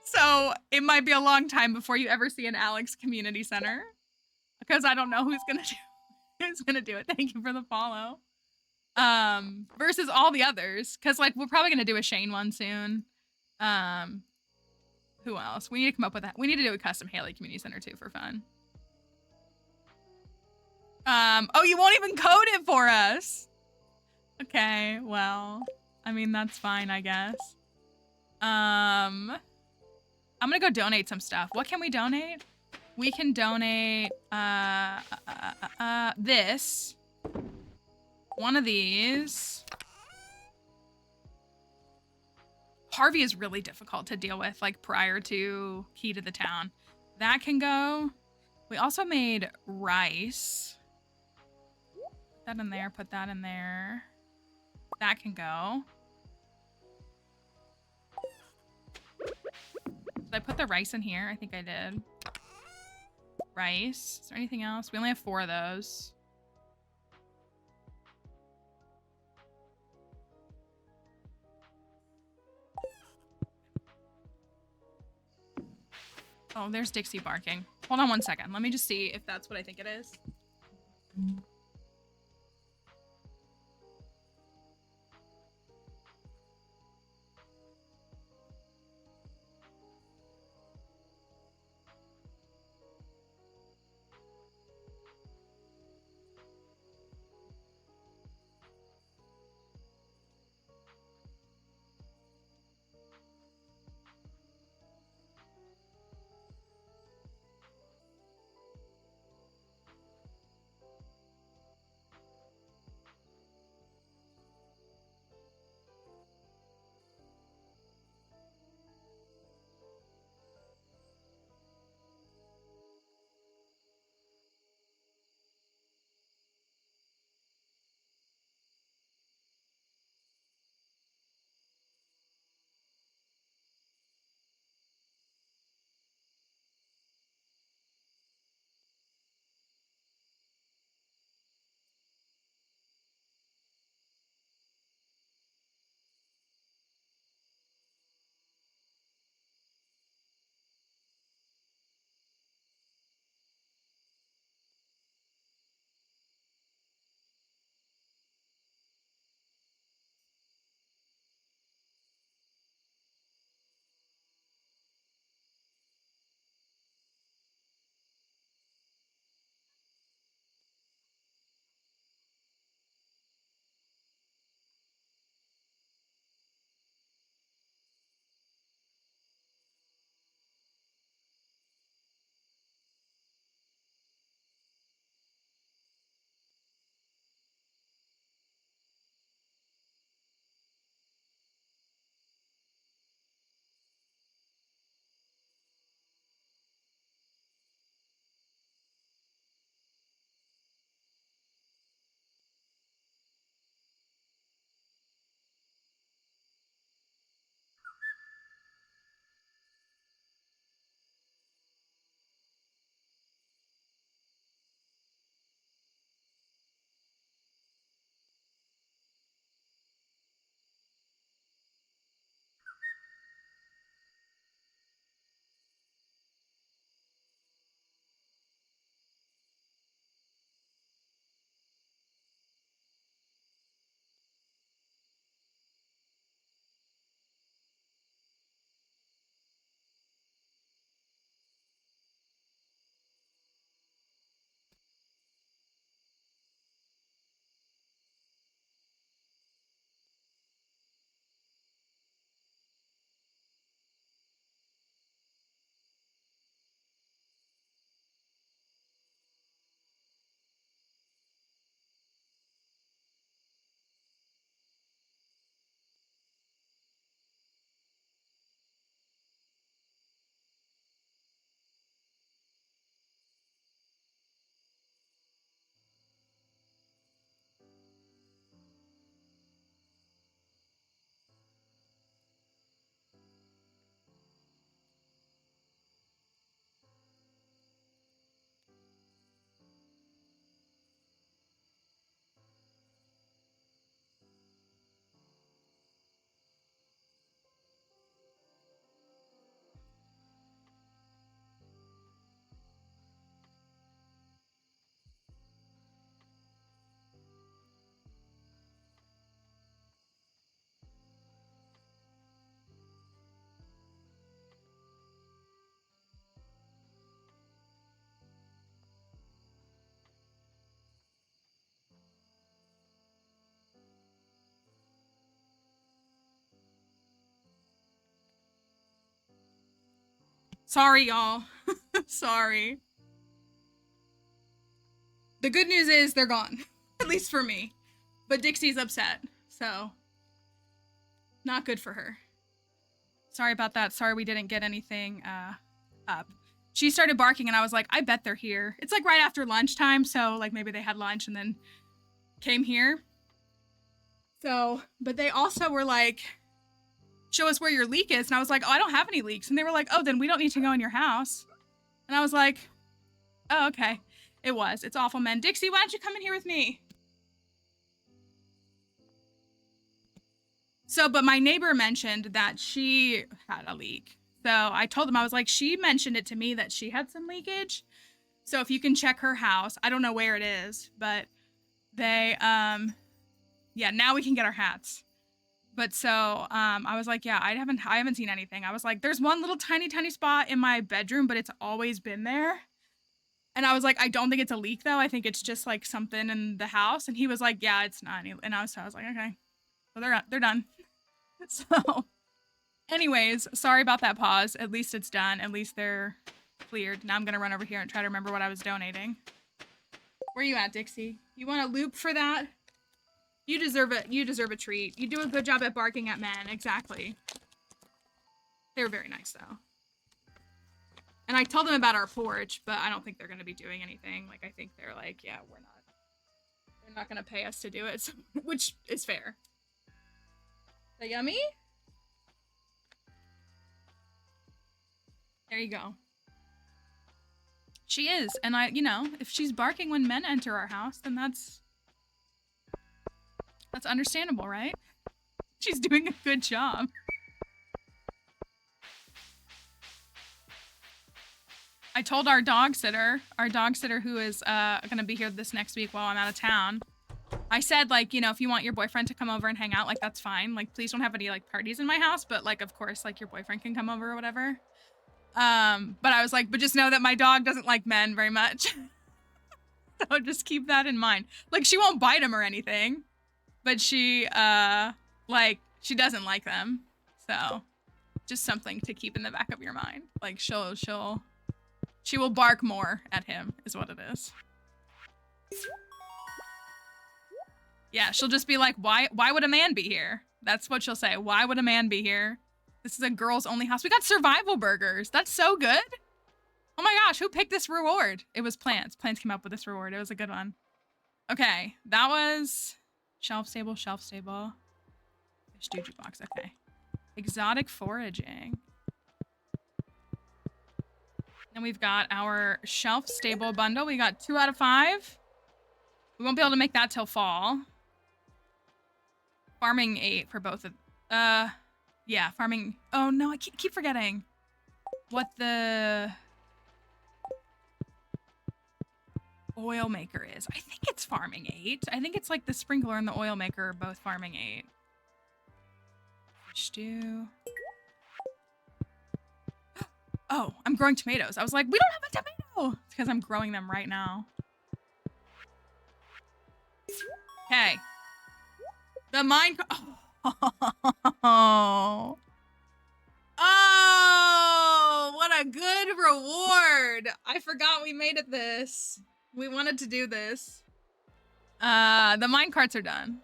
So it might be a long time before you ever see an Alex community center, because I don't know who's gonna do it. Thank you for the follow. Versus all the others, because like we're probably gonna do a Shane one soon. Who else? We need to come up with that. We need to do a custom Haley community center too for fun. Oh, you won't even code it for us. Okay, well, I mean, that's fine, I guess. I'm gonna go donate some stuff. What can we donate? We can donate, this. One of these. Harvey is really difficult to deal with, like, prior to Key to the Town. That can go. We also made rice. Put that in there, put that in there. That can go. Did I put the rice in here? I think I did. Rice. Is there anything else? We only have 4 of those. Oh, there's Dixie barking. Hold on one second. Let me just see if that's what I think it is. Sorry, y'all. Sorry. The good news is they're gone. At least for me. But Dixie's upset, so not good for her. Sorry about that. Sorry we didn't get anything up. She started barking and I was like, I bet they're here. It's like right after lunchtime, so like maybe they had lunch and then came here. So, but they also were like, show us where your leak is. And I was like, oh, I don't have any leaks. And they were like, oh, then we don't need to go in your house. And I was like, oh, okay. It was. It's awful, men. Dixie, why don't you come in here with me? So, but my neighbor mentioned that she had a leak. So I told them, I was like, she mentioned it to me that she had some leakage. So if you can check her house, I don't know where it is, but they, yeah, now we can get our hats. But so, I was like, yeah, I haven't seen anything. I was like, there's one little tiny spot in my bedroom, but it's always been there. And I was like, I don't think it's a leak though. I think it's just like something in the house. And he was like, yeah, it's not any. And I was like, okay, so they're done. So anyways, sorry about that pause. At least it's done. At least they're cleared. Now I'm going to run over here and try to remember what I was donating. Where you at, Dixie? You want a loop for that? You deserve it. You deserve a treat. You do a good job at barking at men. Exactly. They were very nice though. And I told them about our porch, but I don't think they're going to be doing anything. Like, I think they're like, yeah, they're not going to pay us to do it, so, which is fair. Is that yummy? There you go. She is. And I, you know, if she's barking when men enter our house, then that's understandable, right? She's doing a good job. I told our dog sitter who is going to be here this next week while I'm out of town, I said, like, you know, if you want your boyfriend to come over and hang out, like, that's fine. Like, please don't have any, like, parties in my house. But, like, of course, like, your boyfriend can come over or whatever. But I was like, but just know that my dog doesn't like men very much. So just keep that in mind. Like, she won't bite him or anything. But she, like, she doesn't like them. So just something to keep in the back of your mind. Like, she will bark more at him, is what it is. Yeah, she'll just be like, why would a man be here? That's what she'll say. Why would a man be here? This is a girls only house. We got survival burgers. That's so good. Oh my gosh, who picked this reward? It was Plants. Plants came up with this reward. It was a good one. Okay, that was shelf stable. Fish doojie box, okay. Exotic foraging. Then we've got our shelf stable bundle. We got 2 out of 5. We won't be able to make that till fall. Farming 8 for both of, yeah, farming. Oh no, I keep forgetting what the oil maker is. I think it's farming 8. I think it's like the sprinkler and the oil maker are both farming 8. Stew. Oh, I'm growing tomatoes. I was like, we don't have a tomato. It's because I'm growing them right now. Okay. The mine. Oh. Oh, what a good reward. I forgot we made it this. We wanted to do this. The mine carts are done.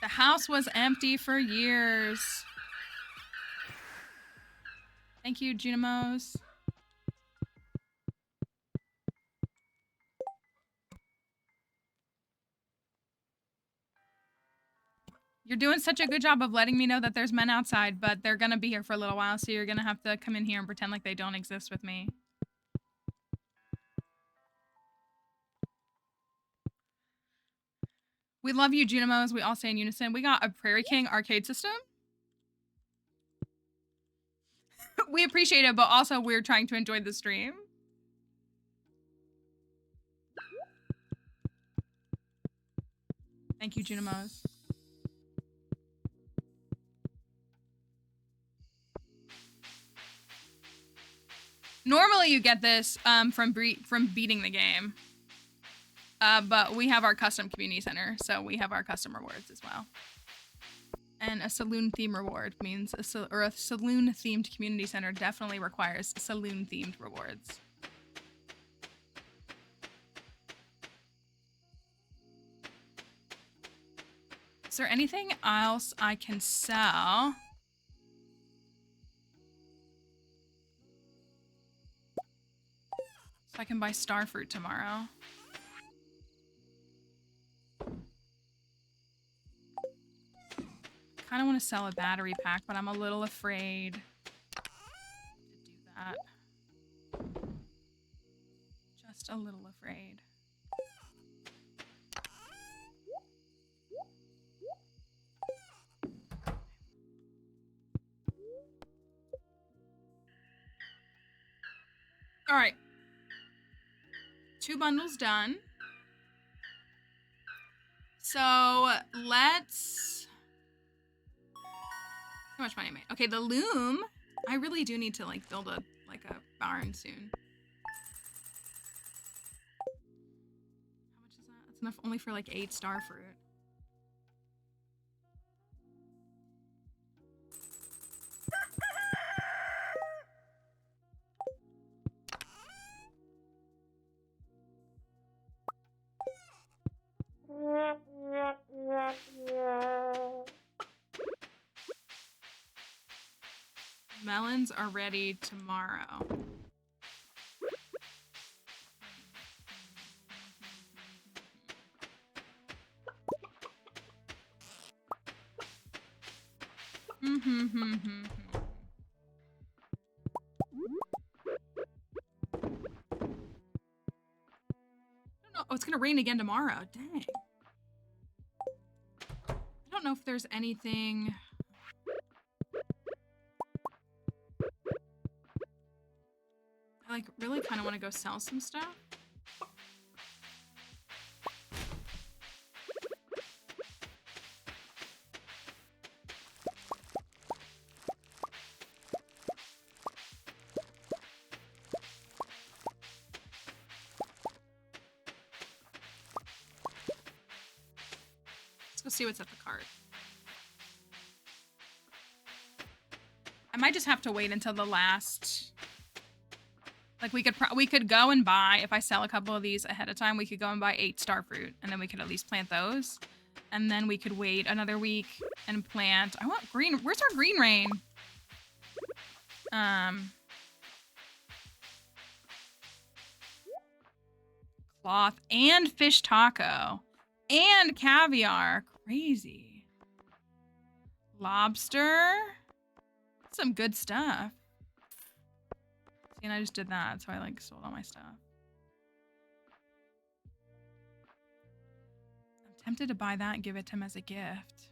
The house was empty for years. Thank you, Junimos. You're doing such a good job of letting me know that there's men outside, but they're gonna be here for a little while, so you're gonna have to come in here and pretend like they don't exist with me. We love you, Junimos. We all say in unison. We got a Prairie King arcade system. We appreciate it, but also we're trying to enjoy the stream. Thank you, Junimos. Normally you get this from beating the game. But we have our custom community center, so we have our custom rewards as well. And a saloon theme reward means a saloon themed community center definitely requires saloon themed rewards. Is there anything else I can sell? So I can buy star fruit tomorrow. I kind of want to sell a battery pack, but I'm a little afraid to do that. Just a little afraid. All right. 2 bundles done. So let's... How much money I made? Okay, the loom. I really do need to like build a barn soon. How much is that? That's enough only for like 8 star fruit. Melons are ready tomorrow. Oh, it's gonna rain again tomorrow. Dang. I don't know if there's anything. I like really kind of want to go sell some stuff. Let's go see what's at the cart. I might just have to wait until the last. Like we could go and buy, if I sell a couple of these ahead of time, we could go and buy 8 star fruit and then we could at least plant those. And then we could wait another week and plant. I want green. Where's our green rain? Cloth and fish taco and caviar. Crazy. Lobster. Some good stuff. And I just did that, so I like sold all my stuff. I'm tempted to buy that and give it to him as a gift.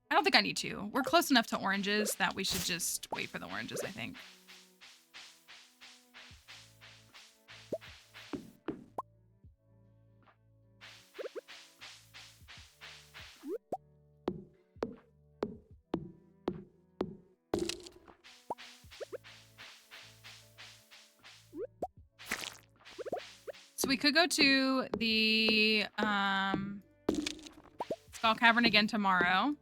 I don't think I need to. We're close enough to oranges that we should just wait for the oranges, I think. So we could go to the Skull Cavern again tomorrow.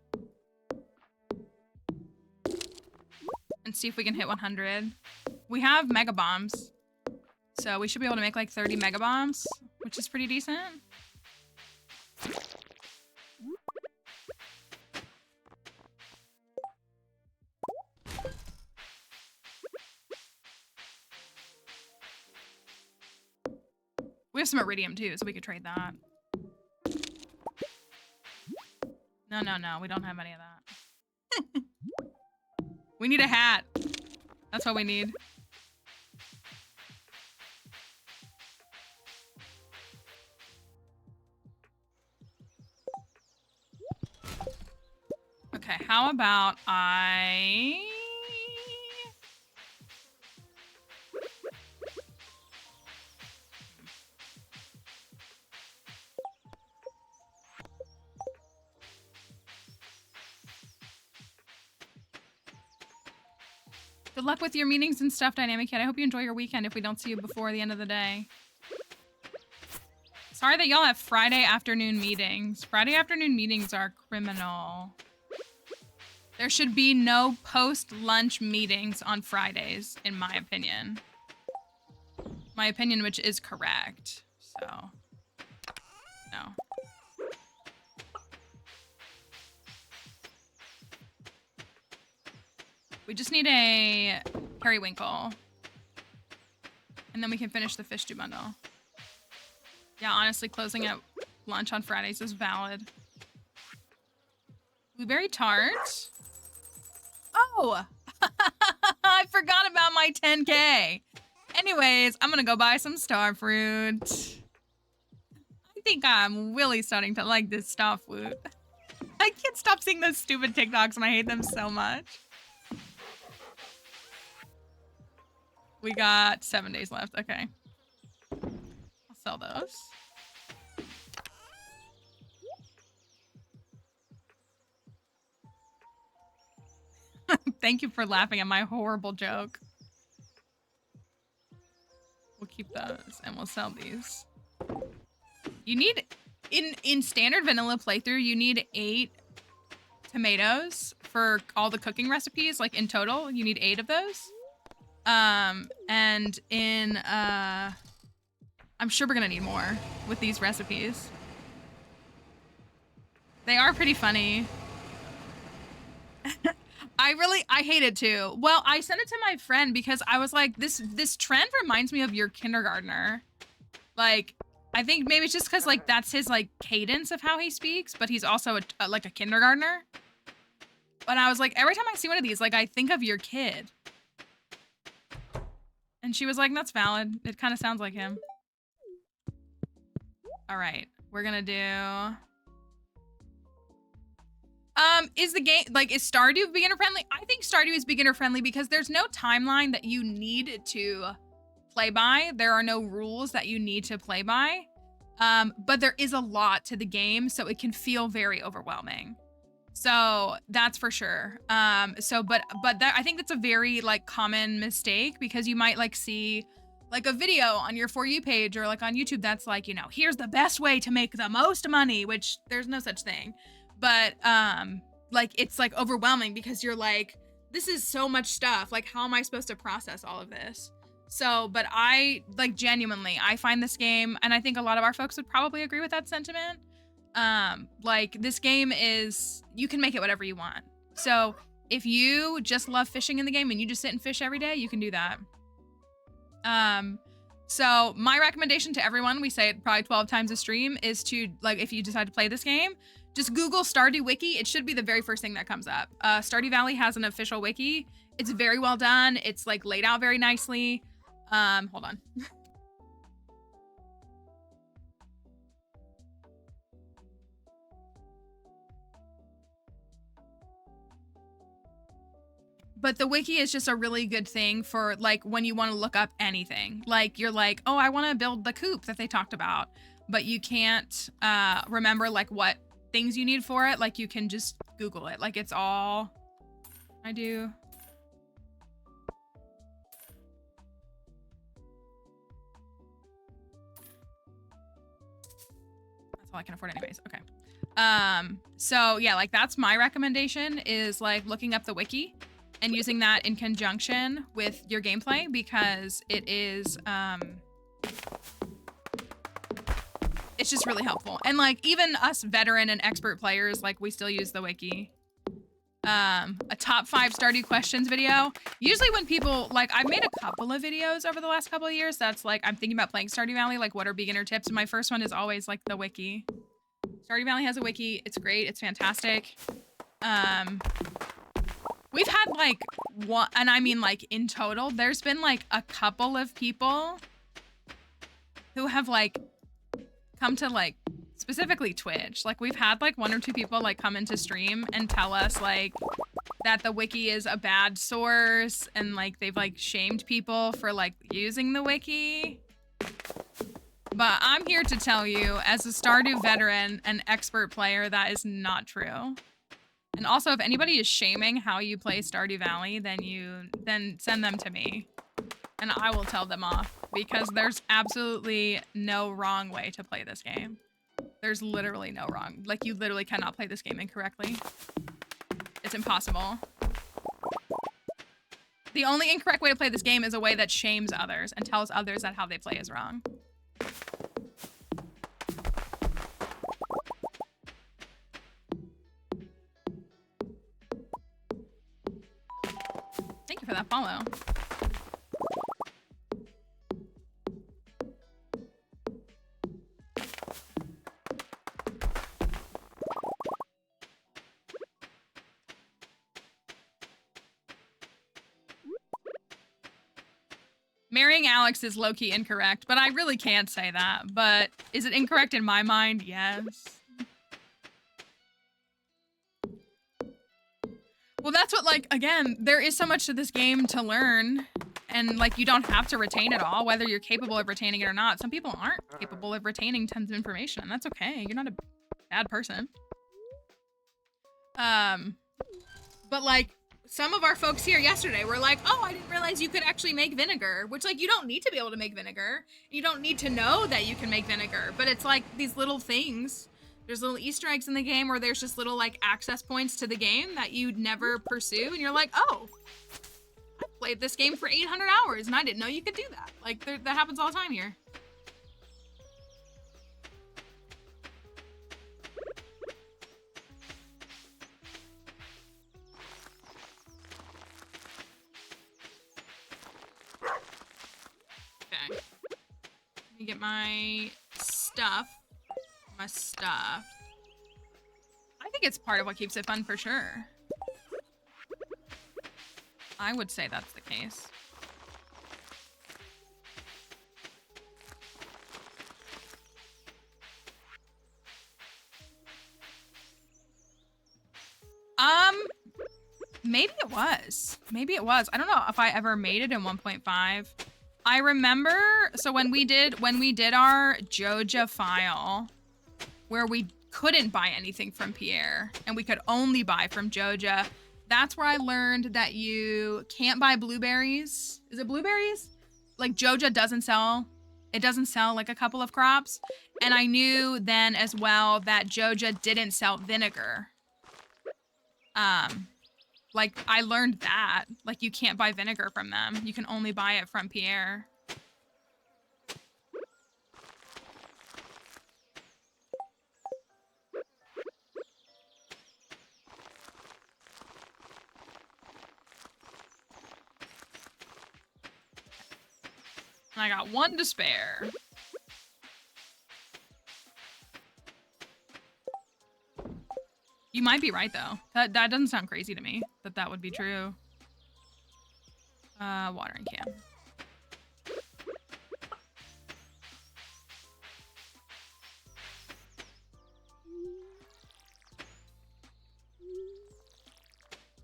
And see if we can hit 100. We have mega bombs. So we should be able to make like 30 mega bombs, which is pretty decent. We have some iridium too, so we could trade that. No, we don't have any of that. We need a hat. That's what we need. Okay, how about Good luck with your meetings and stuff, Dynamic Kid. I hope you enjoy your weekend if we don't see you before the end of the day. Sorry that y'all have Friday afternoon meetings. Friday afternoon meetings are criminal. There should be no post-lunch meetings on Fridays, in my opinion. My opinion, which is correct. So, no. We just need a periwinkle. And then we can finish the fish stew bundle. Yeah, honestly, closing at lunch on Fridays is valid. Blueberry tart. Oh! I forgot about my 10K. Anyways, I'm gonna go buy some star fruit. I think I'm really starting to like this star fruit. I can't stop seeing those stupid TikToks and I hate them so much. We got 7 days left. Okay. I'll sell those. Thank you for laughing at my horrible joke. We'll keep those and we'll sell these. You need, in standard vanilla playthrough, you need 8 tomatoes for all the cooking recipes. Like in total, you need 8 of those. And in, I'm sure we're gonna need more with these recipes. They are pretty funny. I hate it too. Well, I sent it to my friend because I was like, this trend reminds me of your kindergartner. Like, I think maybe it's just because like that's his like cadence of how he speaks, but he's also like a kindergartner. But I was like, every time I see one of these, like I think of your kid. And she was like, that's valid. It kind of sounds like him. All right, we're gonna do. Is the game, like, is Stardew beginner friendly? I think Stardew is beginner friendly because there's no timeline that you need to play by. There are no rules that you need to play by. But there is a lot to the game, so it can feel very overwhelming. So that's for sure. But that, I think that's a very like common mistake because you might like see like a video on your For You page or like on YouTube that's like, you know, here's the best way to make the most money, which there's no such thing. But like it's like overwhelming because you're like, this is so much stuff. Like, how am I supposed to process all of this? So, but I like genuinely, I find this game, and I think a lot of our folks would probably agree with that sentiment. Like this game is, you can make it whatever you want. So if you just love fishing in the game and you just sit and fish every day, you can do that. So my recommendation to everyone, we say it probably 12 times a stream, is to like, if you decide to play this game, just Google Stardew Wiki. It should be the very first thing that comes up. Stardew Valley has an official wiki. It's very well done. It's like laid out very nicely. Hold on. But the wiki is just a really good thing for like when you want to look up anything. Like you're like, oh, I want to build the coop that they talked about, but you can't remember like what things you need for it. Like you can just Google it. Like it's all I do. That's all I can afford anyways. Okay. So yeah, like that's my recommendation, is like looking up the wiki and using that in conjunction with your gameplay, because it is it's just really helpful. And like even us veteran and expert players, like we still use the wiki. A top 5 Stardew questions video. Usually when people, like I've made a couple of videos over the last couple of years that's like, I'm thinking about playing Stardew Valley, like what are beginner tips? And my first one is always like the wiki. Stardew Valley has a wiki. It's great. It's fantastic. We've had like one, and I mean like in total, there's been like a couple of people who have like come to like specifically Twitch. Like we've had like 1 or 2 people like come into stream and tell us like that the wiki is a bad source, and like they've like shamed people for like using the wiki. But I'm here to tell you, as a Stardew veteran and expert player, that is not true. And also, if anybody is shaming how you play Stardew Valley, then send them to me. and I will tell them off because there's absolutely no wrong way to play this game. There's literally no wrong. Like, you literally cannot play this game incorrectly. It's impossible. The only incorrect way to play this game is a way that shames others and tells others that how they play is wrong. Thank you for that follow. Marrying Alex is low-key incorrect, but I really can't say that. But is it incorrect in my mind? Yes. Well, that's what, like, again, there is so much to this game to learn. And, like, you don't have to retain it all, whether you're capable of retaining it or not. Some people aren't capable of retaining tons of information, and that's okay. You're not a bad person. But, like, some of our folks here yesterday were like, oh, I didn't realize you could actually make vinegar, which, like, you don't need to be able to make vinegar. You don't need to know that you can make vinegar, but it's like these little things. There's little Easter eggs in the game where there's just little, like, access points to the game that you'd never pursue, and you're like, oh, I played this game for 800 hours, and I didn't know you could do that. Like, that happens all the time here. Okay. Let me get my stuff. I think it's part of what keeps it fun for sure. I would say that's the case. Maybe it was. Maybe it was. I don't know if I ever made it in 1.5. I remember, so when we did our Joja file, where we couldn't buy anything from Pierre, and we could only buy from Joja, that's where I learned that you can't buy blueberries. Is it blueberries? Like, Joja doesn't sell, it doesn't sell, like, a couple of crops. And I knew then as well that Joja didn't sell vinegar. Like, I learned that. Like, you can't buy vinegar from them. You can only buy it from Pierre. And I got one to spare. You might be right, though. That doesn't sound crazy to me, that would be true. Watering can.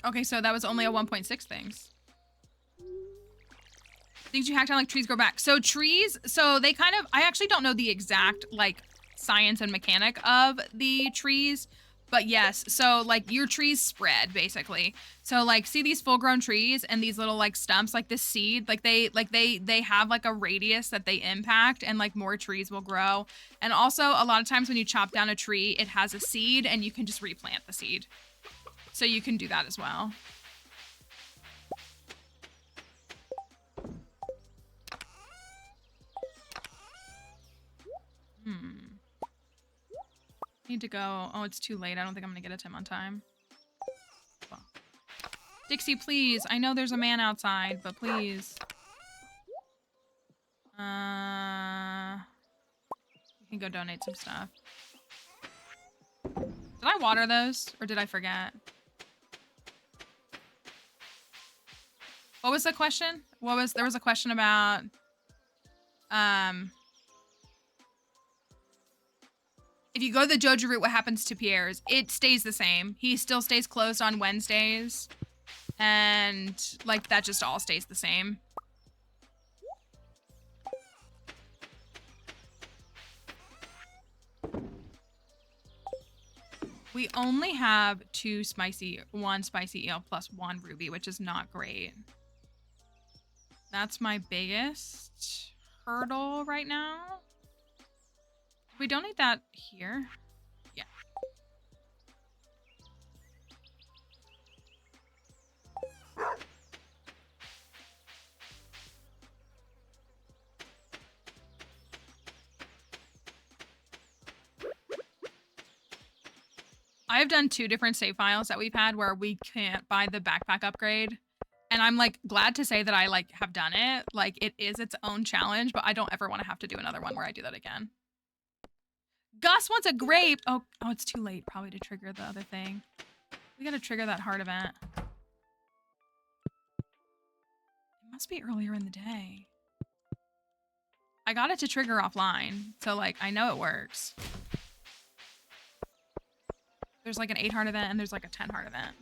Okay, so that was only a 1.6 things. Things you hack down, like trees grow back. So trees, so they kind of, I actually don't know the exact, like, science and mechanic of the trees. But yes, so, like, your trees spread, basically. So, like, see these full-grown trees and these little, like, stumps, like this seed, they have, like, a radius that they impact, and, like, more trees will grow. And also, a lot of times when you chop down a tree, it has a seed, and you can just replant the seed. So you can do that as well. Need to go. Oh, it's too late. I don't think I'm gonna get it to him on time. Well. Dixie, please. I know there's a man outside, but please. You can go donate some stuff. Did I water those, or did I forget? What was the question? There was a question about, if you go the Joja route, what happens to Pierre's? It stays the same. He still stays closed on Wednesdays. And, like, that just all stays the same. We only have one spicy eel plus one ruby, which is not great. That's my biggest hurdle right now. We don't need that here. Yeah. I've done 2 different save files that we've had where we can't buy the backpack upgrade. And I'm like glad to say that I like have done it. Like it is its own challenge, but I don't ever want to have to do another one where I do that again. Gus wants a grape. Oh, it's too late probably to trigger the other thing. We got to trigger that heart event. It must be earlier in the day. I got it to trigger offline. So like I know it works. There's like an 8 heart event and there's like a 10 heart event.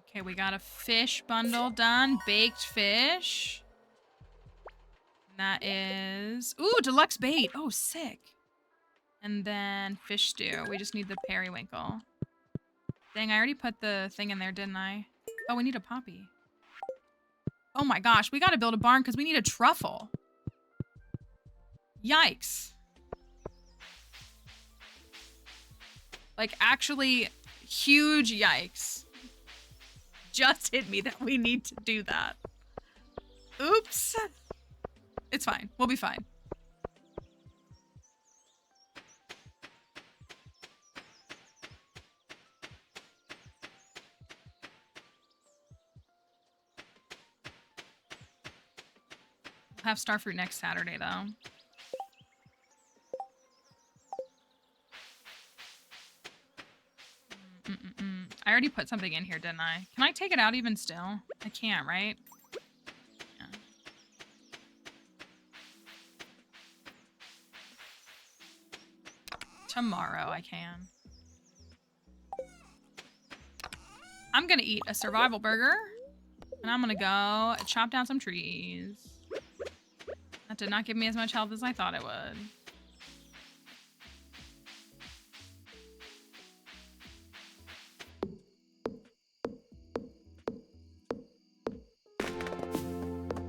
Okay, we got a fish bundle done. Baked fish. And that is... Ooh, deluxe bait. Oh, sick. And then fish stew. We just need the periwinkle. Dang, I already put the thing in there, didn't I? Oh, we need a poppy. Oh my gosh, we gotta build a barn because we need a truffle. Yikes. Like, actually, huge yikes. Just hit me that we need to do that. Oops. It's fine. We'll be fine. We'll have starfruit next Saturday, though. I already put something in here, didn't I? Can I take it out even still? I can't, right? Yeah. Tomorrow I can. I'm gonna eat a survival burger. And I'm gonna go chop down some trees. That did not give me as much health as I thought it would.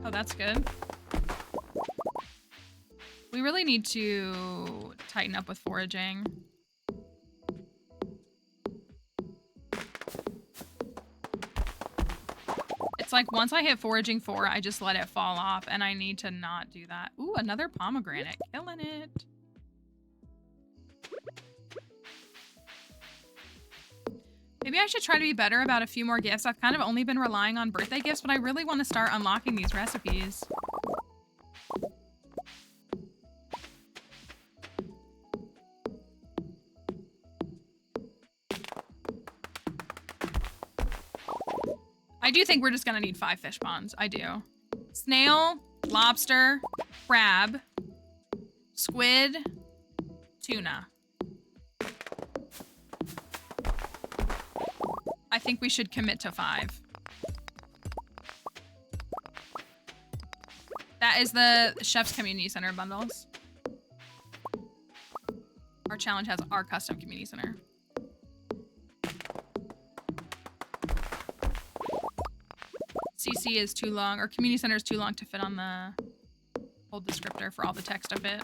Oh, that's good. We really need to tighten up with foraging. It's like once I hit foraging 4, I just let it fall off, and I need to not do that. Ooh, another pomegranate. Killing it. Maybe I should try to be better about a few more gifts. I've kind of only been relying on birthday gifts, but I really want to start unlocking these recipes. I do think we're just gonna need 5 fish ponds. I do. Snail, lobster, crab, squid, tuna. I think we should commit to 5. That is the Chef's Community Center bundles. Our challenge has our custom community center. CC is too long, or community center is too long to fit on the whole descriptor for all the text of it.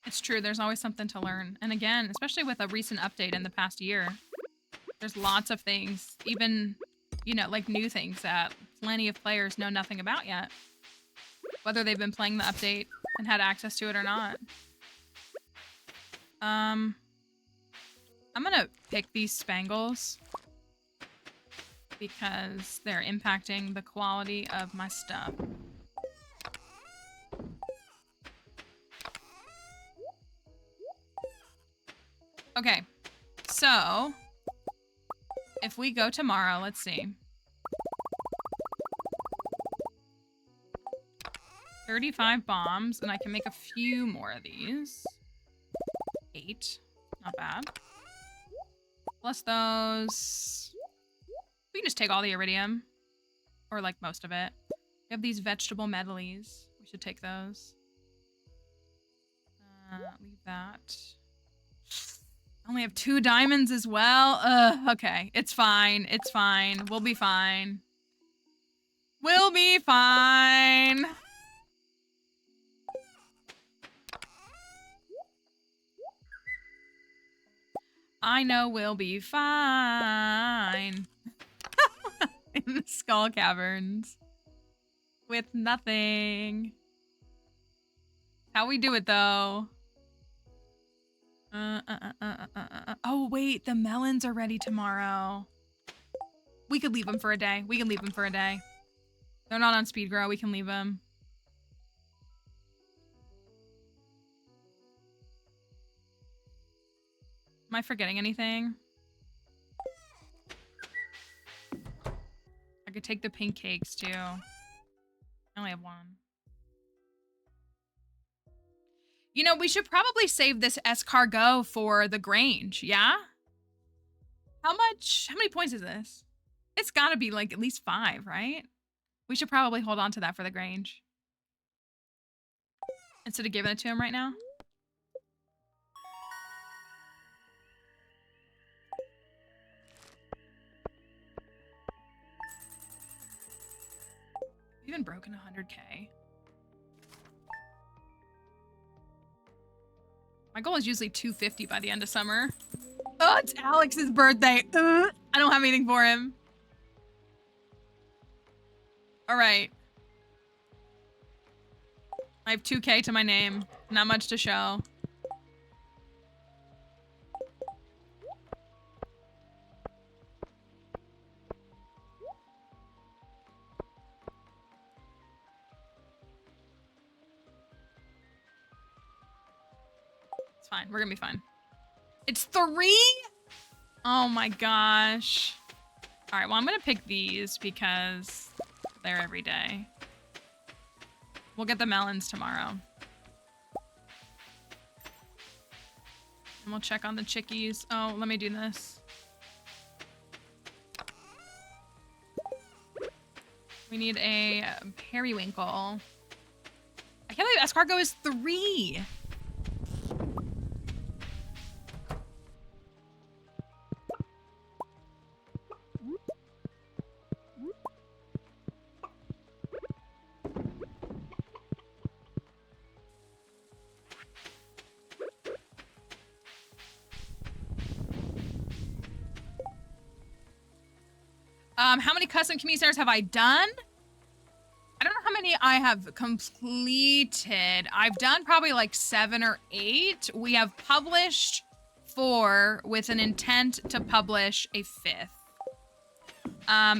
It's true, there's always something to learn. And again, especially with a recent update in the past year, there's lots of things, even, you know, like new things that plenty of players know nothing about yet. Whether they've been playing the update and had access to it or not. I'm gonna pick these spangles because they're impacting the quality of my stuff. Okay, so if we go tomorrow, let's see. 35 bombs, and I can make a few more of these. 8. Not bad. Plus those. We can just take all the iridium. Or like most of it. We have these vegetable medleys. We should take those. Leave that. I only have 2 diamonds as well. Okay. It's fine. It's fine. We'll be fine. We'll be fine. I know we'll be fine. In the skull caverns. With nothing. How we do it though? Oh wait, the melons are ready tomorrow. We could leave them for a day. We can leave them for a day. They're not on speed grow. We can leave them. Am I forgetting anything? I could take the pink cakes too. I only have 1. You know, we should probably save this escargot for the Grange, yeah? How many points is this? It's gotta be like at least 5, right? We should probably hold on to that for the Grange. Instead of giving it to him right now. We've even broken 100K. My goal is usually 250 by the end of summer. Oh, it's Alex's birthday. I don't have anything for him. All right. I have 2K to my name. Not much to show. It's fine. We're gonna be fine. It's 3? Oh my gosh. All right, well, I'm gonna pick these because they're every day. We'll get the melons tomorrow. And we'll check on the chickies. Oh, let me do this. We need a periwinkle. I can't believe escargot is 3. How many custom community centers have I done? I don't know how many I have completed. I've done probably like 7 or 8. We have published 4 with an intent to publish a 5th.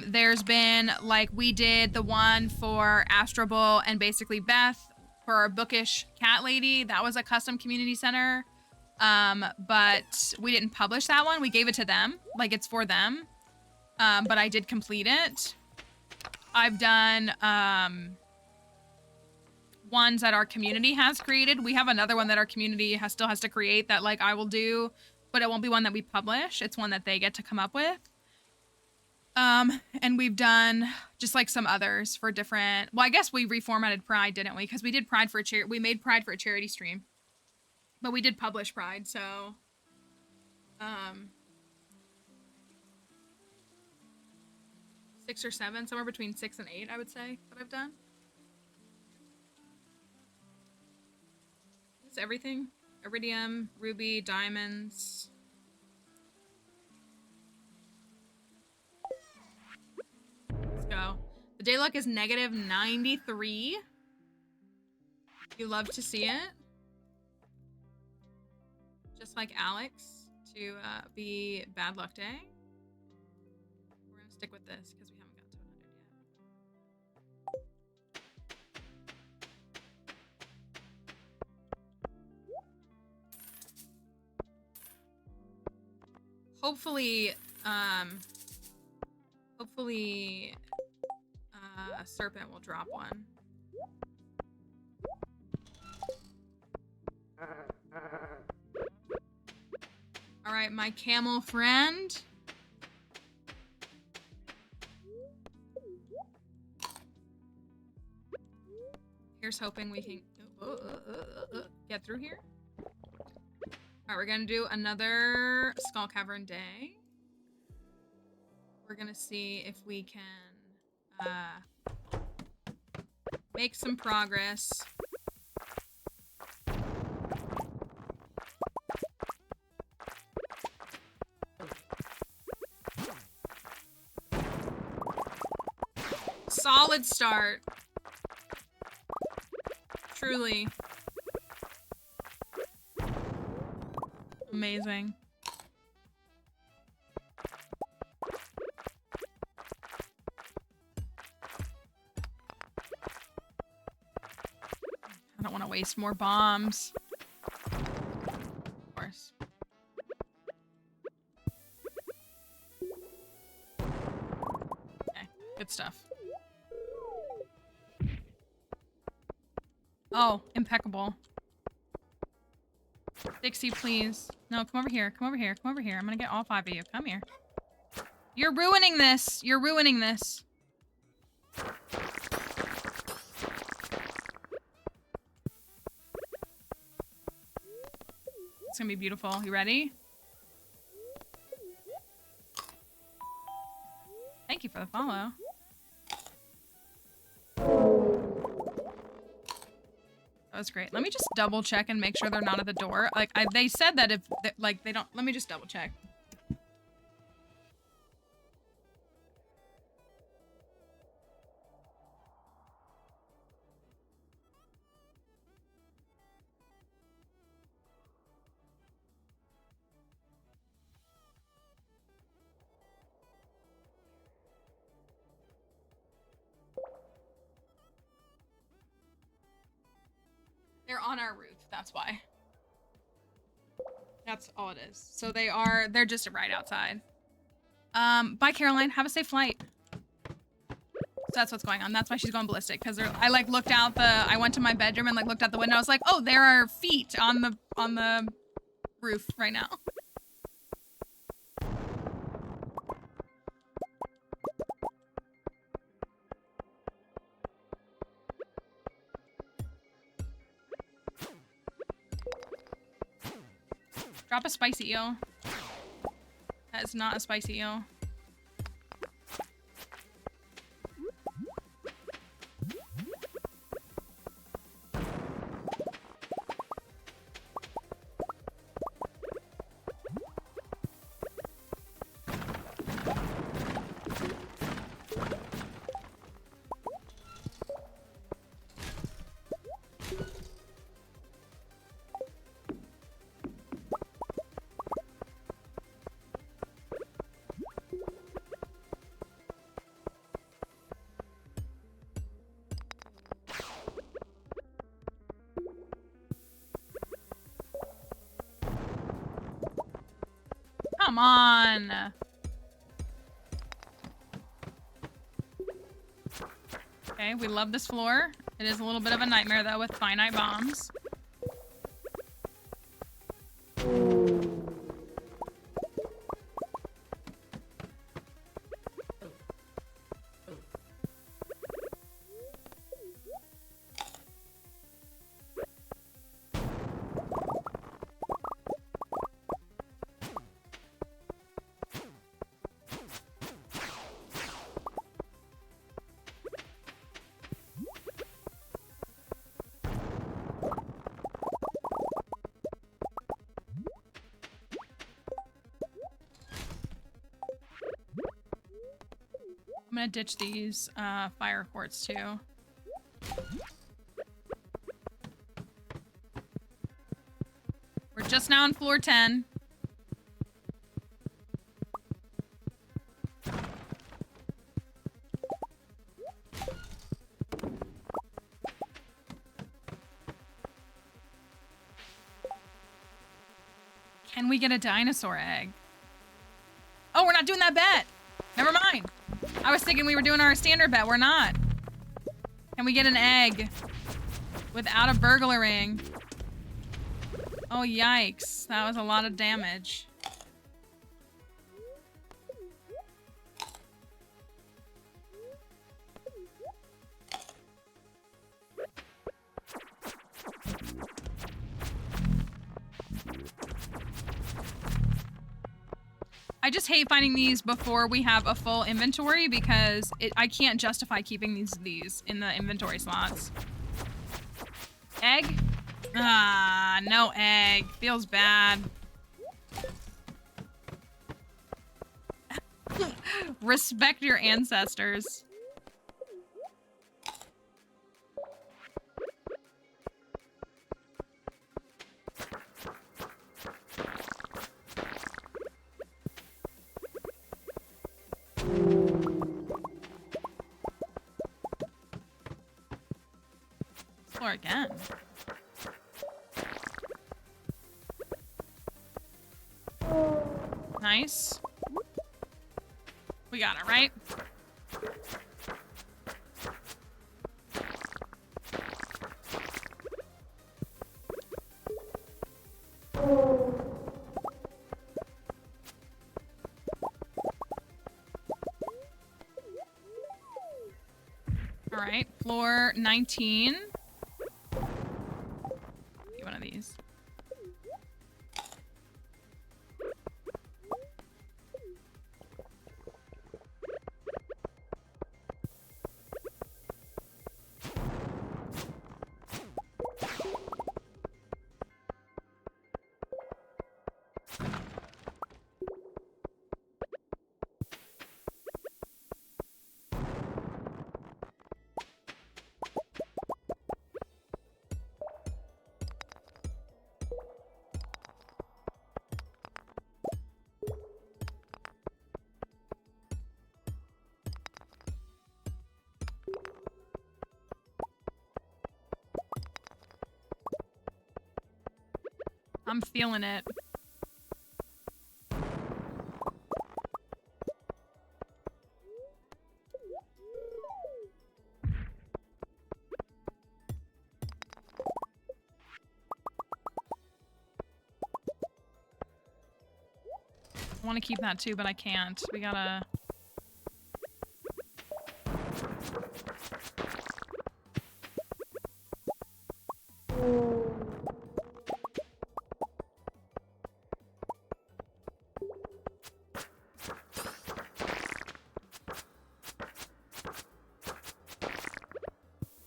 There's been like, we did the one for Astrobal and basically Beth for our bookish cat lady. That was a custom community center. But we didn't publish that one. We gave it to them. Like it's for them. But I did complete it. I've done ones that our community has created. We have another one that our community still has to create that like I will do, but it won't be one that we publish. It's one that they get to come up with. And we've done just like some others for different, well, I guess we reformatted Pride, didn't we? Because we did Pride for a charity. We made Pride for a charity stream, but we did publish Pride. So, 6 or 7, somewhere between 6 and 8, I would say that I've done. It's everything. Iridium, ruby, diamonds. Let's go. The day luck is negative 93. You love to see it. Just like Alex to be bad luck day. We're gonna stick with this because we haven't got to 100 yet. Hopefully, a serpent will drop one. right, my camel friend. Here's hoping we can get through here. All right, we're gonna do another Skull Cavern day. We're gonna see if we can make some progress. Solid start. Truly. Amazing. I don't want to waste more bombs. Of course. Okay, good stuff. Oh, impeccable. Dixie, please. No, come over here. Come over here. Come over here. I'm gonna get all 5 of you. Come here. You're ruining this. You're ruining this. It's gonna be beautiful. You ready? Thank you for the follow. That was great. Let me just double check and make sure they're not at the door. Like, they said that if, like, they don't... Let me just double check. They're on our roof, that's why. That's all it is. So they're just right outside. Bye, Caroline. Have a safe flight. So that's what's going on. That's why she's going ballistic. Because I like looked out I went to my bedroom and like looked out the window. I was like, oh, there are feet on the roof right now. Drop a spicy eel. That is not a spicy eel. Come on. Okay, we love this floor. It is a little bit of a nightmare though with finite bombs. I'm gonna ditch these fire quartz too. We're just now on floor 10. Can we get a dinosaur egg? Oh, we're not doing that bet. Never mind. I was thinking we were doing our standard bet. We're not. Can we get an egg without a burglaring? Oh, yikes. That was a lot of damage. I just hate finding these before we have a full inventory because I can't justify keeping these in the inventory slots. Egg? Ah, no egg. Feels bad. Respect your ancestors. Explore again. Nice. We got it, right? All right, floor 19. One of these. I'm feeling it. I want to keep that too, but I can't. We gotta...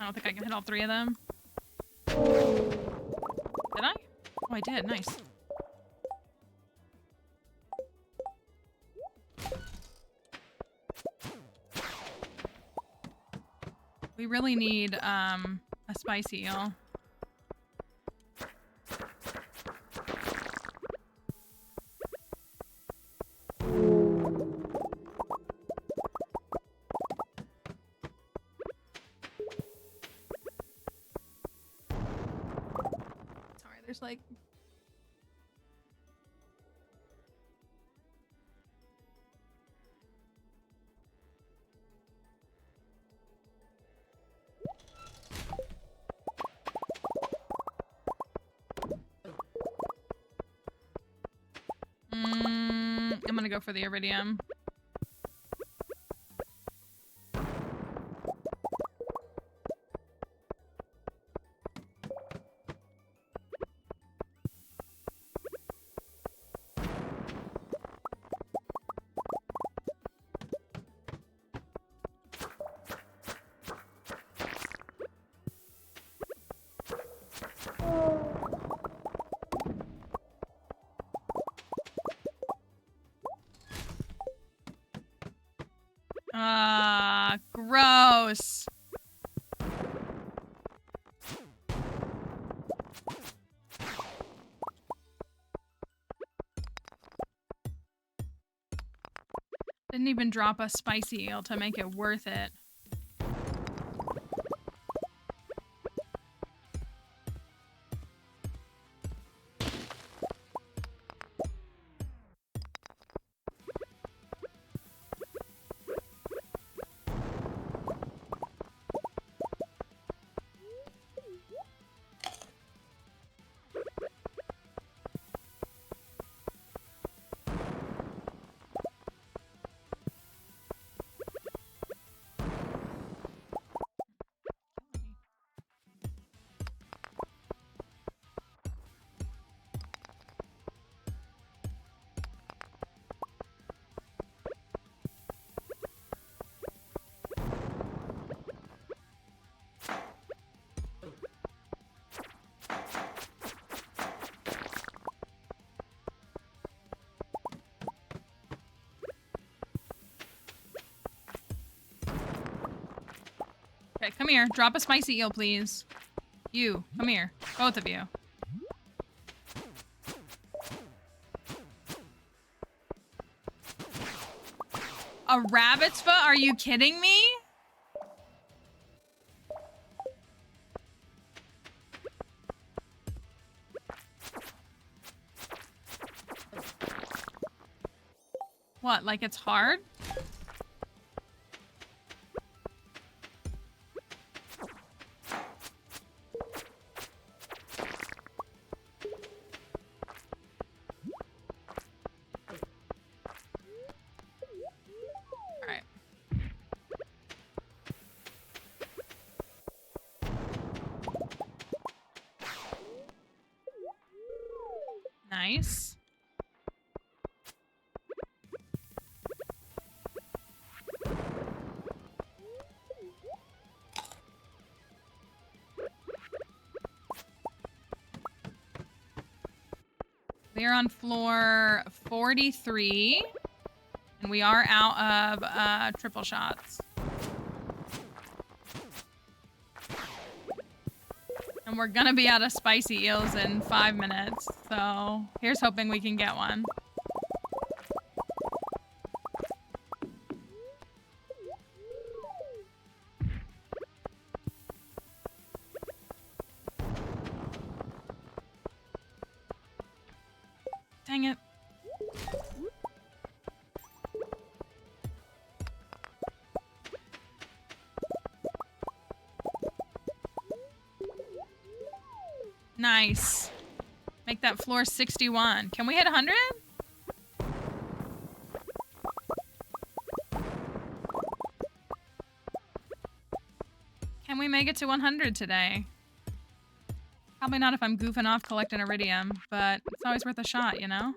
I don't think I can hit all three of them. Did I? Oh, I did. Nice. We really need a spicy eel. Sorry, there's like... I'm gonna go for the iridium. Gross. Didn't even drop a spicy eel to make it worth it. Okay, come here. Drop a spicy eel, please. You, come here. Both of you. A rabbit's foot? Are you kidding me? What, like it's hard? Alright. Nice. We are on floor 43, and we are out of triple shots. And we're gonna be out of spicy eels in 5 minutes, so here's hoping we can get one. Dang it. Nice. Make that floor 61. Can we hit 100? Can we make it to 100 today? Probably not if I'm goofing off collecting iridium, but it's always worth a shot, you know?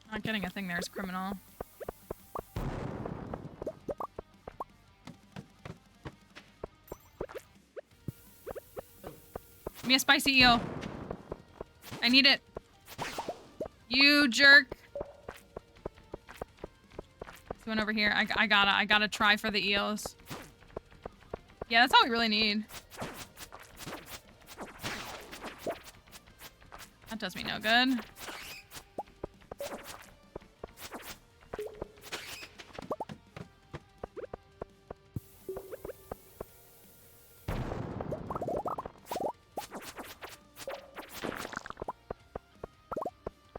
Not getting a thing there is criminal. Give me a spicy eel. I need it. You jerk. This one over here. I gotta try for the eels. Yeah, that's all we really need. That does me no good.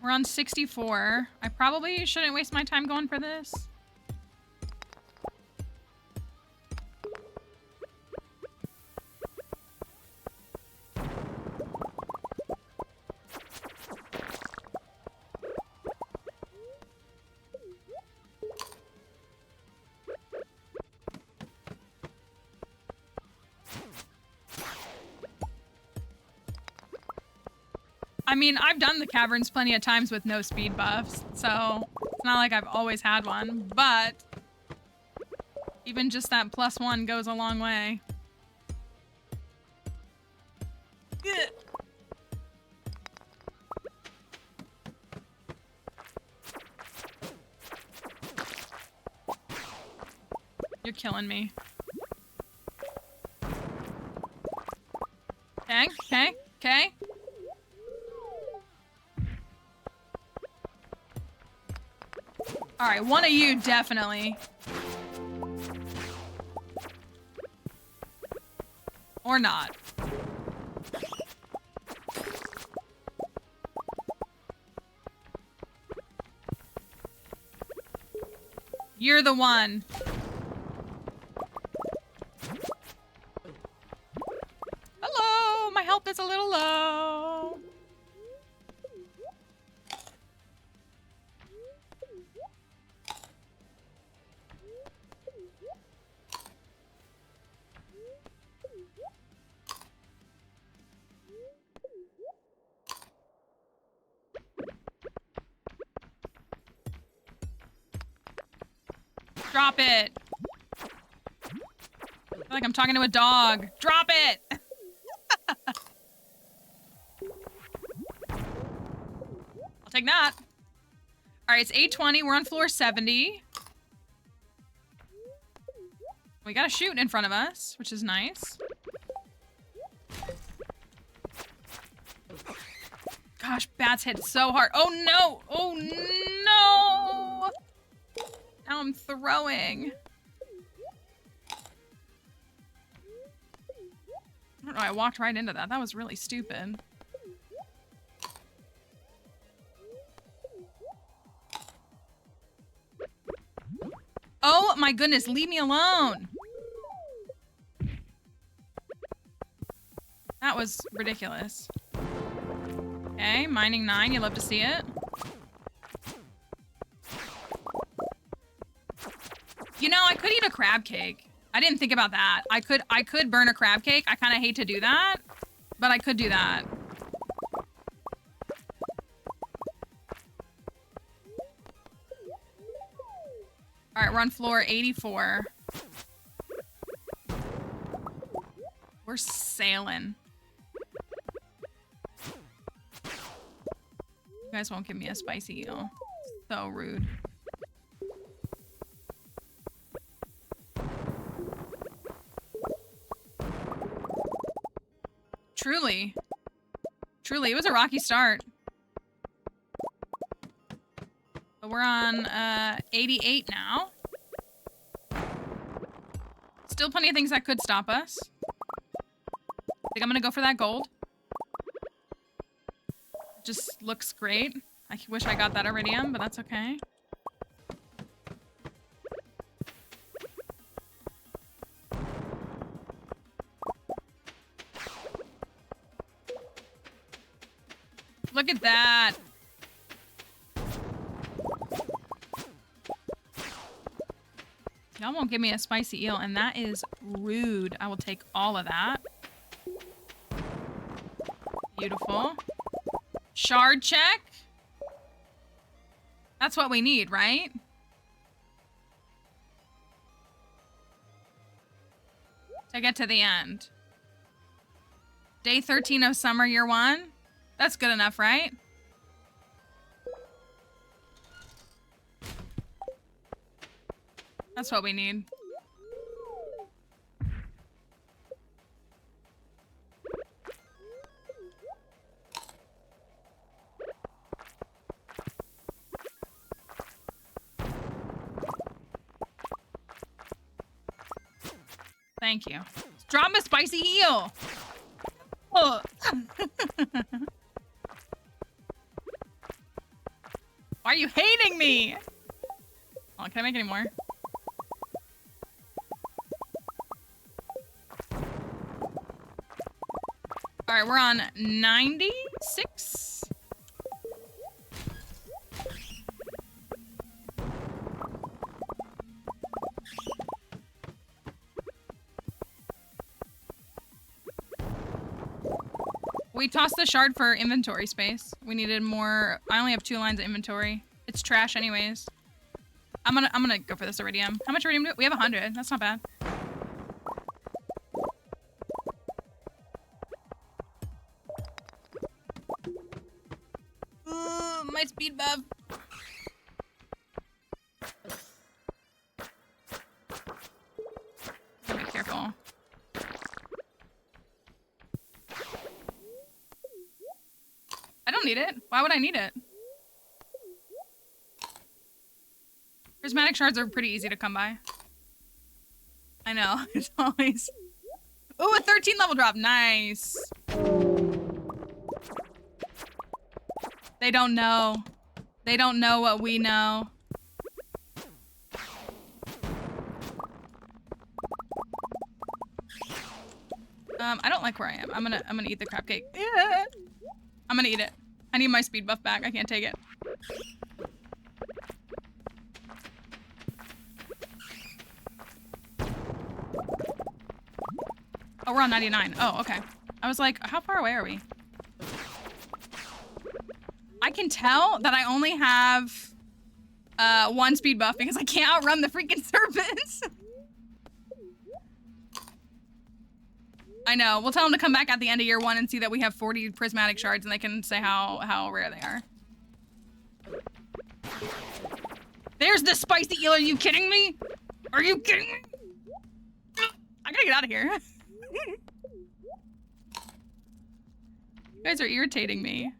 We're on 64. I probably shouldn't waste my time going for this. I mean, I've done the caverns plenty of times with no speed buffs, so it's not like I've always had one, but even just that +1 goes a long way. Ugh. You're killing me. Okay, okay, okay. All right, one of you definitely. Or not. You're the one. Hello, my health is a little low. Drop it. feel like I'm talking to a dog. Drop it! I'll take that. All right, it's 8:20. We're on floor 70. We got a chute in front of us, which is nice. Gosh, bats hit so hard. Oh no! Oh no! Now I'm throwing. I don't know, I walked right into that. That was really stupid. Oh my goodness, leave me alone. That was ridiculous. Okay, mining 9, you love to see it. You know, I could eat a crab cake. I didn't think about that. I could burn a crab cake. I kind of hate to do that, but I could do that. All right, we're on floor 84. We're sailing. You guys won't give me a spicy eel. So rude. Truly. Truly, it was a rocky start. But we're on 88 now. Still plenty of things that could stop us. I think I'm gonna go for that gold. It just looks great. I wish I got that iridium, but that's okay. Look at that. Y'all won't give me a spicy eel, and that is rude. I will take all of that. Beautiful. Shard check. That's what we need, right? To get to the end. Day 13 of summer, year 1. That's good enough, right? That's what we need. Thank you. Drop a spicy eel. Oh. Why are you hating me? Oh, can I make any more? All right, we're on 96. We tossed the shard for inventory space. We needed more. I only have 2 lines of inventory. It's trash anyways. I'm gonna go for this iridium. How much iridium do we have? 100. That's not bad. Ooh, my speed buff. Be careful. I don't need it. Why would I need it? Prismatic shards are pretty easy to come by. I know. It's always... Ooh, a 13 level drop. Nice. They don't know. They don't know what we know. I don't like where I am. I'm gonna eat the crab cake. Yeah. I'm gonna eat it. I need my speed buff back. I can't take it. Oh, we're on 99. Oh, okay. I was like, how far away are we? I can tell that I only have 1 speed buff because I can't outrun the freaking serpents. I know. We'll tell them to come back at the end of year 1 and see that we have 40 prismatic shards, and they can say how rare they are. There's the spicy eel. Are you kidding me? Are you kidding me? I gotta get out of here. You guys are irritating me.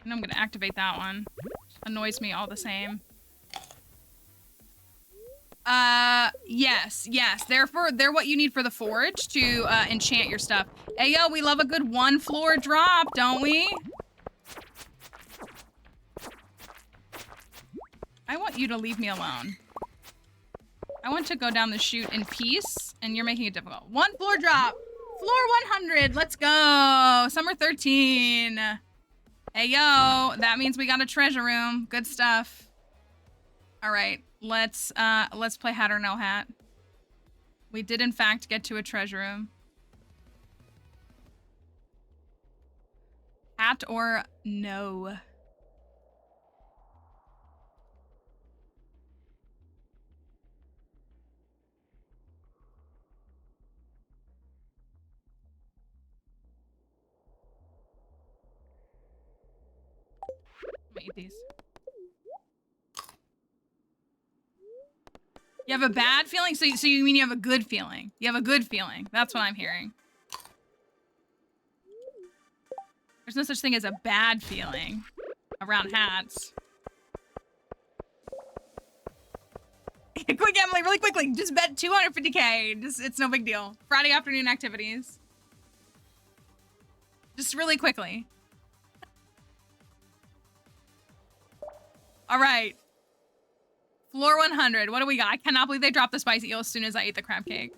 And I'm gonna activate that one. Annoys me all the same. Yes. They're what you need for the forge to enchant your stuff. Hey yo, we love a good 1 floor drop, don't we? I want you to leave me alone. I want to go down the chute in peace, and you're making it difficult. 1 floor drop. Floor 100. Let's go. Summer 13. Hey yo, that means we got a treasure room. Good stuff. All right, let's play hat or no hat. We did in fact get to a treasure room. Hat or no. I'm gonna eat these. You have a bad feeling? So you mean you have a good feeling? You have a good feeling. That's what I'm hearing. There's no such thing as a bad feeling around hats. Quick, Emily, really quickly. Just bet 250K. It's no big deal. Friday afternoon activities. Just really quickly. All right. Floor 100. What do we got? I cannot believe they dropped the spicy eel as soon as I ate the crab cake.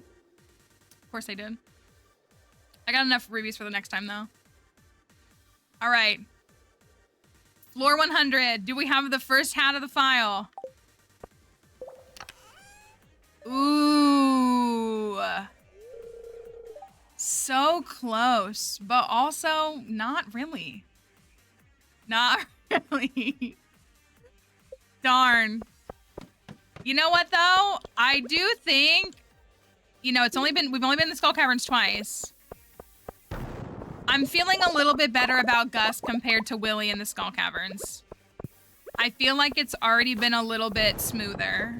Of course they did. I got enough rubies for the next time, though. All right. Floor 100. Do we have the first hat of the file? Ooh. So close, but also not really. Not really. Darn. You know what though? I do think, you know, we've only been in the Skull Caverns twice. I'm feeling a little bit better about Gus compared to Willy in the Skull Caverns. I feel like it's already been a little bit smoother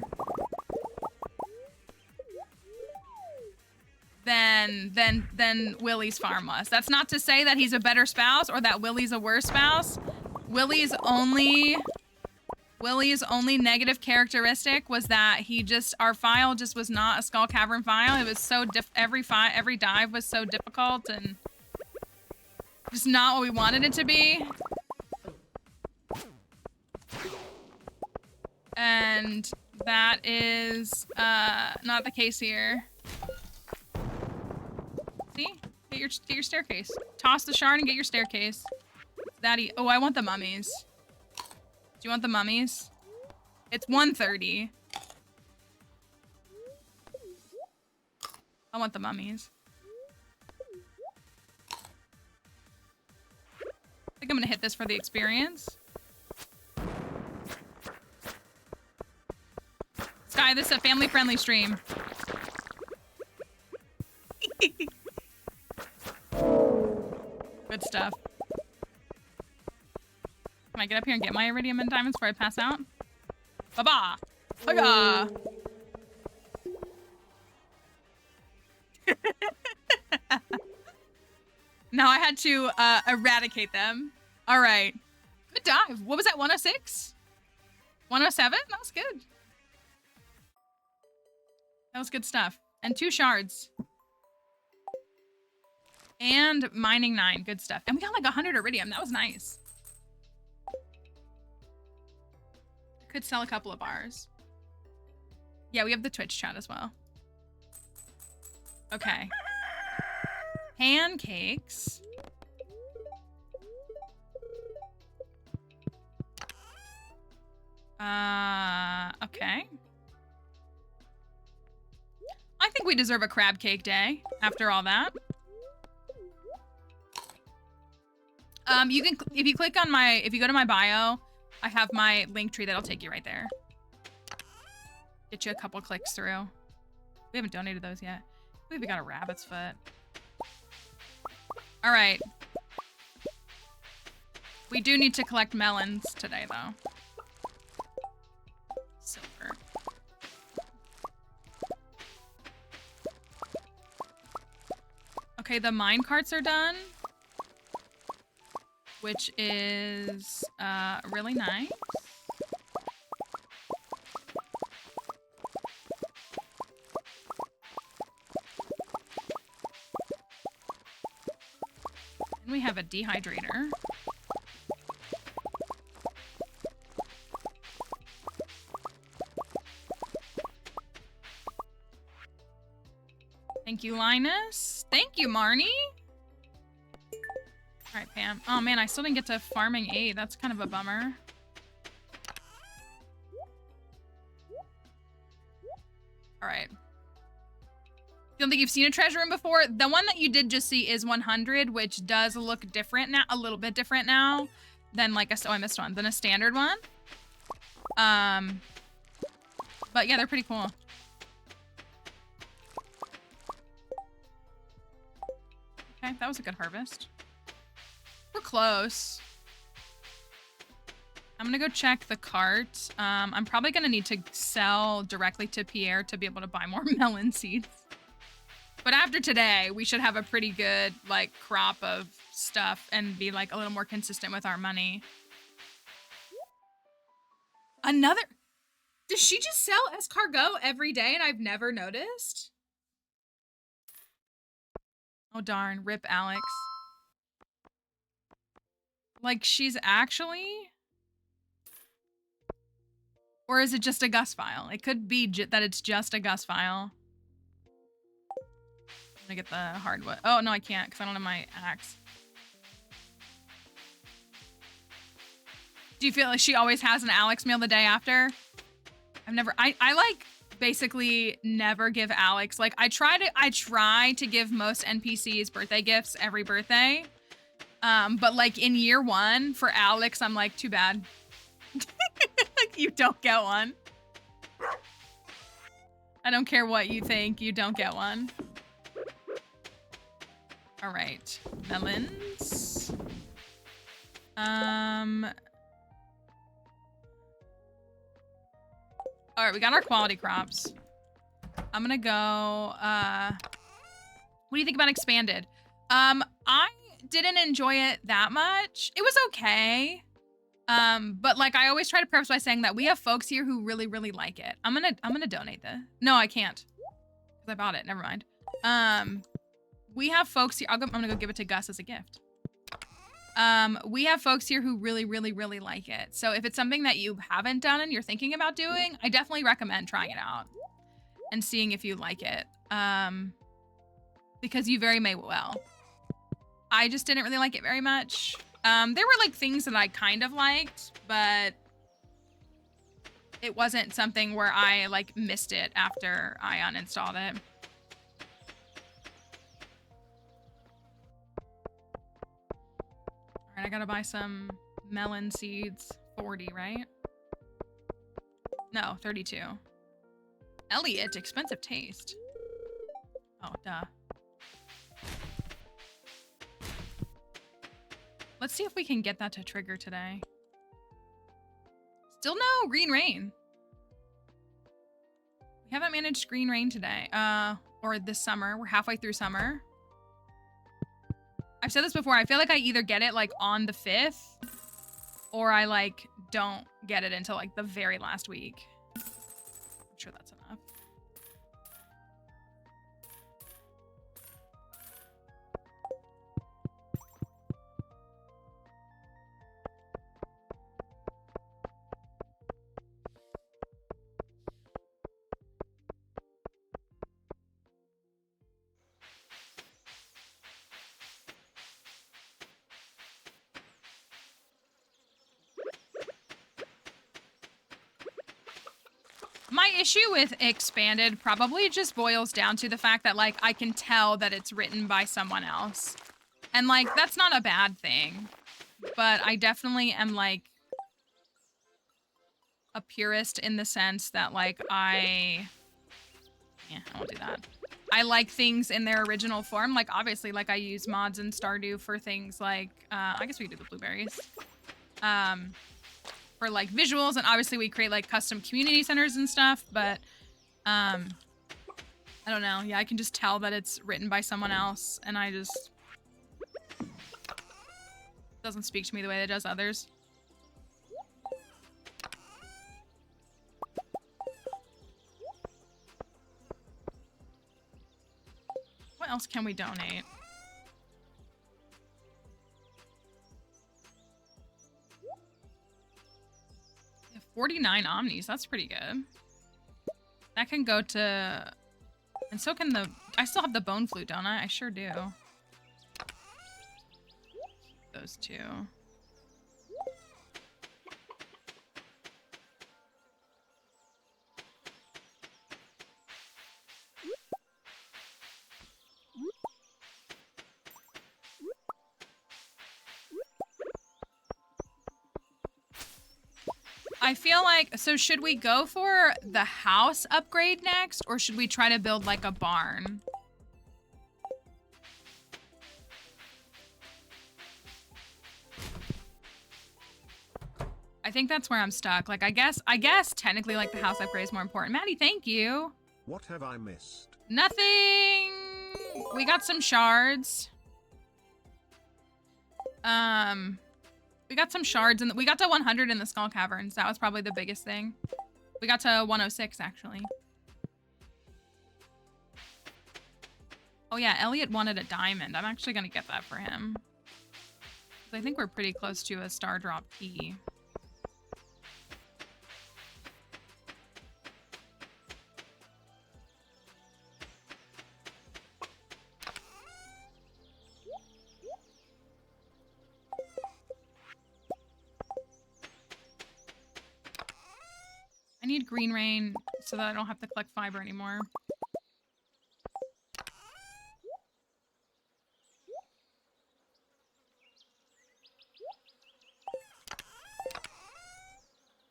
than Willy's farm was. That's not to say that he's a better spouse or that Willy's a worse spouse. Willy's only negative characteristic was that our file just was not a Skull Cavern file. It was so every dive was so difficult and just not what we wanted it to be. And that is not the case here. See? Get your staircase. Toss the shard and get your staircase. Oh, I want the mummies. Do you want the mummies? It's 1:30. I want the mummies. I think I'm gonna hit this for the experience. Sky, this is a family-friendly stream. Good stuff. Can I get up here and get my iridium and diamonds before I pass out? Ba-ba! Hiya! Now I had to eradicate them. All right. Good dive. What was that, 106? 107? That was good. That was good stuff. And 2 shards. And mining 9. Good stuff. And we got like 100 iridium. That was nice. Could sell a couple of bars. Yeah, we have the Twitch chat as well. Okay. Pancakes. Okay. I think think we deserve a crab cake day after all that. You can, if you click on my, if you go to my bio, I have my link tree that'll take you right there. Get you a couple clicks through. We haven't donated those yet. We even got a rabbit's foot. All right. We do need to collect melons today, though. Silver. Okay, the mine carts are done. Which is really nice. And we have a dehydrator. Thank you, Linus. Thank you, Marnie. All right, Pam. Oh man, I still didn't get to farming 8. That's kind of a bummer. All right. You don't think you've seen a treasure room before? The one that you did just see is 100, which does look different now, a little bit different now than like a, oh, I missed one, than a standard one. But yeah, they're pretty cool. Okay, that was a good harvest. We're close. I'm gonna go check the cart. I'm probably gonna need to sell directly to Pierre to be able to buy more melon seeds. But after today, we should have a pretty good like crop of stuff and be like a little more consistent with our money. Another, does she just sell escargot every day and I've never noticed? Oh darn, rip Alex. Like she's actually, or is it just a Gus file? It could be that it's just a Gus file. I'm gonna get the hardwood. Oh no, I can't because I don't have my axe. Do you feel like she always has an Alex meal the day after? I've never, I like basically never give Alex, like I try to give most NPCs birthday gifts every birthday. But like in year 1 for Alex, I'm like, too bad. You don't get one. I don't care what you think, you don't get one. All right, melons. All right, we got our quality crops. I'm gonna go, what do you think about expanded? I didn't enjoy it that much. It was okay. But like I always try to preface by saying that we have folks here who really, really like it. I'm gonna donate this. No, I can't. Because I bought it, never mind. We have folks here, I'm gonna go give it to Gus as a gift. We have folks here who really, really, really like it. So if it's something that you haven't done and you're thinking about doing, I definitely recommend trying it out and seeing if you like it. Because you very may well. I just didn't really like it very much. There were like things that I kind of liked, but it wasn't something where I like missed it after I uninstalled it. All right, I gotta buy some melon seeds. 40, right? No, 32. Elliot, expensive taste. Oh, duh. Let's see if we can get that to trigger today. Still no green rain. We haven't managed green rain today. Or this summer. We're halfway through summer. I've said this before. I feel like I either get it like on the 5th or I like don't get it until like the very last week. I'm sure that's enough. My issue with expanded probably just boils down to the fact that, like, I can tell that it's written by someone else. And, like, that's not a bad thing. But I definitely am, like, a purist in the sense that, like, I won't do that. I like things in their original form. Like, obviously, like, I use mods in Stardew for things like, I guess we could do the blueberries. For, like, visuals, and obviously we create, like, custom community centers and stuff, but, I don't know. Yeah, I can just tell that it's written by someone else, and I just... doesn't speak to me the way it does others. What else can we donate? 49 omnis, that's pretty good. That can go to... And so can the... I still have the bone flute, don't I? I sure do. Those two. I feel like, so should we go for the house upgrade next, or should we try to build like a barn? I think that's where I'm stuck. Like, I guess technically like the house upgrade is more important. Maddie, thank you. What have I missed? Nothing. We got some shards. We got some shards, and we got to 100 in the Skull Caverns. That was probably the biggest thing. We got to 106, actually. Oh yeah, Elliot wanted a diamond. I'm actually gonna get that for him. I think we're pretty close to a star drop key. I need green rain so that I don't have to collect fiber anymore.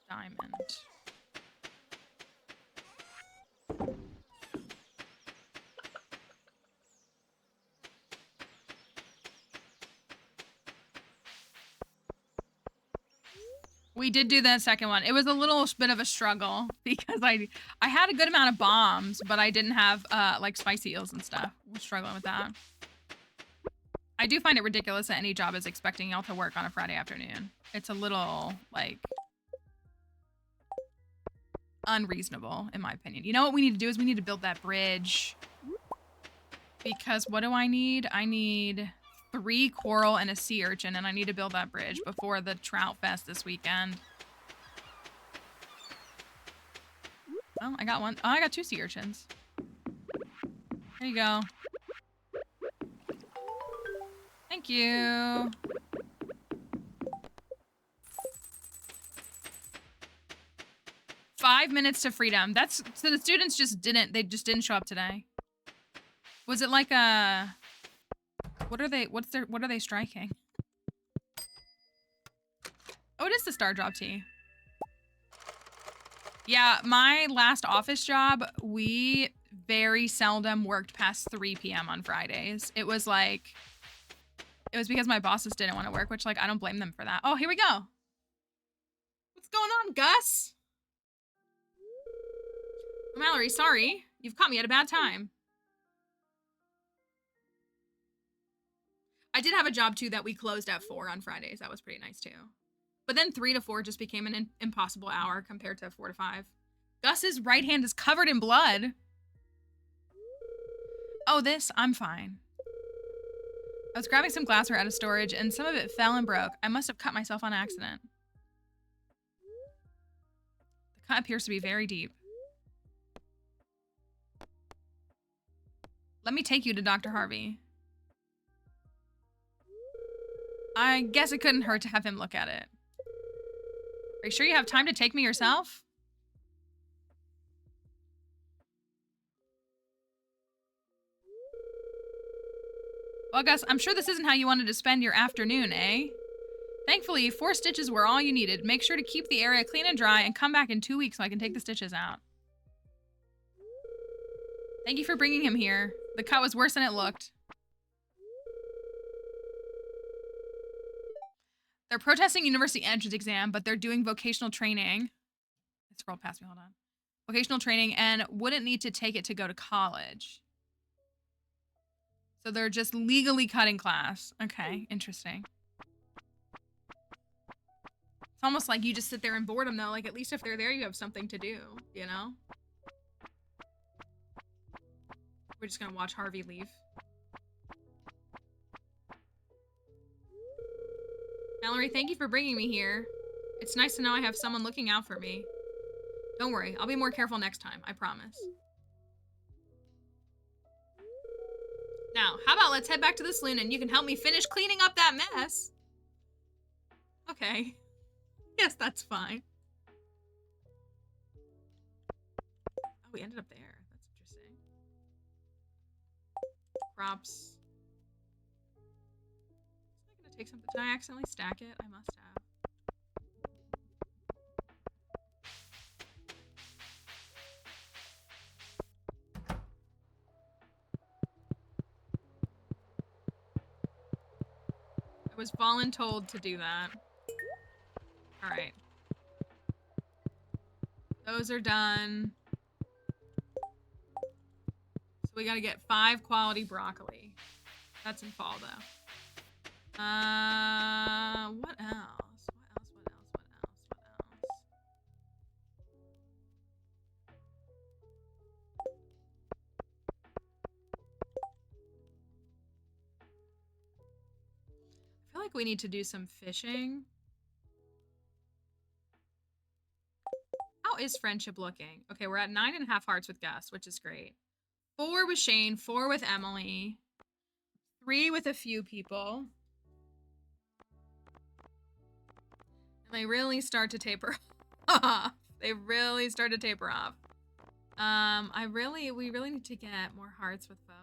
Diamond. We did do that second one. It was a little bit of a struggle because I had a good amount of bombs, but I didn't have like spicy eels and stuff. We're struggling with that. I do find it ridiculous that any job is expecting y'all to work on a Friday afternoon. It's a little like unreasonable in my opinion. You know what we need to do is we need to build that bridge. Because what do I need? I need 3 coral and a sea urchin, and I need to build that bridge before the trout fest this weekend. Oh, I got one. Oh, I got 2 sea urchins. There you go. Thank you. Five minutes to freedom. That's so the students just didn't show up today. Was it like a... What are they striking? Oh, it is the star drop tea. Yeah, my last office job, we very seldom worked past 3 p.m. on Fridays. It was because my bosses didn't want to work, which like I don't blame them for that. Oh, here we go. What's going on, Gus? Mallory, sorry. You've caught me at a bad time. I did have a job, too, that we closed at 4 on Fridays. That was pretty nice, too. But then 3 to 4 just became an impossible hour compared to 4 to 5. Gus's right hand is covered in blood. Oh, this? I'm fine. I was grabbing some glassware out of storage, and some of it fell and broke. I must have cut myself on accident. The cut appears to be very deep. Let me take you to Dr. Harvey. I guess it couldn't hurt to have him look at it. Are you sure you have time to take me yourself? Well, Gus, I'm sure this isn't how you wanted to spend your afternoon, eh? Thankfully, 4 stitches were all you needed. Make sure to keep the area clean and dry and come back in 2 weeks so I can take the stitches out. Thank you for bringing him here. The cut was worse than it looked. They're protesting university entrance exam, but they're doing vocational training. I scrolled past me, hold on. Vocational training and wouldn't need to take it to go to college. So they're just legally cutting class. Okay, interesting. It's almost like you just sit there and boredom though. Like at least if they're there, you have something to do, you know? We're just gonna watch Harvey leave. Mallory, thank you for bringing me here. It's nice to know I have someone looking out for me. Don't worry, I'll be more careful next time, I promise. Now, how about let's head back to the saloon and you can help me finish cleaning up that mess? Okay. Yes, that's fine. Oh, we ended up there. That's interesting. Crops. Is that gonna take something? Did I accidentally stack it? I must have. I was voluntold to do that. Alright. Those are done. So we gotta get 5 quality broccoli. That's in fall though. What else? What else? I feel like we need to do some fishing. How is friendship looking? Okay, we're at 9.5 hearts with Gus, which is great. 4 with Shane, 4 with Emily, 3 with a few people. And they really start to taper off. They really start to taper off. We really need to get more hearts with folks.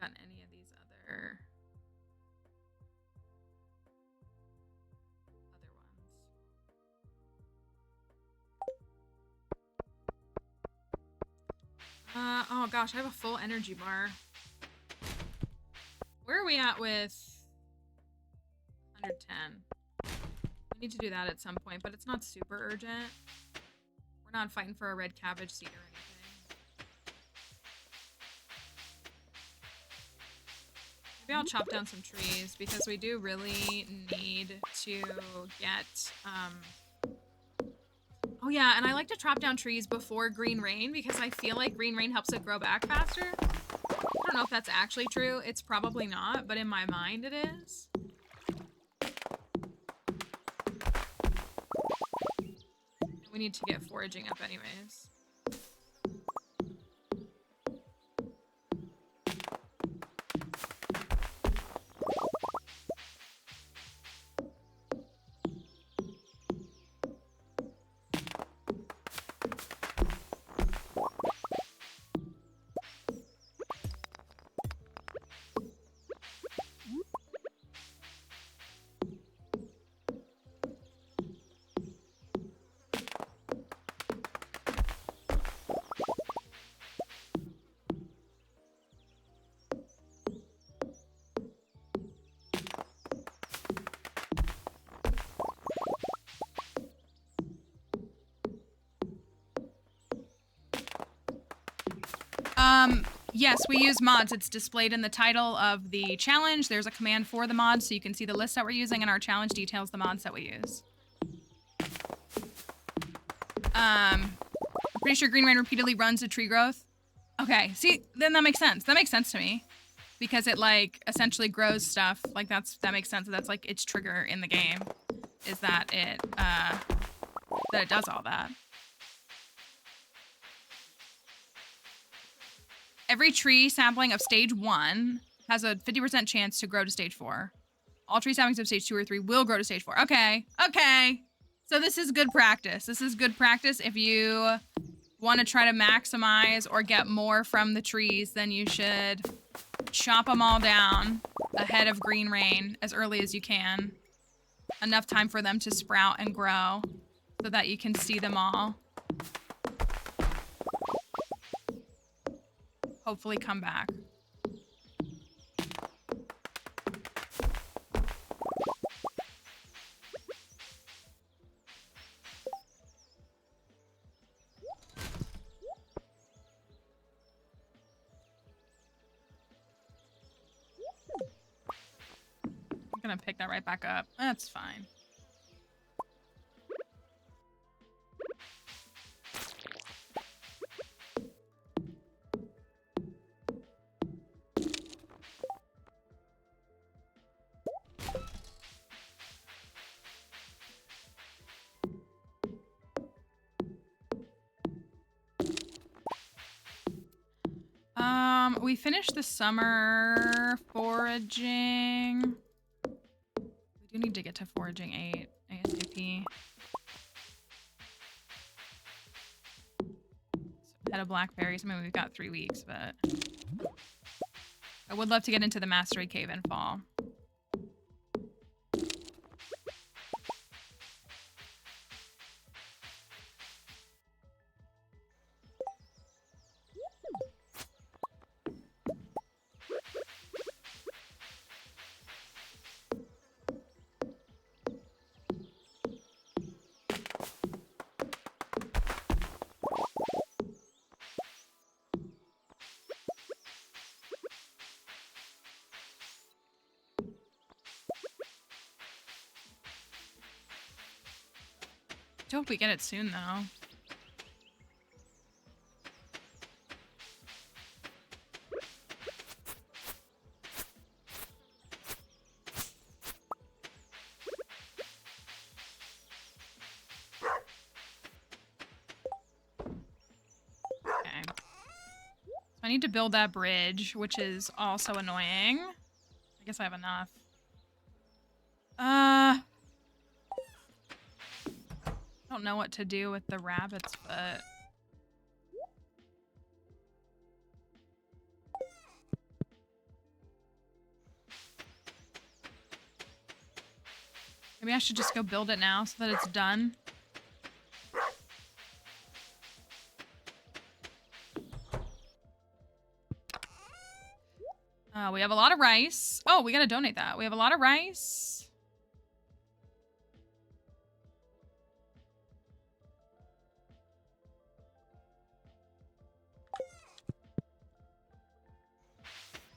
Gotten any of these other ones. Oh gosh, I have a full energy bar. Where are we at with 110? We need to do that at some point, but it's not super urgent. We're not fighting for a red cabbage seed or anything. Maybe I'll chop down some trees because we do really need to get, oh yeah, and I like to chop down trees before green rain because I feel like green rain helps it grow back faster. I don't know if that's actually true. It's probably not, but in my mind it is. We need to get foraging up anyways. Yes, we use mods. It's displayed in the title of the challenge. There's a command for the mods, so you can see the list that we're using, and our challenge details the mods that we use. I'm pretty sure Green Rain repeatedly runs to tree growth. Okay, see, then that makes sense. That makes sense to me. Because it, like, essentially grows stuff. Like, that makes sense. That's, like, its trigger in the game. Is that it does all that. Every tree sampling of stage 1 has a 50% chance to grow to stage 4. All tree saplings of stage 2 or 3 will grow to stage 4. Okay. Okay. So this is good practice. This is good practice. If you want to try to maximize or get more from the trees, then you should chop them all down ahead of green rain as early as you can. Enough time for them to sprout and grow so that you can see them all. Hopefully come back. I'm gonna pick that right back up. That's fine. We finished the summer foraging. We do need to get to foraging 8 ASAP. Head of blackberries. I mean, we've got 3 weeks, but I would love to get into the Mastery Cave in fall. I hope we get it soon, though. Okay. So I need to build that bridge, which is also annoying. I guess I have enough. I don't know what to do with the rabbit's foot. Maybe I should just go build it now so that it's done. We have a lot of rice. Oh, we gotta donate that. We have a lot of rice.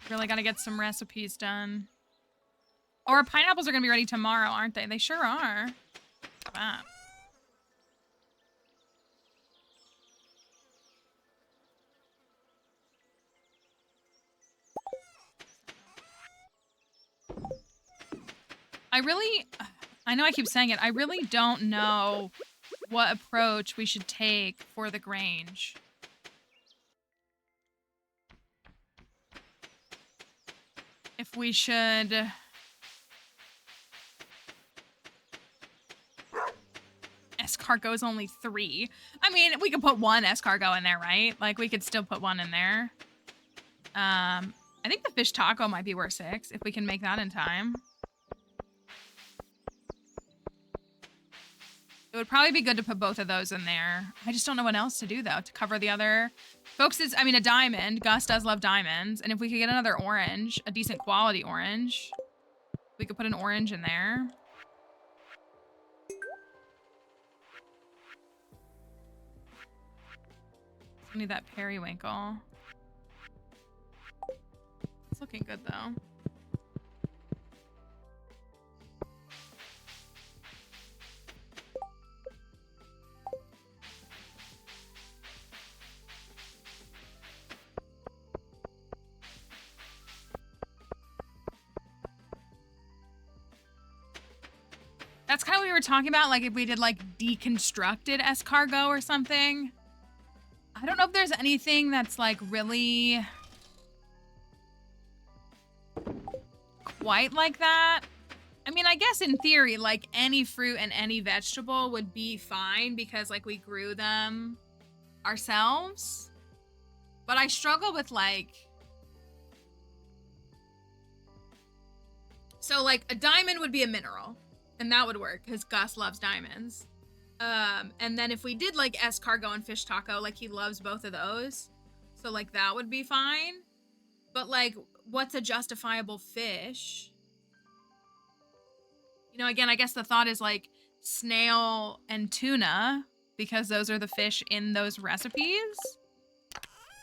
Really gotta get some recipes done. Oh, our pineapples are gonna be ready tomorrow, aren't they? They sure are. Look at that. I know I keep saying it, I really don't know what approach we should take for the Grange. If we should... Escargot is only 3. I mean, we could put 1 escargot in there, right? Like, we could still put 1 in there. I think the fish taco might be worth 6, if we can make that in time. It would probably be good to put both of those in there. I just don't know what else to do, though, to cover the other... Folks, I mean, a diamond. Gus does love diamonds. And if we could get another orange, a decent quality orange, we could put an orange in there. I need that periwinkle. It's looking good, though. That's kind of what we were talking about, like if we did like deconstructed escargot or something. I don't know if there's anything that's like really quite like that. I mean, I guess in theory, like any fruit and any vegetable would be fine because like we grew them ourselves. But I struggle with like, so like a diamond would be a mineral and that would work because Gus loves diamonds. And then if we did like escargot and fish taco, like he loves both of those. So like that would be fine. But like, what's a justifiable fish? You know, again, I guess the thought is like snail and tuna because those are the fish in those recipes.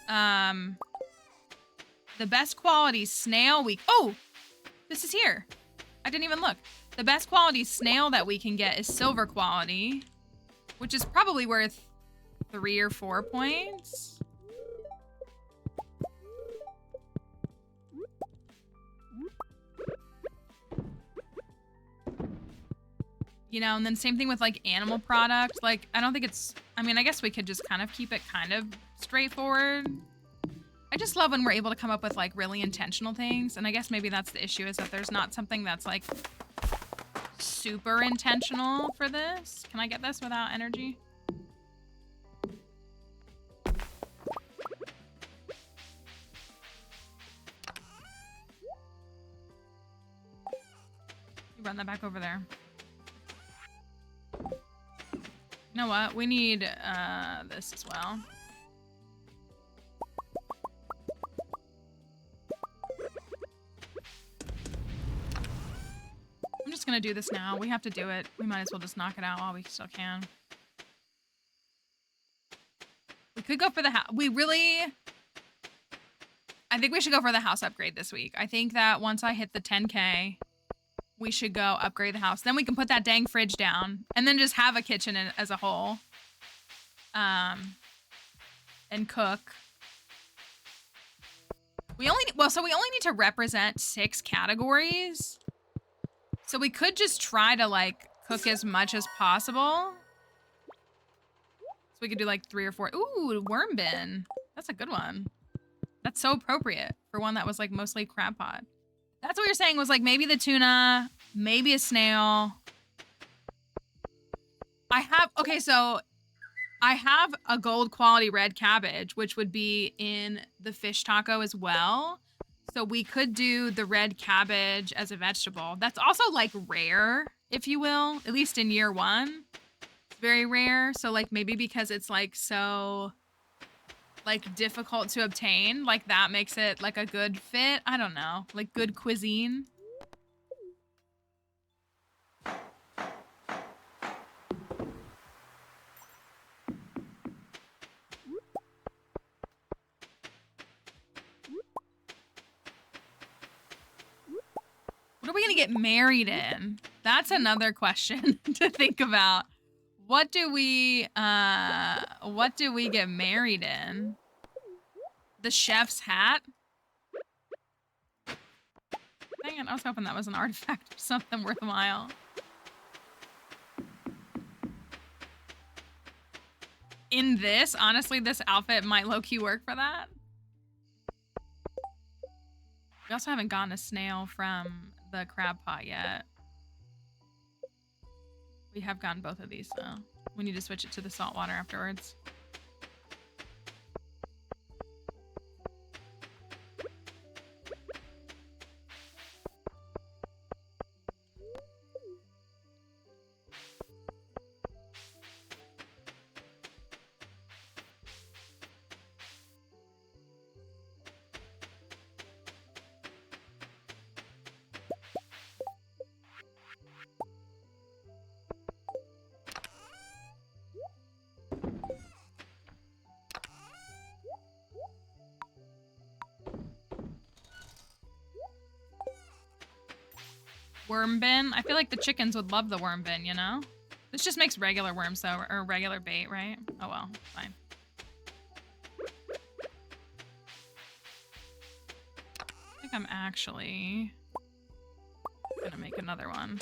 The best quality snail oh, this is here. I didn't even look. The best quality snail that we can get is silver quality, which is probably worth 3 or 4 points. You know, and then same thing with like animal product. Like, I don't think it's, I mean, I guess we could just kind of keep it kind of straightforward. I just love when we're able to come up with like really intentional things. And I guess maybe that's the issue is that there's not something that's like super intentional for this. Can I get this without energy? You run that back over there. You know what? We need this as well. I'm just gonna do this now. We have to do it. We might as well just knock it out while we still can. We could go for the house. I think we should go for the house upgrade this week. I think that once I hit the 10K, we should go upgrade the house. Then we can put that dang fridge down and then just have a kitchen as a whole. And cook. We only need to represent 6 categories. So we could just try to like cook as much as possible. So we could do like 3 or 4. Ooh, worm bin. That's a good one. That's so appropriate for one that was like mostly crab pot. That's what you're saying was like maybe the tuna, maybe a snail. So I have a gold quality red cabbage, which would be in the fish taco as well. So we could do the red cabbage as a vegetable. That's also like rare, if you will, at least in year 1. It's very rare. So like maybe because it's like so like difficult to obtain, like that makes it like a good fit. I don't know, like good cuisine. What are we gonna get married in? That's another question to think about. What do we get married in? The chef's hat? Dang it, I was hoping that was an artifact or something worthwhile. In this, honestly, this outfit might low-key work for that. We also haven't gotten a snail from the crab pot yet. We have gotten both of these, though. We need to switch it to the salt water afterwards. Worm bin. I feel like the chickens would love the worm bin, you know? This just makes regular worms, though, or regular bait, right? Oh well, fine. I think I'm actually gonna make another one.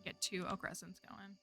Get 2 oak resins going.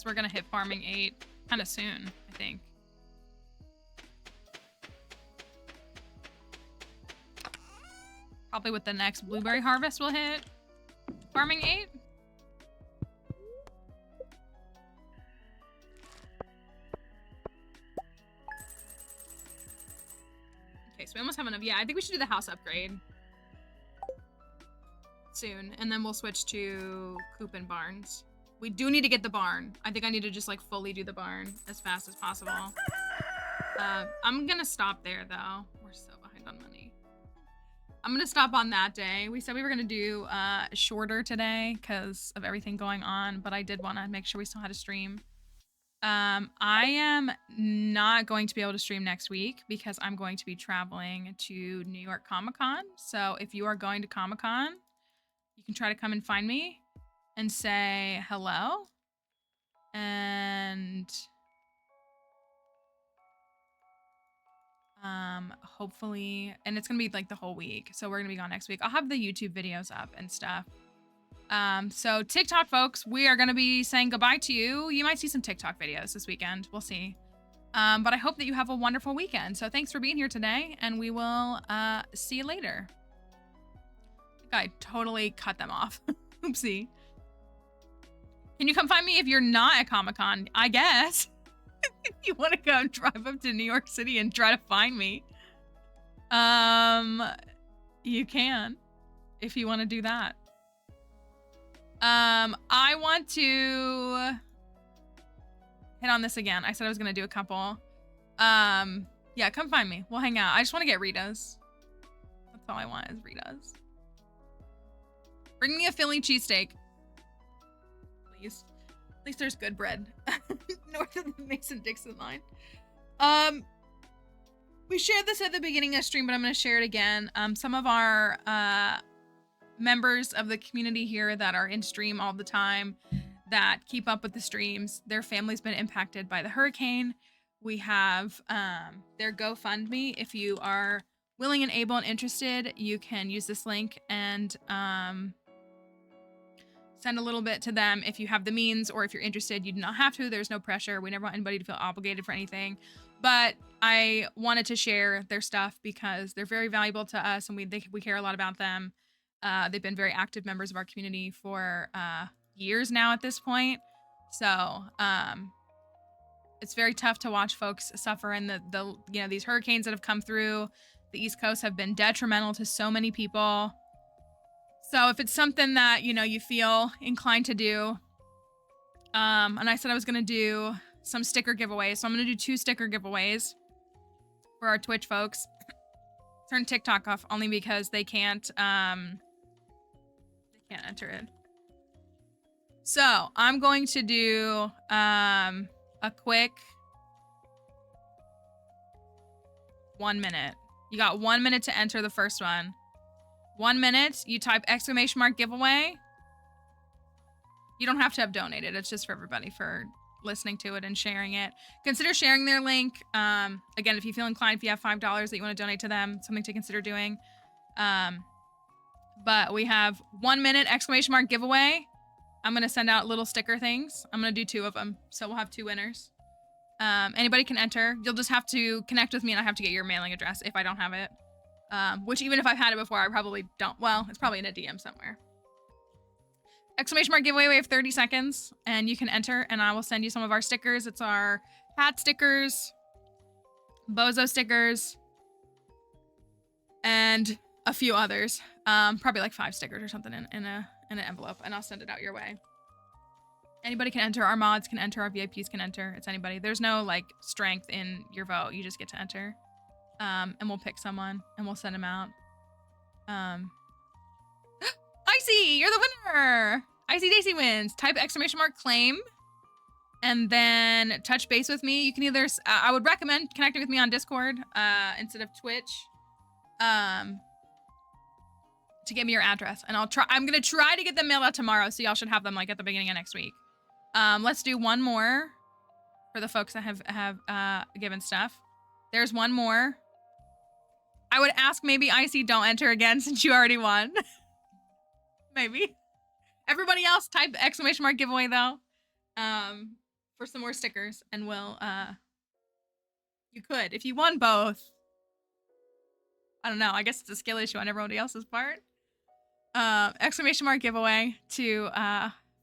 because we're gonna hit farming 8 kind of soon, I think. Probably with the next blueberry harvest we'll hit farming 8. Okay, so we almost have enough. Yeah, I think we should do the house upgrade soon, and then we'll switch to coop and barns. We do need to get the barn. I think I need to just like fully do the barn as fast as possible. I'm gonna stop there though. We're so behind on money. I'm gonna stop on that day. We said we were gonna do shorter today because of everything going on, but I did want to make sure we still had a stream. I am not going to be able to stream next week because I'm going to be traveling to New York Comic-Con. So if you are going to Comic-Con, you can try to come and find me and say hello. And hopefully, and it's gonna be like the whole week. So we're gonna be gone next week. I'll have the YouTube videos up and stuff. So TikTok folks, we are gonna be saying goodbye to you. You might see some TikTok videos this weekend. We'll see. But I hope that you have a wonderful weekend. So thanks for being here today, and we will see you later. I totally cut them off. Oopsie. Can you come find me if you're not at Comic-Con? I guess. If you want to come drive up to New York City and try to find me. You can. If you want to do that. I want to hit on this again. I said I was going to do a couple. Yeah, come find me. We'll hang out. I just want to get Rita's. That's all I want is Rita's. Bring me a Philly cheesesteak. Please. At least there's good bread. North of the Mason-Dixon line. We shared this at the beginning of stream, but I'm going to share it again. Some of our members of the community here that are in stream all the time, that keep up with the streams, their family's been impacted by the hurricane. We have their GoFundMe. If you are willing and able and interested, you can use this link and send a little bit to them if you have the means, or if you're interested, you do not have to. There's no pressure. We never want anybody to feel obligated for anything. But I wanted to share their stuff because they're very valuable to us, and we care a lot about them. They've been very active members of our community for years now at this point. So it's very tough to watch folks suffer, and the these hurricanes that have come through the East Coast have been detrimental to so many people. So if it's something that, you feel inclined to do, and I said I was going to do some sticker giveaways. So I'm going to do 2 sticker giveaways for our Twitch folks. Turn TikTok off only because they can't enter it. So I'm going to do a quick 1 minute. You got 1 minute to enter the first one. 1 minute, you type !giveaway. You don't have to have donated. It's just for everybody for listening to it and sharing it. Consider sharing their link. Again, if you feel inclined, if you have $5 that you want to donate to them, something to consider doing. But we have 1 minute !giveaway. I'm going to send out little sticker things. I'm going to do 2 of them. So we'll have 2 winners. Anybody can enter. You'll just have to connect with me, and I have to get your mailing address if I don't have it. Which even if I've had it before, I probably don't. Well, it's probably in a DM somewhere. !giveaway. We have 30 seconds, and you can enter, and I will send you some of our stickers. It's our hat stickers, bozo stickers, and a few others. Probably like 5 stickers or something in an envelope, and I'll send it out your way. Anybody can enter. Our mods can enter. Our VIPs can enter. It's anybody. There's no like strength in your vote. You just get to enter. And we'll pick someone and we'll send them out. Icy, you're the winner. Icy Daisy wins. Type !claim and then touch base with me. You can either, I would recommend connecting with me on Discord instead of Twitch to give me your address. And I'm going to try to get them mailed out tomorrow. So y'all should have them like at the beginning of next week. Let's do one more for the folks that have given stuff. There's one more. I would ask maybe Icy don't enter again since you already won. Maybe. Everybody else type !giveaway though. for some more stickers, and we'll you could if you won both. I don't know. I guess it's a skill issue on everybody else's part. Exclamation mark giveaway to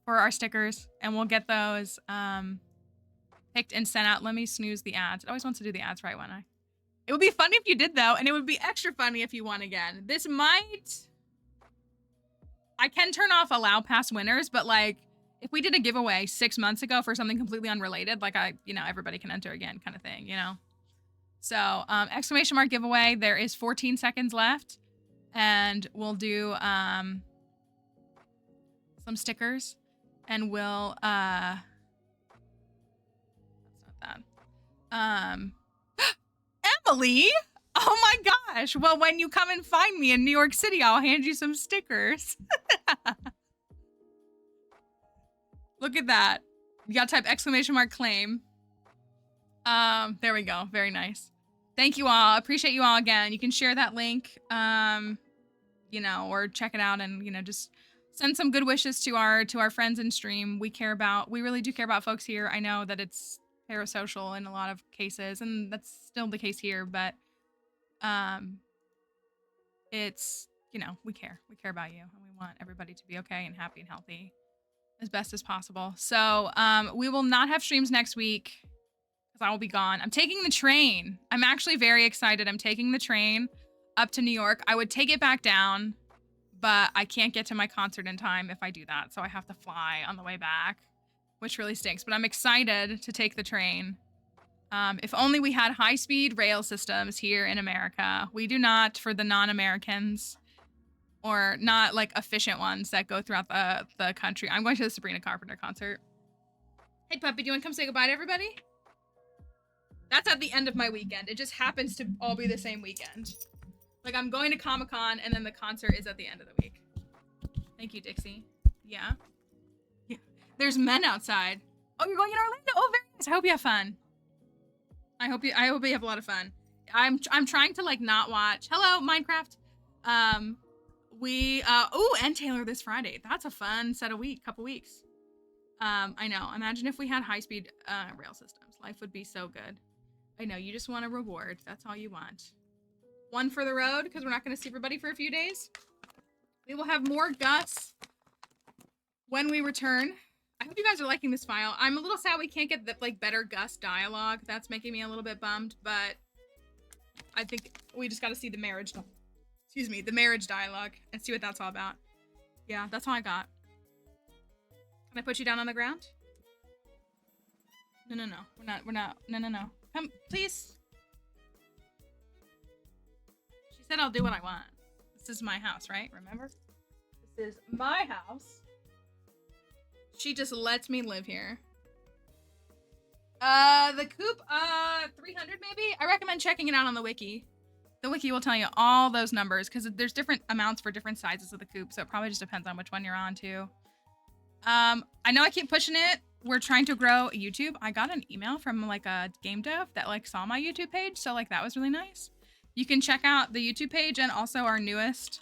for our stickers, and we'll get those picked and sent out. Let me snooze the ads. It always wants to do the ads right when I. It would be funny if you did though, and it would be extra funny if you won again. This might. I can turn off allow past winners, but like if we did a giveaway 6 months ago for something completely unrelated, like everybody can enter again, kind of thing, you know. So exclamation mark giveaway. There is 14 seconds left, and we'll do some stickers, and we'll that's not that. Emily, oh my gosh. Well, when you come and find me in New York City, I'll hand you some stickers. Look at that. You gotta type exclamation mark claim. There we go. Very nice. Thank you all. Appreciate you all again. You can share that link, or check it out, and, just send some good wishes to our friends in stream. We really do care about folks here. I know that it's parasocial in a lot of cases, and that's still the case here, but, it's, we care about you, and we want everybody to be okay and happy and healthy as best as possible. So, we will not have streams next week, I will be gone. I'm taking the train. I'm actually very excited. I'm taking the train up to New York. I would take it back down, but I can't get to my concert in time if I do that. So I have to fly on the way back, which really stinks. But I'm excited to take the train. If only we had high-speed rail systems here in America. We do not for the non-Americans, or not like efficient ones that go throughout the country. I'm going to the Sabrina Carpenter concert. Hey, puppy, do you want to come say goodbye to everybody? That's at the end of my weekend. It just happens to all be the same weekend. Like, I'm going to Comic-Con, and then the concert is at the end of the week. Thank you, Dixie. Yeah. There's men outside. Oh, you're going in Orlando? Oh, very nice. I hope you have fun. I hope you have a lot of fun. I'm trying to, like, not watch. Hello, Minecraft. And Taylor this Friday. That's a fun couple weeks. I know. Imagine if we had high-speed rail systems. Life would be so good. I know, you just want a reward. That's all you want. One for the road, because we're not going to see everybody for a few days. We will have more Gus when we return. I hope you guys are liking this file. I'm a little sad we can't get the better Gus dialogue. That's making me a little bit bummed, but I think we just got to see the marriage dialogue and see what that's all about. Yeah, that's all I got. Can I put you down on the ground? No. We're not. No. Come, please. She said I'll do what I want. This is my house, right? Remember? This is my house. She just lets me live here. The coop, 300 maybe? I recommend checking it out on the wiki. The wiki will tell you all those numbers, because there's different amounts for different sizes of the coop, so it probably just depends on which one you're on, too. I know I keep pushing it. We're trying to grow YouTube. I got an email from a game dev that saw my YouTube page. So that was really nice. You can check out the YouTube page and also our newest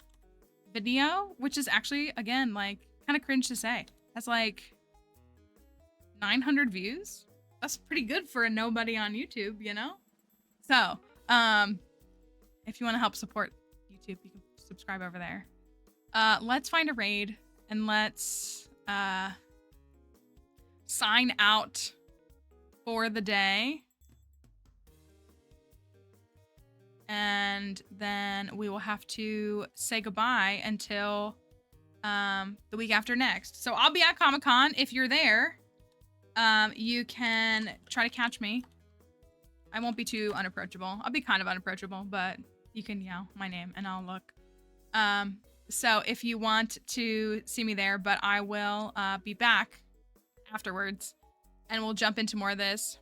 video, which is actually, again, kind of cringe to say. Has 900 views. That's pretty good for a nobody on YouTube, So, if you want to help support YouTube, you can subscribe over there. Let's find a raid, and let's sign out for the day, and then we will have to say goodbye until the week after next. So I'll be at Comic-Con. If you're there, you can try to catch me. I won't be too unapproachable. I'll be kind of unapproachable, but you can yell my name and I'll look. So if you want to see me there, but I will be back afterwards, and we'll jump into more of this.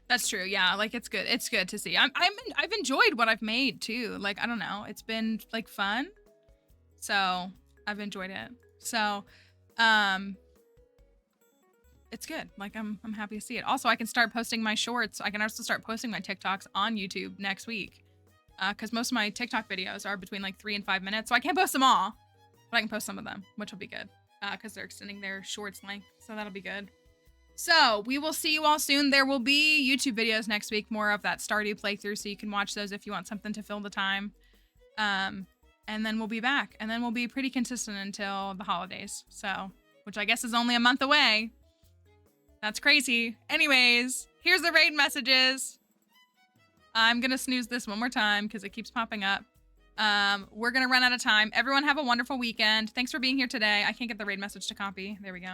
That's true. Yeah, it's good. It's good to see. I've enjoyed what I've made too. I don't know. It's been fun. So I've enjoyed it. So it's good. I'm happy to see it. Also, I can start posting my shorts. I can also start posting my TikToks on YouTube next week. because most of my TikTok videos are between like 3 and 5 minutes, so I can't post them all, but I can post some of them, which will be good, because they're extending their shorts length, so that'll be good. So we will see you all soon. There will be YouTube videos next week, more of that Stardew playthrough, so you can watch those if you want something to fill the time. And then we'll be back, and then we'll be pretty consistent until the holidays, so, which I guess is only a month away. That's crazy. Anyways, here's the raid messages. I'm gonna snooze this one more time because it keeps popping up. We're gonna run out of time. Everyone have a wonderful weekend. Thanks for being here today. I can't get the raid message to copy. There we go.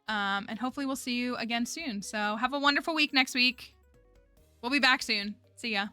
And hopefully we'll see you again soon. So have a wonderful week next week. We'll be back soon. See ya.